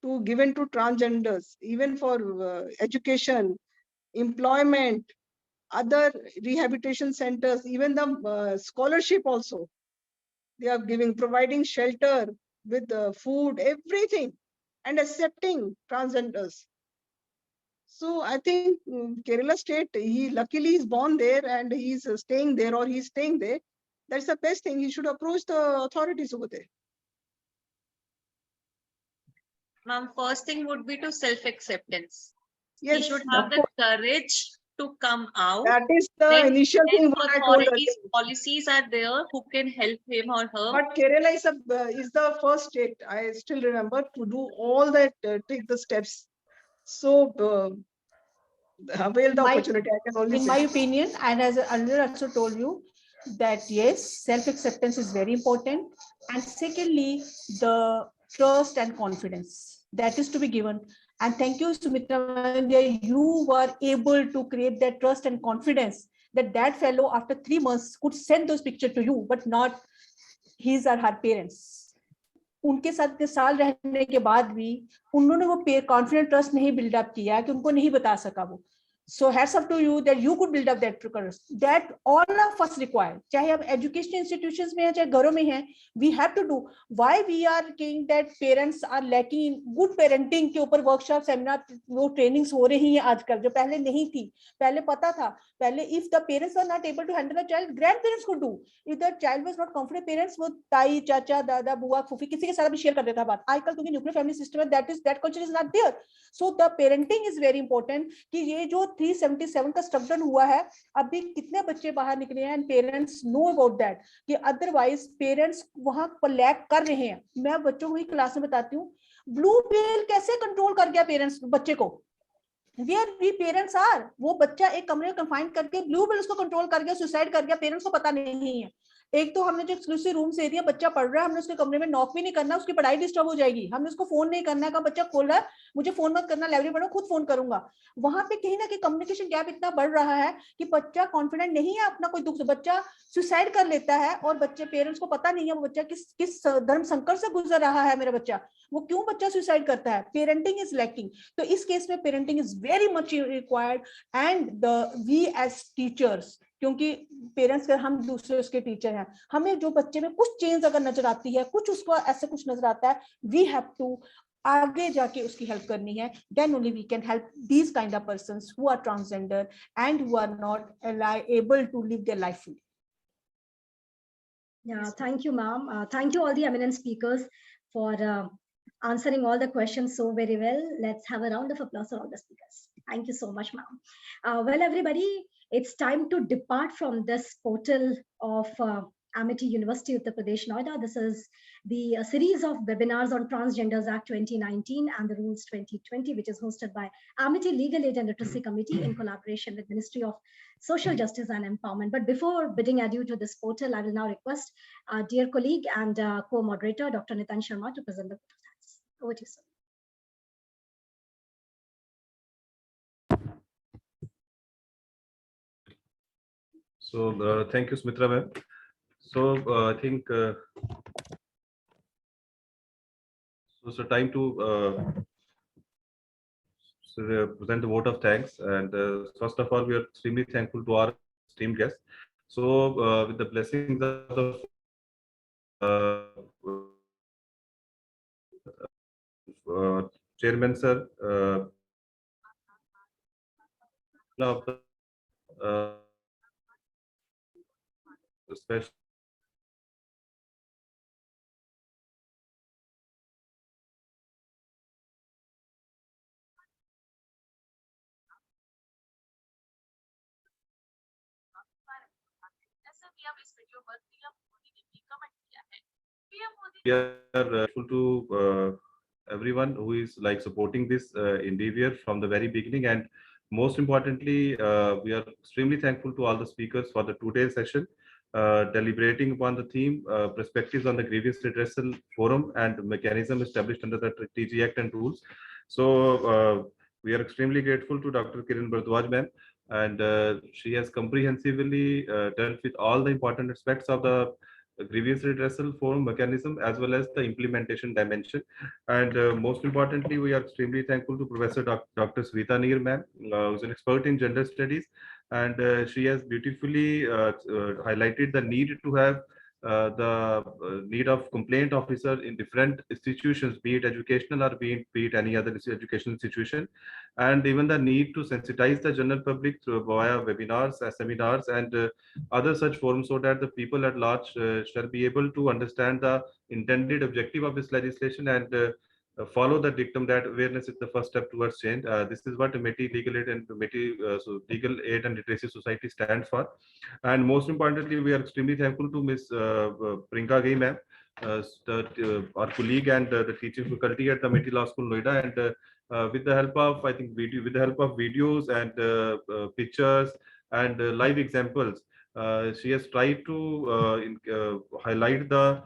A: to given to transgenders, even for education, employment, other rehabilitation centers, even the scholarship also. They are giving, providing shelter with food, everything, and accepting transgenders. So I think Kerala state, he luckily is born there and he's staying there or he's staying there. That's the best thing. He should approach the authorities over there.
D: Ma'am, first thing would be to self-acceptance.
A: Yes,
D: He should have the courage to come out.
A: that is the initial thing what I told
D: authorities, policies are there who can help him or her.
A: But Kerala is the first state, I still remember, to do all that, take the steps. So avail the opportunity, I can only
F: In
A: say.
F: my opinion, and as I earlier also told you, that yes, self-acceptance is very important. And secondly, the trust and confidence that is to be given. And thank you, Sumitra, you were able to create that trust and confidence that fellow after 3 months could send those pictures to you, but not his or her parents. उनके साथ के साल रहने के बाद भी उन्होंने वो कॉन्फिडेंट ट्रस्ट नहीं बिल्डअप किया कि उनको नहीं बता सका वो. So hats off to you that you could build up that trust that all of us require. चाहे अब education institutions में है, चाहे घरों में है, we have to do. Why we are saying that parents are lacking in good parenting के ऊपर workshop, seminar, वो trainings हो रही हैं आजकल, जो पहले नहीं थी. पहले पता था, पहले if the parents were not able to handle a child, grandparents could do. If the child was not comfortable, parents वो ताई, चाचा, दादा, बुआ, फूफी किसी के साथ भी share कर देता बात. आजकल क्योंकि nuclear family system है, that culture is not there. So the parenting is very important. कि ये जो 377 का स्ट्रक्चर हुआ है, अभी कितने बच्चे बाहर निकले हैं and parents know about that, कि अदरवाइज पेरेंट्स वहां पर लैक कर रहे हैं. मैं बच्चों को ही क्लास में बताती हूँ, ब्लू वेल कैसे कंट्रोल कर गया पेरेंट्स बच्चे को. Where we parents are, वो बच्चा एक कमरे में कंफाइन करके ब्लू वेल उसको कंट्रोल कर गया, सुसाइड कर गया, पेरेंट्स को पता नहीं है. एक तो हमने जो एक्सक्लूसिव रूम्स एरिया, बच्चा पढ़ रहा है, हमने उसके कमरे में नॉक भी नहीं करना, उसकी पढ़ाई डिस्टर्ब हो जाएगी. हमने उसको फोन नहीं करना, का बच्चा खोल रहा है, मुझे फोन मत करना, लाइब्रेरी पढ़ो, खुद फोन करूंगा. वहां पे कहीं ना कहीं कम्युनिकेशन गैप इतना बढ़ रहा है कि बच्चा कॉन्फिडेंट नहीं है अपना कोई दुख से, बच्चा सुसाइड कर लेता है और बच्चे पेरेंट्स को पता नहीं है वो बच्चा किस धर्म संकट से गुजर रहा है. मेरा बच्चा वो क्यों बच्चा सुसाइड करता है. Parenting is lacking. तो इस केस में parenting is very much required and we as teachers, क्योंकि पेरेंट्स का हम दूसरे उसके टीचर हैं, हमें जो बच्चे में कुछ चेंज अगर नजर आती है, कुछ उसको ऐसे कुछ नजर आता है, वी हैव टू आगे जाके उसकी हेल्प करनी है. Then only we can help these kind of persons who are transgender and who are not able to live their life fully.
B: Yeah, thank you, ma'am. Thank you all the eminent speakers for answering all the questions so very well. Let's have a round of applause for all the speakers. Thank you so much, ma'am. Well, everybody, it's time to depart from this portal of Amity University, Uttar Pradesh, Noida. This is the series of webinars on Transgenders Act 2019 and the Rules 2020, which is hosted by Amity Legal Aid and Literacy Committee in collaboration with Ministry of Social Justice and Empowerment. But before bidding adieu to this portal, I will now request our dear colleague and co-moderator, Dr. Nitin Sharma, to present the vote of thanks. Over to you, sir.
E: So thank you, Smitra ma'am. So I think so it's a time to present the vote of thanks. And first of all, we are extremely thankful to our esteemed guests. So with the blessings of the chairman sir, of the special we are grateful to everyone who is like supporting this endeavor from the very beginning, and most importantly, we are extremely thankful to all the speakers for the today's session, deliberating upon the theme perspectives on the grievance redressal forum and mechanism established under the TG Act and rules. So we are extremely grateful to Dr. Kiran Bharadwaj ma'am, and she has comprehensively dealt with all the important aspects of the grievance redressal forum mechanism as well as the implementation dimension. And most importantly, we are extremely thankful to Professor Dr. Sveta Neer ma'am, who's an expert in gender studies, and she has beautifully highlighted the need to have the need of complaint officer in different institutions, be it educational or be it any other educational institution, and even the need to sensitize the general public through via webinars, seminars, and other such forums, so that the people at large shall be able to understand the intended objective of this legislation and follow the dictum that awareness is the first step towards change. This is what Amity Legal Aid and so Legal Aid and Literacy Society stands for. And most importantly, we are extremely thankful to Ms. Prinka Gai ma'am, our colleague and the teaching faculty at the Amity Law School, Noida, and with the help of, I think, with the help of videos and pictures and live examples, she has tried to highlight the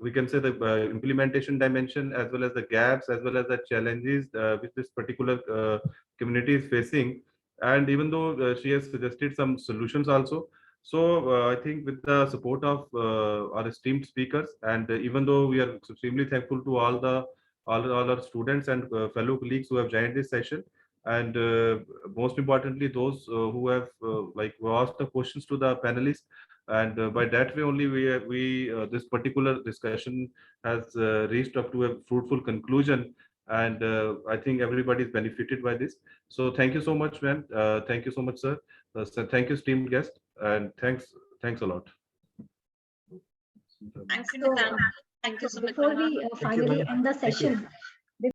E: we can say the implementation dimension as well as the gaps as well as the challenges which this particular community is facing. And even though she has suggested some solutions also, so I think with the support of our esteemed speakers, and even though we are extremely thankful to all our students and fellow colleagues who have joined this session, and most importantly, those who have who asked the questions to the panelists. And by that way only, we this particular discussion has reached up to a fruitful conclusion, and I think everybody is benefited by this. So thank you so much, man. Thank you so much, sir. So thank you, esteemed guest, and thanks a lot.
D: Thank you,
B: So,
D: Nitin. Thank you,
B: so before
D: Sumitra.
B: we
C: Thank you,
B: finally
C: ma'am.
B: end the
C: Thank you.
B: session,